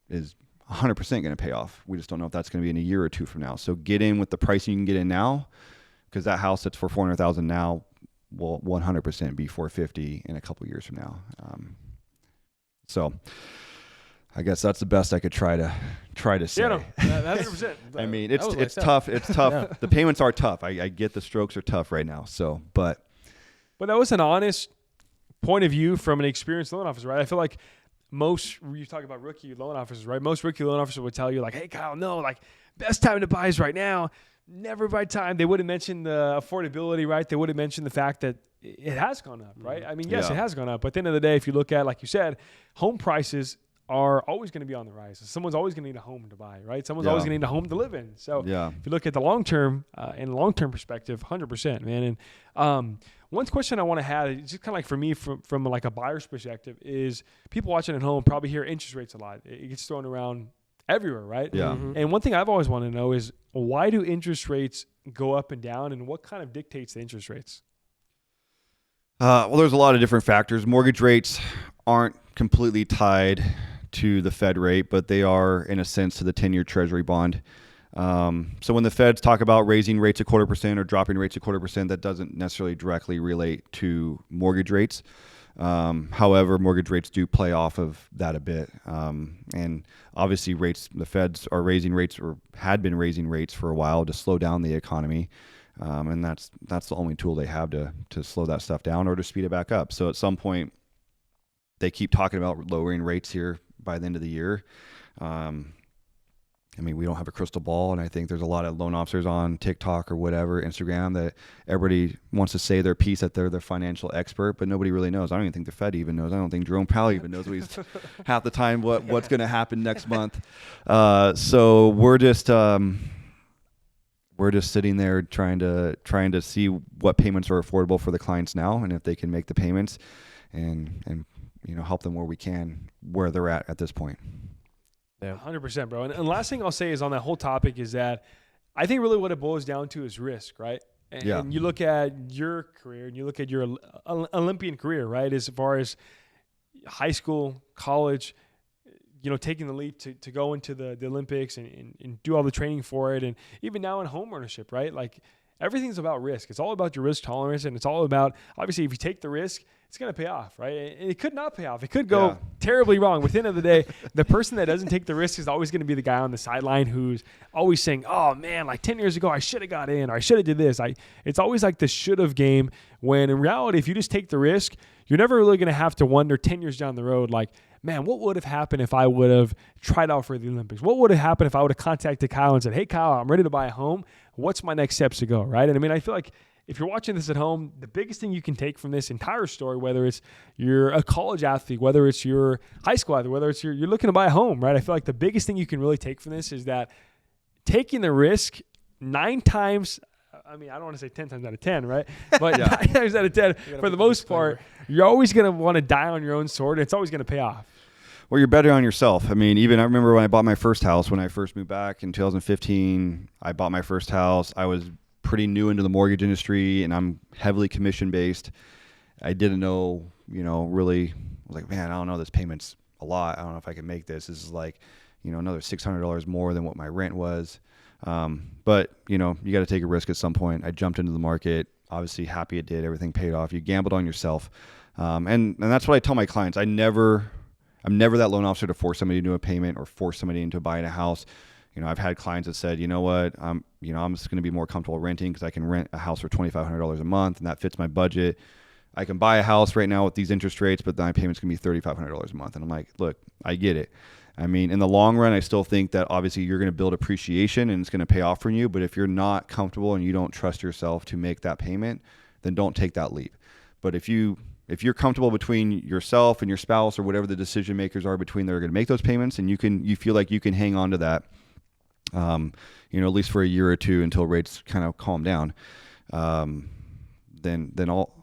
is 100% going to pay off. We just don't know if that's going to be in a year or two from now. So get in with the pricing you can get in now, because that house that's for $400,000 now will 100% be $450 in a couple years from now. So I guess that's the best I could try to say. Yeah, no, that's 100%. I mean, it's tough. It's tough. Yeah. The payments are tough. I get the strokes are tough right now. So, but that was an honest point of view from an experienced loan officer, right? I feel like you talk about rookie loan officers, right? Most rookie loan officers would tell you like, hey, Kyle, no, like best time to buy is right now. Never buy time. They wouldn't mention the affordability, right? They wouldn't mention the fact that it has gone up, right? I mean, yes, It has gone up. But at the end of the day, if you look at, like you said, home prices are always going to be on the rise. Someone's always going to need a home to buy, right? Someone's always going to need a home to live in. So if you look at the long-term, perspective, 100%, man. And one question I want to have, just kind of like for me, from like a buyer's perspective, is people watching at home probably hear interest rates a lot. It gets thrown around everywhere, right? Yeah. Mm-hmm. And one thing I've always wanted to know is, why do interest rates go up and down, and what kind of dictates the interest rates? Well, there's a lot of different factors. Mortgage rates aren't completely tied to the Fed rate, but they are, in a sense, to the 10-year Treasury bond. So when the Feds talk about raising rates 0.25% or dropping rates 0.25%, that doesn't necessarily directly relate to mortgage rates. However, mortgage rates do play off of that a bit. And obviously the Feds are raising rates, or had been raising rates for a while, to slow down the economy. And that's the only tool they have to slow that stuff down or to speed it back up. So at some point, they keep talking about lowering rates here by the end of the year. I mean, we don't have a crystal ball, and I think there's a lot of loan officers on TikTok or whatever, Instagram, that everybody wants to say their piece, that they're the financial expert, but nobody really knows. I don't even think the Fed even knows. I don't think Jerome Powell even knows half the time what's going to happen next month. So we're just sitting there trying to see what payments are affordable for the clients now, and if they can make the payments, and help them where we can, where they're at this point. Yeah, 100%, bro. And last thing I'll say is on that whole topic is that I think really what it boils down to is risk, right? And you look at your career, and you look at your Olympian career, right? As far as high school, college, taking the leap to go into the Olympics and do all the training for it. And even now in home ownership, right? Like everything's about risk. It's all about your risk tolerance, and it's all about, obviously, if you take the risk, it's going to pay off, right? And it could not pay off. It could go terribly wrong. Within the end of the day, the person that doesn't take the risk is always going to be the guy on the sideline who's always saying, oh, man, like 10 years ago, I should have got in, or I should have did this. It's always like the should have game, when in reality, if you just take the risk, you're never really going to have to wonder 10 years down the road, like, man, what would have happened if I would have tried out for the Olympics? What would have happened if I would have contacted Kyle and said, hey, Kyle, I'm ready to buy a home. What's my next steps to go, right? And I mean, I feel like if you're watching this at home, the biggest thing you can take from this entire story, whether it's you're a college athlete, whether it's your high school athlete, whether it's you're looking to buy a home, right? I feel like the biggest thing you can really take from this is that taking the risk 9 times, I mean, I don't want to say 10 times out of 10, right? But 9 times out of 10, for the most part, you're always going to want to die on your own sword, and it's always going to pay off. Well, you're betting on yourself. I mean, I remember when I bought my first house, when I first moved back in 2015, I bought my first house. I was pretty new into the mortgage industry, and I'm heavily commission based. I didn't know, really, I was like, man, I don't know, this payment's a lot. I don't know if I can make this. This is like, another $600 more than what my rent was. But you got to take a risk at some point. I jumped into the market, obviously happy it did. Everything paid off. You gambled on yourself. And that's what I tell my clients. I'm never that loan officer to force somebody to do a payment or force somebody into buying a house. I've had clients that said, you know what, I'm just going to be more comfortable renting because I can rent a house for $2,500 a month and that fits my budget. I can buy a house right now with these interest rates, but my payment's going to be $3,500 a month. And I'm like, look, I get it. I mean, in the long run, I still think that obviously you're going to build appreciation and it's going to pay off for you. But if you're not comfortable and you don't trust yourself to make that payment, then don't take that leap. But if you're comfortable between yourself and your spouse or whatever the decision makers are between that are going to make those payments, and you feel like you can hang on to that, at least for a year or two until rates kind of calm down, then I'll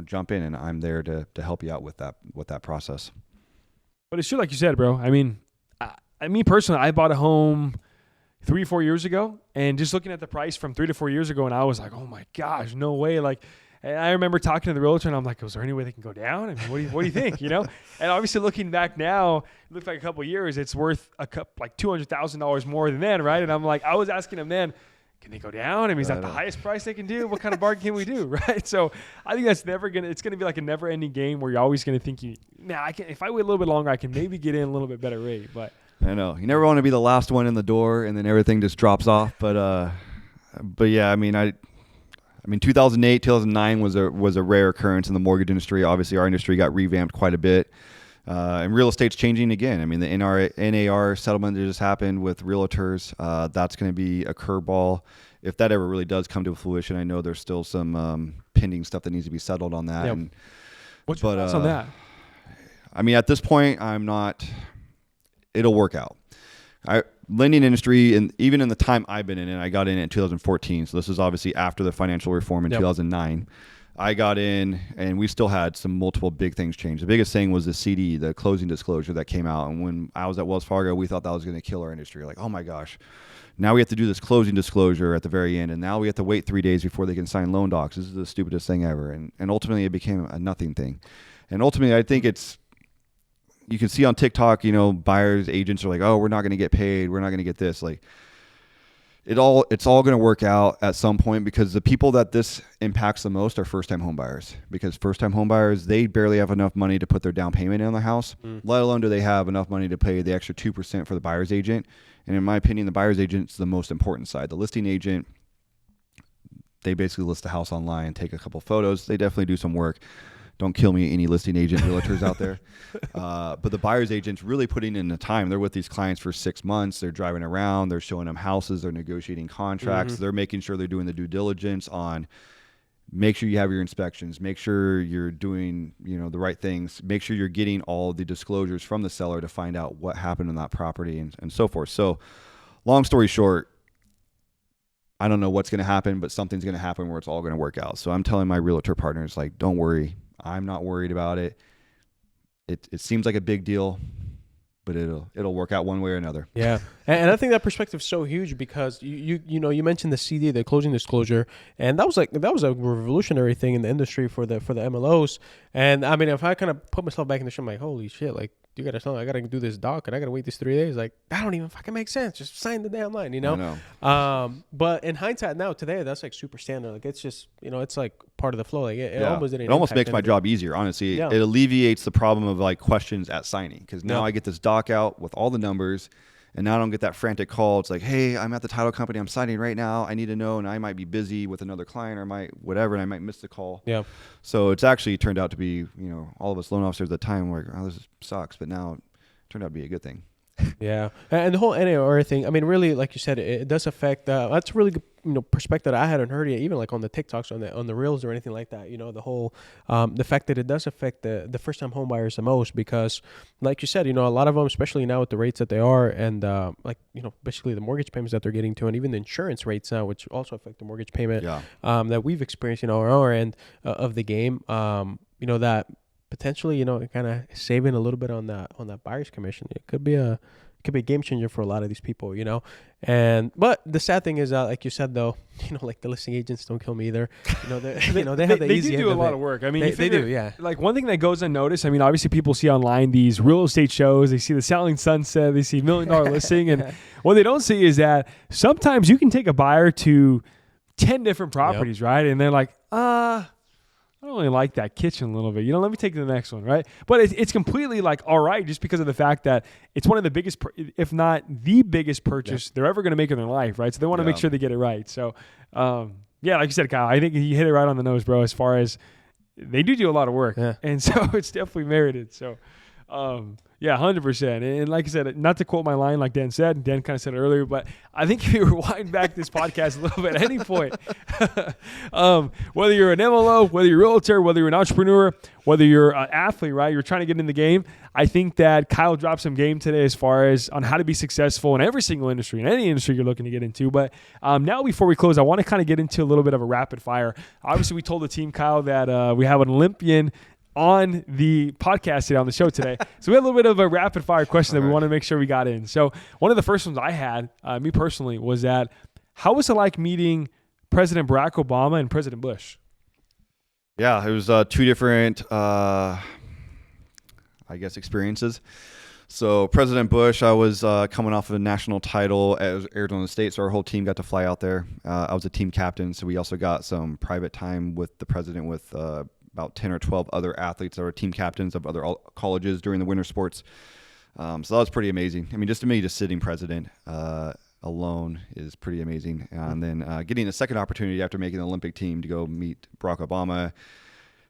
jump in and I'm there to help you out with that process. But it's true, like you said, bro. I mean, me personally, I bought a home 3 or 4 years ago, and just looking at the price from 3 to 4 years ago, and I was like, oh my gosh, no way. Like, and I remember talking to the realtor, and I'm like, is there any way they can go down? I mean, what do you think? And obviously looking back now, it looks like a couple of years, it's worth like $200,000 more than then, right? And I'm like, I was asking him then, can they go down? I mean, is that the highest price they can do? What kind of bargain can we do, right? So I think that's it's going to be like a never-ending game where you're always going to think, if I wait a little bit longer, I can maybe get in a little bit better rate. But I know you never want to be the last one in the door, and then everything just drops off. But yeah, I mean, 2008, 2009 was a rare occurrence in the mortgage industry. Obviously, our industry got revamped quite a bit. And real estate's changing again. I mean, the NAR settlement that just happened with realtors, that's going to be a curveball. If that ever really does come to fruition, I know there's still some pending stuff that needs to be settled on that. Yep. What's your thoughts on that? I mean, at this point, it'll work out. Lending industry, and even in the time I've been in it, I got in 2014. So this is obviously after the financial reform in 2009. I got in, and we still had some multiple big things change. The biggest thing was the CD, the closing disclosure that came out. And when I was at Wells Fargo, we thought that was going to kill our industry. Like, oh my gosh, now we have to do this closing disclosure at the very end, and now we have to wait 3 days before they can sign loan docs. This is the stupidest thing ever. And ultimately, it became a nothing thing. And ultimately, I think you can see on TikTok, buyers, agents are like, oh, we're not going to get paid. We're not going to get this. Like, it's all going to work out at some point, because the people that this impacts the most are first-time home buyers. Because first-time home buyers, they barely have enough money to put their down payment in on the house, let alone do they have enough money to pay the extra 2% for the buyer's agent. And in my opinion, the buyer's agent is the most important side. The listing agent, they basically list the house online, take a couple photos. They definitely do some work. Don't kill me, any listing agent realtors out there. But the buyer's agent's really putting in the time. They're with these clients for 6 months. They're driving around. They're showing them houses. They're negotiating contracts. They're making sure they're doing the due diligence on make sure you have your inspections. Make sure you're doing the right things. Make sure you're getting all the disclosures from the seller to find out what happened in that property and so forth. So long story short, I don't know what's going to happen, but something's going to happen where it's all going to work out. So I'm telling my realtor partners, like, don't worry. I'm not worried about it. It seems like a big deal, but it'll work out one way or another. Yeah, and I think that perspective is so huge, because you mentioned the CD, the closing disclosure, and that was a revolutionary thing in the industry for the MLOs. And I mean, if I kind of put myself back in the show, I'm like, holy shit, like, you gotta tell me I gotta do this doc and I gotta wait these 3 days. Like, that don't even fucking make sense. Just sign the damn line, I know. But in hindsight now, today, that's like super standard. Like, it's just, it's like part of the flow. Like, it almost didn't. It almost makes my job easier, honestly. Yeah. It alleviates the problem of like questions at signing, because now I get this doc out with all the numbers, and now I don't get that frantic call. It's like, hey, I'm at the title company. I'm signing right now. I need to know, and I might be busy with another client or whatever, and I might miss the call. Yeah. So it's actually turned out to be, all of us loan officers at the time were like, oh, this sucks, but now it turned out to be a good thing. Yeah, and the whole NAR thing, I mean, really, like you said, it does affect. That's a really good, perspective that I hadn't heard yet, even like on the TikToks, on the reels or anything like that. The whole, the fact that it does affect the first time home buyers the most, because, like you said, a lot of them, especially now with the rates that they are, and basically the mortgage payments that they're getting to, and even the insurance rates now, which also affect the mortgage payment. That we've experienced, on our end of the game. That potentially, kind of saving a little bit on that buyer's commission. It could be a could be a game changer for a lot of these people, you know. But the sad thing is, like you said, though, you know, like the listing agents don't kill me either. You know, they have the easy do end do a of lot it. of work. I mean, They do, yeah. Like one thing that goes unnoticed. I mean, obviously people see online these real estate shows. They see the Selling Sunset. They see $1 million listing, and what they don't see is that sometimes you can take a buyer to 10 different properties, right? And they're like, I don't really like that kitchen a little bit. You know, let me take the next one, right? But it's completely like all right just because of the fact that it's one of the biggest, if not the biggest purchase they're ever going to make in their life, right? So they want to make sure they get it right. So, yeah, like you said, Kyle, I think you hit it right on the nose, bro, as far as they do a lot of work. Yeah. And so it's definitely merited. So, yeah, 100%. And like I said, not to quote my line like Dan said, Dan kind of said it earlier, but I think if you rewind back this podcast a little bit at any point, whether you're an MLO, whether you're a realtor, whether you're an entrepreneur, whether you're an athlete, right, you're trying to get in the game, I think that Kyle dropped some game today as far as on how to be successful in every single industry, in any industry you're looking to get into. But now before we close, I want to kind of get into a little bit of a rapid fire. Obviously, we told the team, Kyle, that we have an Olympian on the podcast today, on the show today. So we had a little bit of a rapid fire question that we want to make sure we got in. So one of the first ones I had, me personally, was that how was it like meeting President Barack Obama and President Bush? Yeah, it was two different, I guess, experiences. So President Bush, I was coming off of a national title at Arizona State, so our whole team got to fly out there. I was a team captain, so we also got some private time with the president with about 10 or 12 other athletes that were team captains of other colleges during the winter sports. So that was pretty amazing. I mean, just to me, just sitting president alone is pretty amazing. And then getting a second opportunity after making the Olympic team to go meet Barack Obama.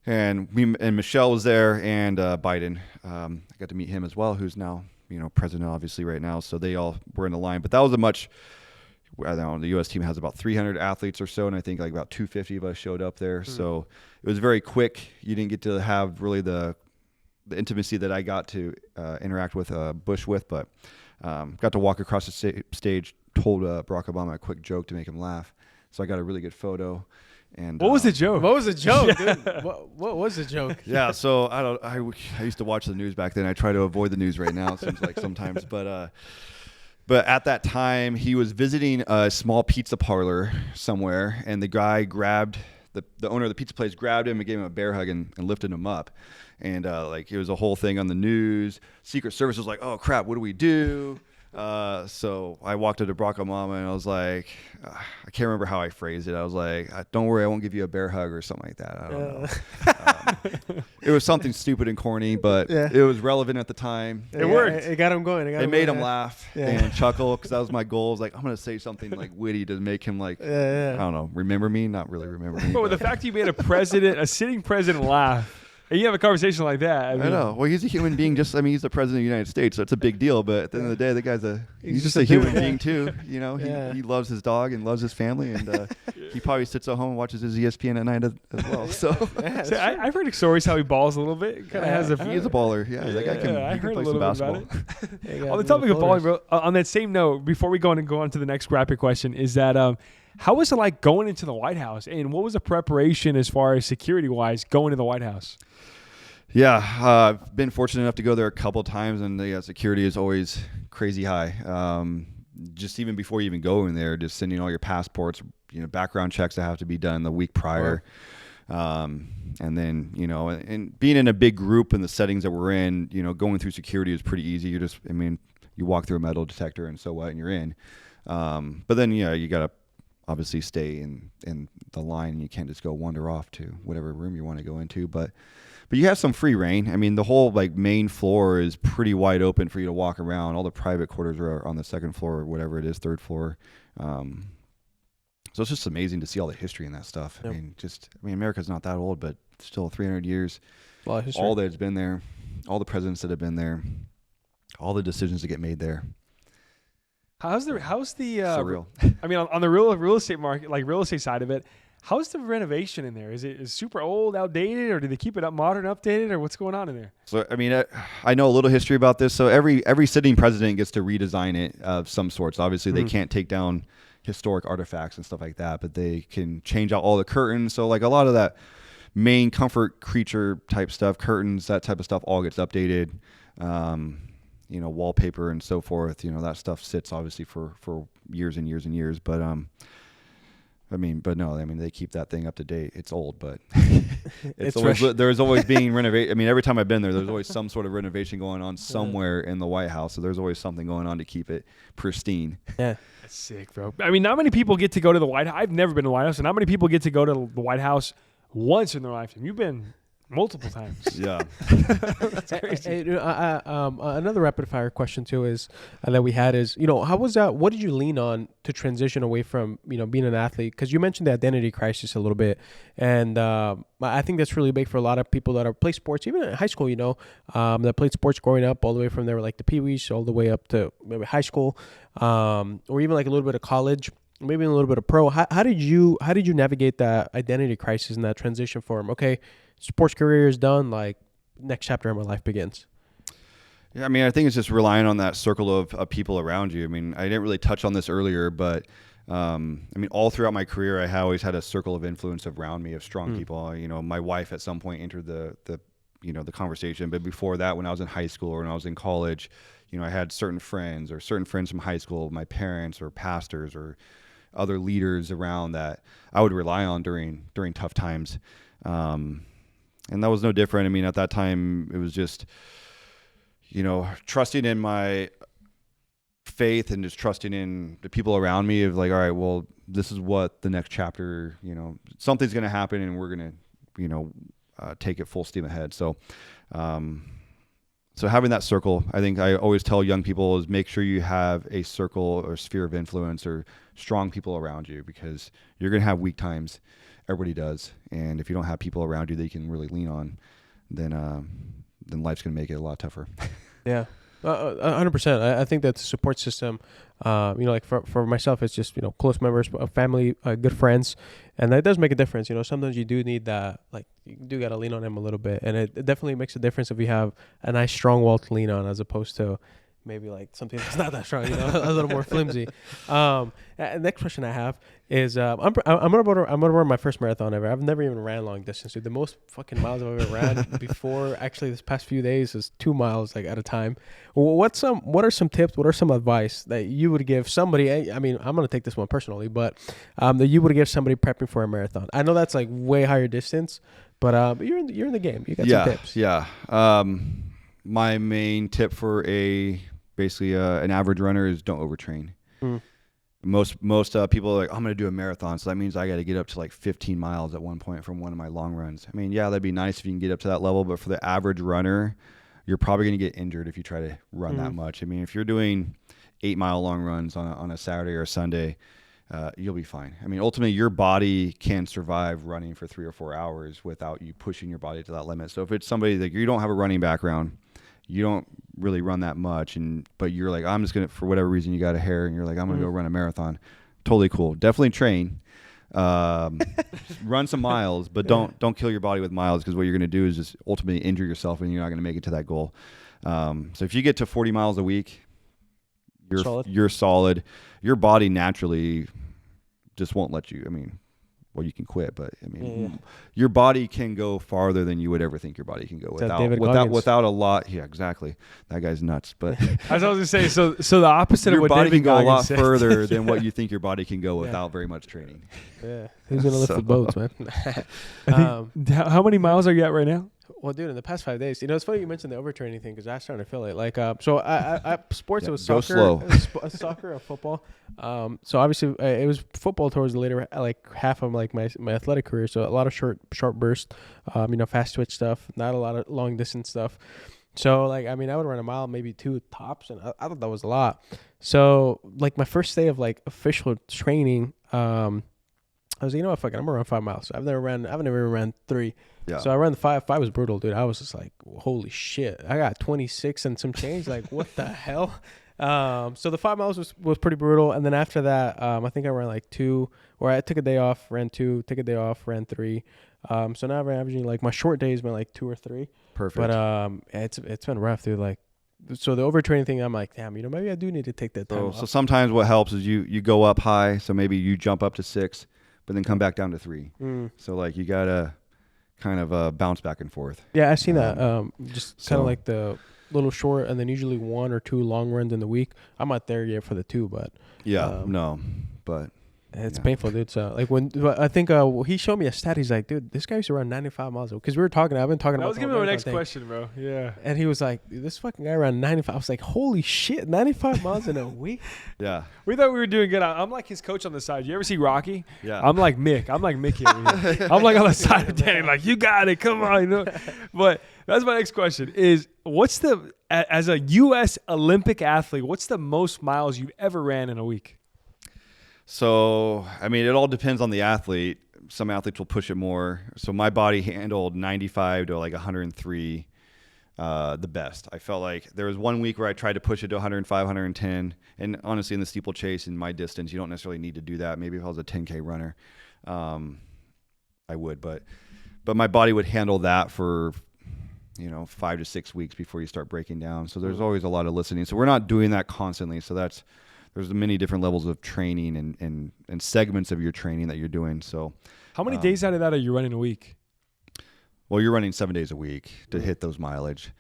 And Michelle was there, and Biden. I got to meet him as well, who's now, you know, president obviously right now. So they all were in the line. But that was a much, I don't know, the U.S. team has about 300 athletes or so, and I think like about 250 of us showed up there. So it was very quick. You didn't get to have really the intimacy that I got to interact with Bush with, but got to walk across the stage, told Barack Obama a quick joke to make him laugh. So I got a really good photo. And what was the joke? What was the joke, dude? What was the joke? Yeah, so I used to watch the news back then. I try to avoid the news right now, it seems like sometimes, But at that time, he was visiting a small pizza parlor somewhere, and the guy grabbed the owner of the pizza place, grabbed him and gave him a bear hug and lifted him up. And like it was a whole thing on the news. Secret Service was like, "Oh crap, what do we do?" So I walked up to Barack Obama and I was like, I can't remember how I phrased it. I was like, "Don't worry, I won't give you a bear hug," or something like that. I don't know. It was something stupid and corny, but it was relevant at the time. It worked. It got him going. It made him laugh and chuckle, because that was my goal. I was like, I'm going to say something like witty to make him like, I don't know, remember me? Not really remember me. But with the fact you made a sitting president laugh, and you have a conversation like that. I know. Well, he's a human being. He's the president of the United States, so it's a big deal. But at the end of the day, the guy's he's just a human being too. You know, he loves his dog and loves his family, and he probably sits at home and watches his ESPN at night as well. So I've heard stories how he balls a little bit. Kind of has a. He is a baller. Yeah, that guy can. I heard play a little some bit basketball. about it. On the topic of balling, bro. On that same note, before we go on to the next rapid question, is that how was it like going into the White House, and what was the preparation as far as security wise going to the White House? Yeah, I've been fortunate enough to go there a couple of times, and the security is always crazy high. Just even before you even go in there, just sending all your passports, background checks that have to be done the week prior. And then, and being in a big group in the settings that we're in, going through security is pretty easy. You walk through a metal detector and so what, and you're in. But then, you got to obviously stay in the line, and you can't just go wander off to whatever room you want to go into. But you have some free reign. I mean, the whole main floor is pretty wide open for you to walk around. All the private quarters are on the second floor or whatever it is, third floor. So it's just amazing to see all the history in that stuff. Yep. I mean, America's not that old, but still 300 years. A lot of history. All that's been there, all the presidents that have been there, all the decisions that get made there. How's the surreal. I mean, on the real estate market, like real estate side of it, how's the renovation in there? Is it super old, outdated, or do they keep it up modern, updated, or what's going on in there? So, I mean, I know a little history about this. So every sitting president gets to redesign it of some sorts. Obviously, they can't take down historic artifacts and stuff like that, but they can change out all the curtains. So, a lot of that main comfort creature type stuff, curtains, that type of stuff, all gets updated. wallpaper and so forth. That stuff sits obviously for years and years and years. But they keep that thing up to date. It's old, but there's always being renovation. I mean, every time I've been there's always some sort of renovation going on somewhere in the White House. So there's always something going on to keep it pristine. Yeah. That's sick, bro. I mean, not many people get to go to the White House. I've never been to the White House, and not many people get to go to the White House once in their lifetime. You've been multiple times. Yeah. That's crazy. Another rapid fire question too is that we had is, how was that? What did you lean on to transition away from, being an athlete? Because you mentioned the identity crisis a little bit. And I think that's really big for a lot of people that play sports, even in high school, that played sports growing up all the way from there, like the Pee-wees all the way up to maybe high school, or even like a little bit of college, maybe a little bit of pro. How did you navigate that identity crisis and that transition from, okay, sports career is done, like next chapter of my life begins? Yeah, I mean, I think it's just relying on that circle of people around you. I mean, I didn't really touch on this earlier, but all throughout my career, I always had a circle of influence around me of strong people. My wife at some point entered the conversation, but before that, when I was in high school or when I was in college, I had certain friends from high school, my parents or pastors or other leaders around that I would rely on during tough times. And that was no different. I mean, at that time, it was just, trusting in my faith and just trusting in the people around me of like, all right, well, this is what the next chapter, something's going to happen and we're going to, take it full steam ahead. So having that circle, I think I always tell young people is make sure you have a circle or sphere of influence or strong people around you, because you're going to have weak times. Everybody does. And if you don't have people around you that you can really lean on, then life's going to make it a lot tougher. Yeah, 100%. I think that the support system, like for myself, it's just, close members, family, good friends. And that does make a difference. Sometimes you do need that, like you do got to lean on them a little bit. And it definitely makes a difference if you have a nice strong wall to lean on, as opposed to maybe like something that's not that strong, a little more flimsy. Next question I have is, I'm gonna run my first marathon ever. I've never even ran long distance, dude. The most fucking miles I've ever ran before, actually, this past few days is 2 miles, like at a time. What are some tips? What are some advice that you would give somebody? I mean, I'm gonna take this one personally, but that you would give somebody prepping for a marathon. I know that's like way higher distance, but you're in the game. You got some tips. Yeah. My main tip for an average runner is don't overtrain. Most people are like, I'm going to do a marathon, so that means I got to get up to like 15 miles at one point from one of my long runs. I mean, yeah, that'd be nice if you can get up to that level, but for the average runner, you're probably going to get injured if you try to run that much. I mean, if you're doing 8-mile long runs on a Saturday or a Sunday, you'll be fine. I mean, ultimately, your body can survive running for 3 or 4 hours without you pushing your body to that limit. So if it's somebody that you don't have a running background, you don't really run that much, but you're like, I'm just gonna, for whatever reason, you got a hair and you're like, I'm gonna go run a marathon. Totally cool. Definitely train, run some miles, but don't kill your body with miles, because what you're gonna do is just ultimately injure yourself and you're not gonna make it to that goal. So if you get to 40 miles a week, you're solid. Your body naturally just won't let you. I mean, well, you can quit, but I mean, your body can go farther than you would ever think your body can go without a lot. Yeah, exactly. That guy's nuts. But I was going to say, so the opposite of what your body David can go a lot said. further than what you think your body can go without very much training. Yeah, who's gonna lift the boats, man? How many miles are you at right now? Well, dude, in the past 5 days, it's funny you mentioned the overtraining thing, because I was starting to feel it. Like, so I sports, it was soccer, slow. Soccer and football. So obviously it was football towards the later, like half of like my athletic career. So a lot of short burst, fast twitch stuff, not a lot of long distance stuff. So like, I mean, I would run a mile, maybe 2 tops, and I thought that was a lot. So like my first day of like official training, I was like, fuck it, I'm gonna run 5 miles. I've never even ran 3. Yeah. So I ran the 5. 5 was brutal, dude. I was just like, holy shit. I got 26 and some change. Like, what the hell? So the 5 miles was pretty brutal. And then after that, I think I ran like 2, or I took a day off, ran 2, took a day off, ran 3. So now I'm averaging, like, my short days been like 2 or 3. Perfect. But it's been rough, dude. Like, so the overtraining thing, I'm like, damn, maybe I do need to take that time off. So sometimes what helps is you go up high. So maybe you jump up to 6, but then come back down to 3. So like you got to kind of bounce back and forth. Yeah, I've seen that. Just kind of like little short, and then usually 1 or 2 long runs in the week. I'm not there yet for the 2, but but it's painful, dude. So like I think he showed me a stat. He's like, dude, this guy used to run 95 miles because we were talking. I've been talking about. I was giving him my next question, bro. Yeah. And he was like, this fucking guy ran 95. I was like, holy shit, 95 miles in a week. Yeah. We thought we were doing good. I'm like his coach on the side. You ever see Rocky? Yeah. I'm like Mick. I'm like Mickey over here. I'm like on the side of Danny, like, you got it. Come on, you know. But that's my next question: is as a U.S. Olympic athlete, what's the most miles you've ever ran in a week? So, I mean, it all depends on the athlete. Some athletes will push it more. So my body handled 95 to like 103 the best. I felt like there was one week where I tried to push it to 105, 110. And honestly, in the steeplechase, in my distance, you don't necessarily need to do that. Maybe if I was a 10K runner, I would. But my body would handle that for 5 to 6 weeks before you start breaking down. So there's always a lot of listening. So we're not doing that constantly. So there's many different levels of training and segments of your training that you're doing. So how many days out of that are you running a week? Well, you're running 7 days a week to hit those mileage.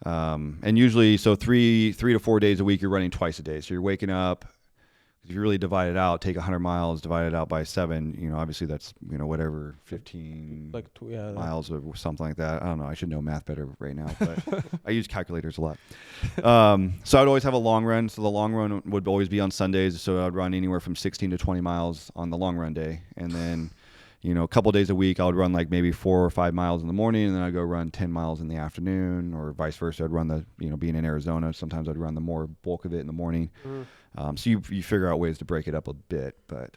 And usually, so three to 4 days a week, you're running twice a day. So you're waking up. If you really divide it out, take 100 miles, divide it out by 7, obviously that's, whatever, 15 miles or something like that. I don't know. I should know math better right now, but I use calculators a lot. So I'd always have a long run. So the long run would always be on Sundays. So I'd run anywhere from 16 to 20 miles on the long run day. And then, a couple days a week, I would run like maybe 4 or 5 miles in the morning, and then I'd go run 10 miles in the afternoon, or vice versa. I'd run being in Arizona, sometimes I'd run the more bulk of it in the morning. So you figure out ways to break it up a bit, but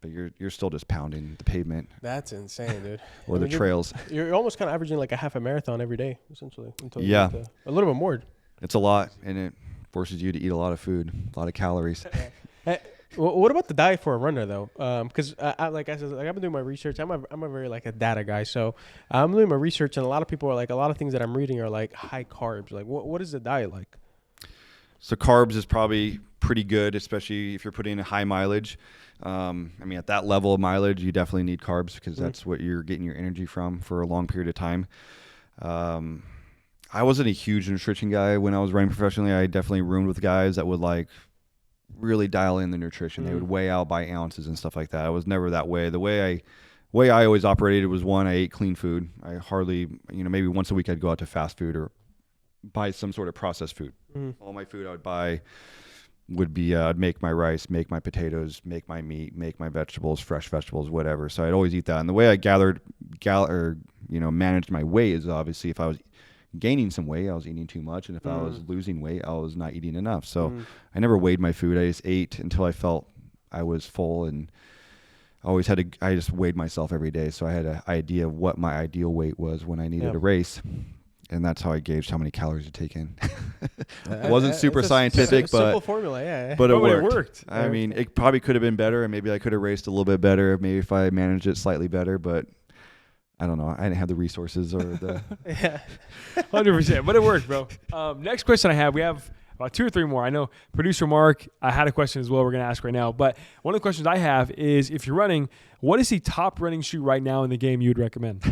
you're still just pounding the pavement. That's insane, dude. Or the trails. You're almost kind of averaging like a half a marathon every day, essentially. Until yeah. A little bit more. It's a lot, and it forces you to eat a lot of food, a lot of calories. What about the diet for a runner though? Because I've been doing my research. I'm a very like a data guy, so I'm doing my research, and a lot of people are like, a lot of things that I'm reading are like high carbs. Like, what is the diet like? So carbs is probably pretty good, especially if you're putting in a high mileage. At that level of mileage, you definitely need carbs because that's what you're getting your energy from for a long period of time. I wasn't a huge nutrition guy when I was running professionally. I definitely roomed with guys that would like really dial in the nutrition. They would weigh out by ounces and stuff like that. I was never that way. The way I always operated was, one, I ate clean food. I hardly, maybe once a week I'd go out to fast food or buy some sort of processed food. All my food I would buy would be I'd make my rice, make my potatoes, make my meat, make my vegetables, fresh vegetables, whatever. So I'd always eat that. And the way I managed my weight is obviously if I was gaining some weight, I was eating too much, and if I was losing weight, I was not eating enough. So I never weighed my food. I just ate until I felt I was full, and I just weighed myself every day. So I had an idea of what my ideal weight was when I needed a race. And that's how I gauged how many calories to take in. It wasn't super scientific, but simple formula, yeah. But it worked. It worked. I mean, it probably could have been better, and maybe I could have raced a little bit better, maybe if I managed it slightly better. But I don't know. I didn't have the resources or the. 100%. But it worked, bro. Next question I have. We have about 2 or 3 more. I know producer Mark, I had a question as well we're going to ask right now. But one of the questions I have is, if you're running, what is the top running shoe right now in the game you would recommend?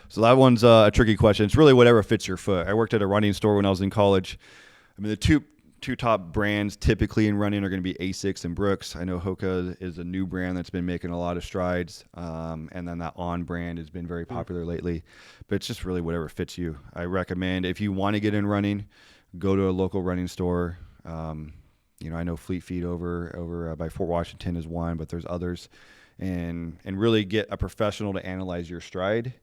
So that one's a tricky question. It's really whatever fits your foot. I worked at a running store when I was in college. I mean, the two top brands typically in running are going to be Asics and Brooks. I know Hoka is a new brand that's been making a lot of strides. And then that On brand has been very popular lately. But it's just really whatever fits you. I recommend, if you want to get in running, go to a local running store. I know Fleet Feet over by Fort Washington is one, but there's others. And really get a professional to analyze your stride.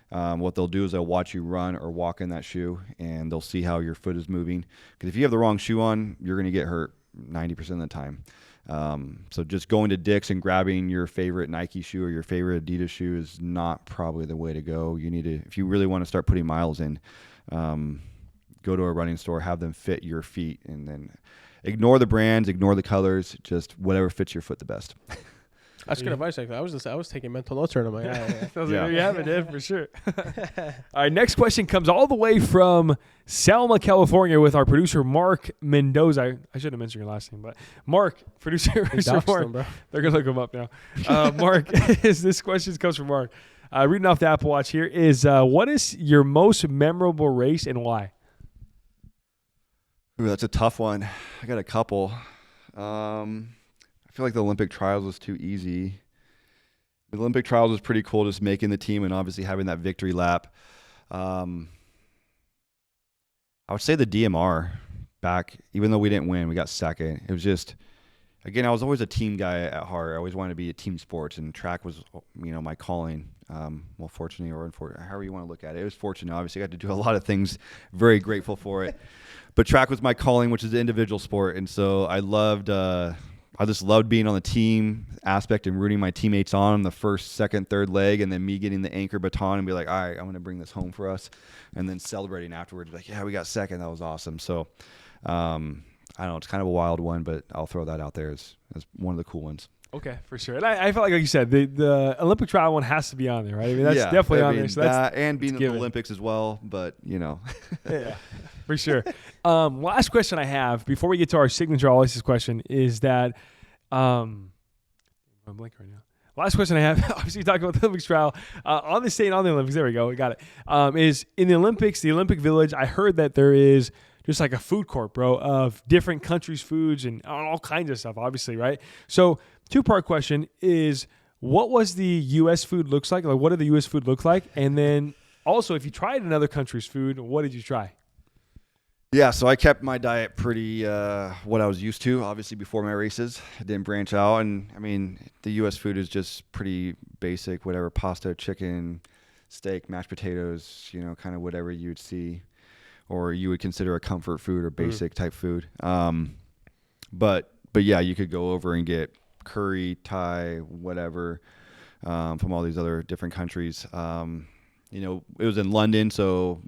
What they'll do is they'll watch you run or walk in that shoe, and they'll see how your foot is moving. Because if you have the wrong shoe on, you're going to get hurt 90% of the time. So just going to Dick's and grabbing your favorite Nike shoe or your favorite Adidas shoe is not probably the way to go. You need to, if you really want to start putting miles in, go to a running store, have them fit your feet, and then ignore the brands, ignore the colors, just whatever fits your foot the best. That's good advice. Actually, I was taking mental notes right. I'm like, there you have it, Ed, for sure. All right, next question comes all the way from Selma, California, with our producer Mark Mendoza. I shouldn't have mentioned your last name, but Mark, producer Mark. Them, they're gonna look him up now. Mark, this question comes from Mark. Reading off the Apple Watch here is, what is your most memorable race and why? Ooh, that's a tough one. I got a couple. I feel like the Olympic trials was too easy. The Olympic trials was pretty cool, just making the team and obviously having that victory lap. I would say the DMR back, even though we didn't win, we got second. It was just, again, I was always a team guy at heart. I always wanted to be a team sports, and track was, my calling. Well, fortunately or unfortunately, however you want to look at it. It was fortunate. Obviously, I got to do a lot of things. Very grateful for it. But track was my calling, which is the individual sport. And so I just loved being on the team aspect and rooting my teammates on the first, second, third leg, and then me getting the anchor baton and be like, all right, I'm going to bring this home for us. And then celebrating afterwards, like, yeah, we got second. That was awesome. So I don't know. It's kind of a wild one, but I'll throw that out there as one of the cool ones. Okay, for sure. And I felt like you said, the Olympic trial one has to be on there, right? I mean, that's definitely on there. So that and being in the Olympics as well, but, Yeah, for sure. Last question I have before we get to our signature All-Aces question is that I'm blank right now. Last question I have, obviously talking about the Olympics trial, on the Olympics, there we go, we got it, is in the Olympics, the Olympic Village, I heard that there is just like a food court, bro, of different countries' foods and all kinds of stuff, obviously, right? So, two-part question is, what was the U.S. food looks like? Like, what did the U.S. food look like? And then also, if you tried another country's food, what did you try? Yeah, so I kept my diet pretty what I was used to, obviously, before my races. I didn't branch out. And, I mean, the U.S. food is just pretty basic, whatever, pasta, chicken, steak, mashed potatoes, kind of whatever you would see or you would consider a comfort food or basic type food. But yeah, you could go over and get curry, Thai, whatever, from all these other different countries. It was in London, so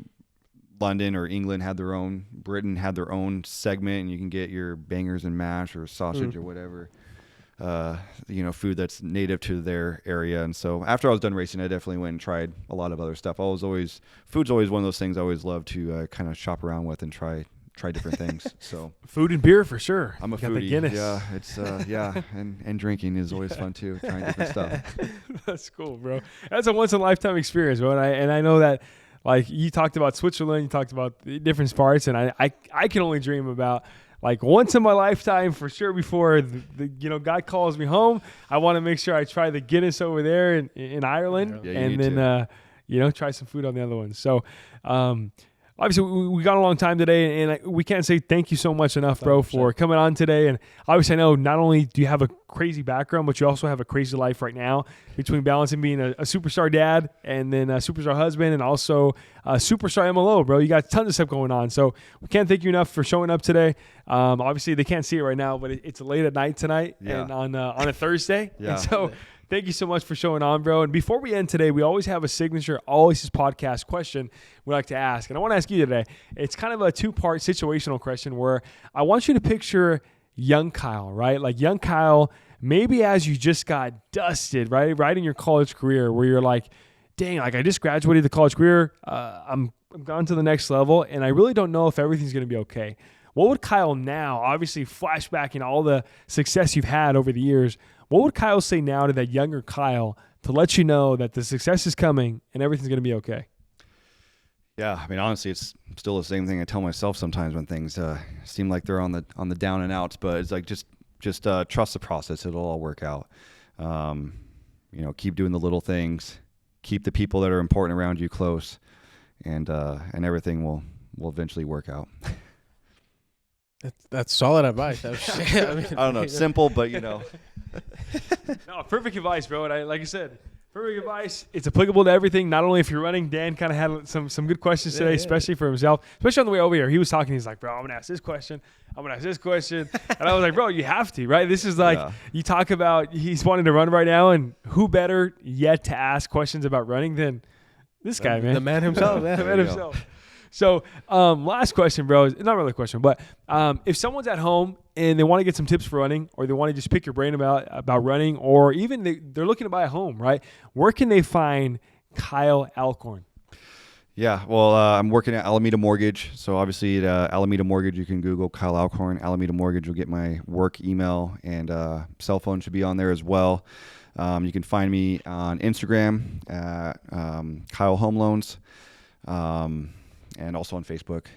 London or England had their own, Britain had their own segment, and you can get your bangers and mash or sausage or whatever, food that's native to their area. And so after I was done racing, I definitely went and tried a lot of other stuff. Food's always one of those things I always love to kind of shop around with and try different things. So food and beer for sure. I'm a foodie. Yeah, it's and drinking is always fun too. Trying different stuff. That's cool, bro. That's a once in a lifetime experience, bro. And I know that, like, you talked about Switzerland, you talked about the different parts, and I can only dream about, like, once in my lifetime for sure before God calls me home. I want to make sure I try the Guinness over there in Ireland, and then try some food on the other ones. So. Obviously, we got a long time today, and we can't say thank you so much enough, bro, 100%. For coming on today. And obviously, I know not only do you have a crazy background, but you also have a crazy life right now between balancing being a superstar dad and then a superstar husband and also a superstar MLO, bro. You got tons of stuff going on. So we can't thank you enough for showing up today. Obviously, they can't see it right now, but it's late at night tonight and on a Thursday. Yeah. And so thank you so much for showing on, bro. And before we end today, we always have a signature All-Aces podcast question we like to ask. And I want to ask you today, it's kind of a two-part situational question where I want you to picture young Kyle, right? Like young Kyle, maybe as you just got dusted, right in your college career where you're like, dang, like I just graduated the college career. I'm gone to the next level, and I really don't know if everything's going to be okay. What would Kyle now, obviously flashbacking all the success you've had over the years, what would Kyle say now to that younger Kyle to let you know that the success is coming and everything's going to be okay? Yeah, I mean, honestly, it's still the same thing I tell myself sometimes when things seem like they're on the down and outs. But it's like just trust the process; it'll all work out. Keep doing the little things, keep the people that are important around you close, and everything will eventually work out. That's solid advice. I don't know, simple, but No, perfect advice, bro. And like I said, perfect advice. It's applicable to everything. Not only if you're running. Dan kind of had some good questions today, especially for himself. Especially on the way over here, he was talking. He's like, bro, I'm gonna ask this question. I'm gonna ask this question. And I was like, bro, you have to, right? This is like you talk about. He's wanting to run right now, and who better yet to ask questions about running than this guy, man? The man himself. The man himself. So last question, bro. Not really a question, but if someone's at home and they want to get some tips for running, or they want to just pick your brain about running, or even they're looking to buy a home, right? Where can they find Kyle Alcorn? Yeah, well, I'm working at Alameda Mortgage. So obviously at Alameda Mortgage, you can Google Kyle Alcorn. Alameda Mortgage, you'll get my work email, and cell phone should be on there as well. You can find me on Instagram at Kyle Home Loans. And also on Facebook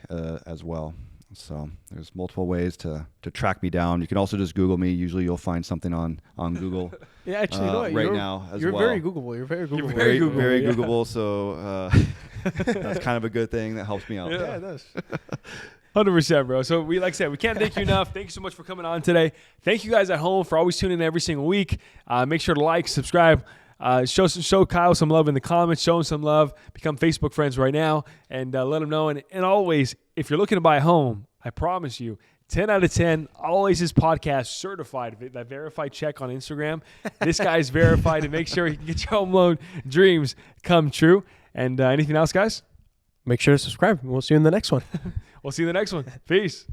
as well. So there's multiple ways to track me down. You can also just Google me. Usually you'll find something on Google. Yeah, actually, you know what? Right now as you're well. very Googleable. You're very Googleable. Very Googleable, Googleable. So that's kind of a good thing that helps me out. Yeah, it does. 100%, bro. So like I said, we can't thank you enough. Thank you so much for coming on today. Thank you guys at home for always tuning in every single week. Make sure to like, subscribe, show Kyle some love in the comments, show him some love, become Facebook friends right now, and let him know. And always, if you're looking to buy a home, I promise you, 10 out of 10, always his podcast certified, that verified check on Instagram. This guy's verified to make sure he can get your home loan dreams come true. And anything else, guys? Make sure to subscribe. We'll see you in the next one. We'll see you in the next one. Peace.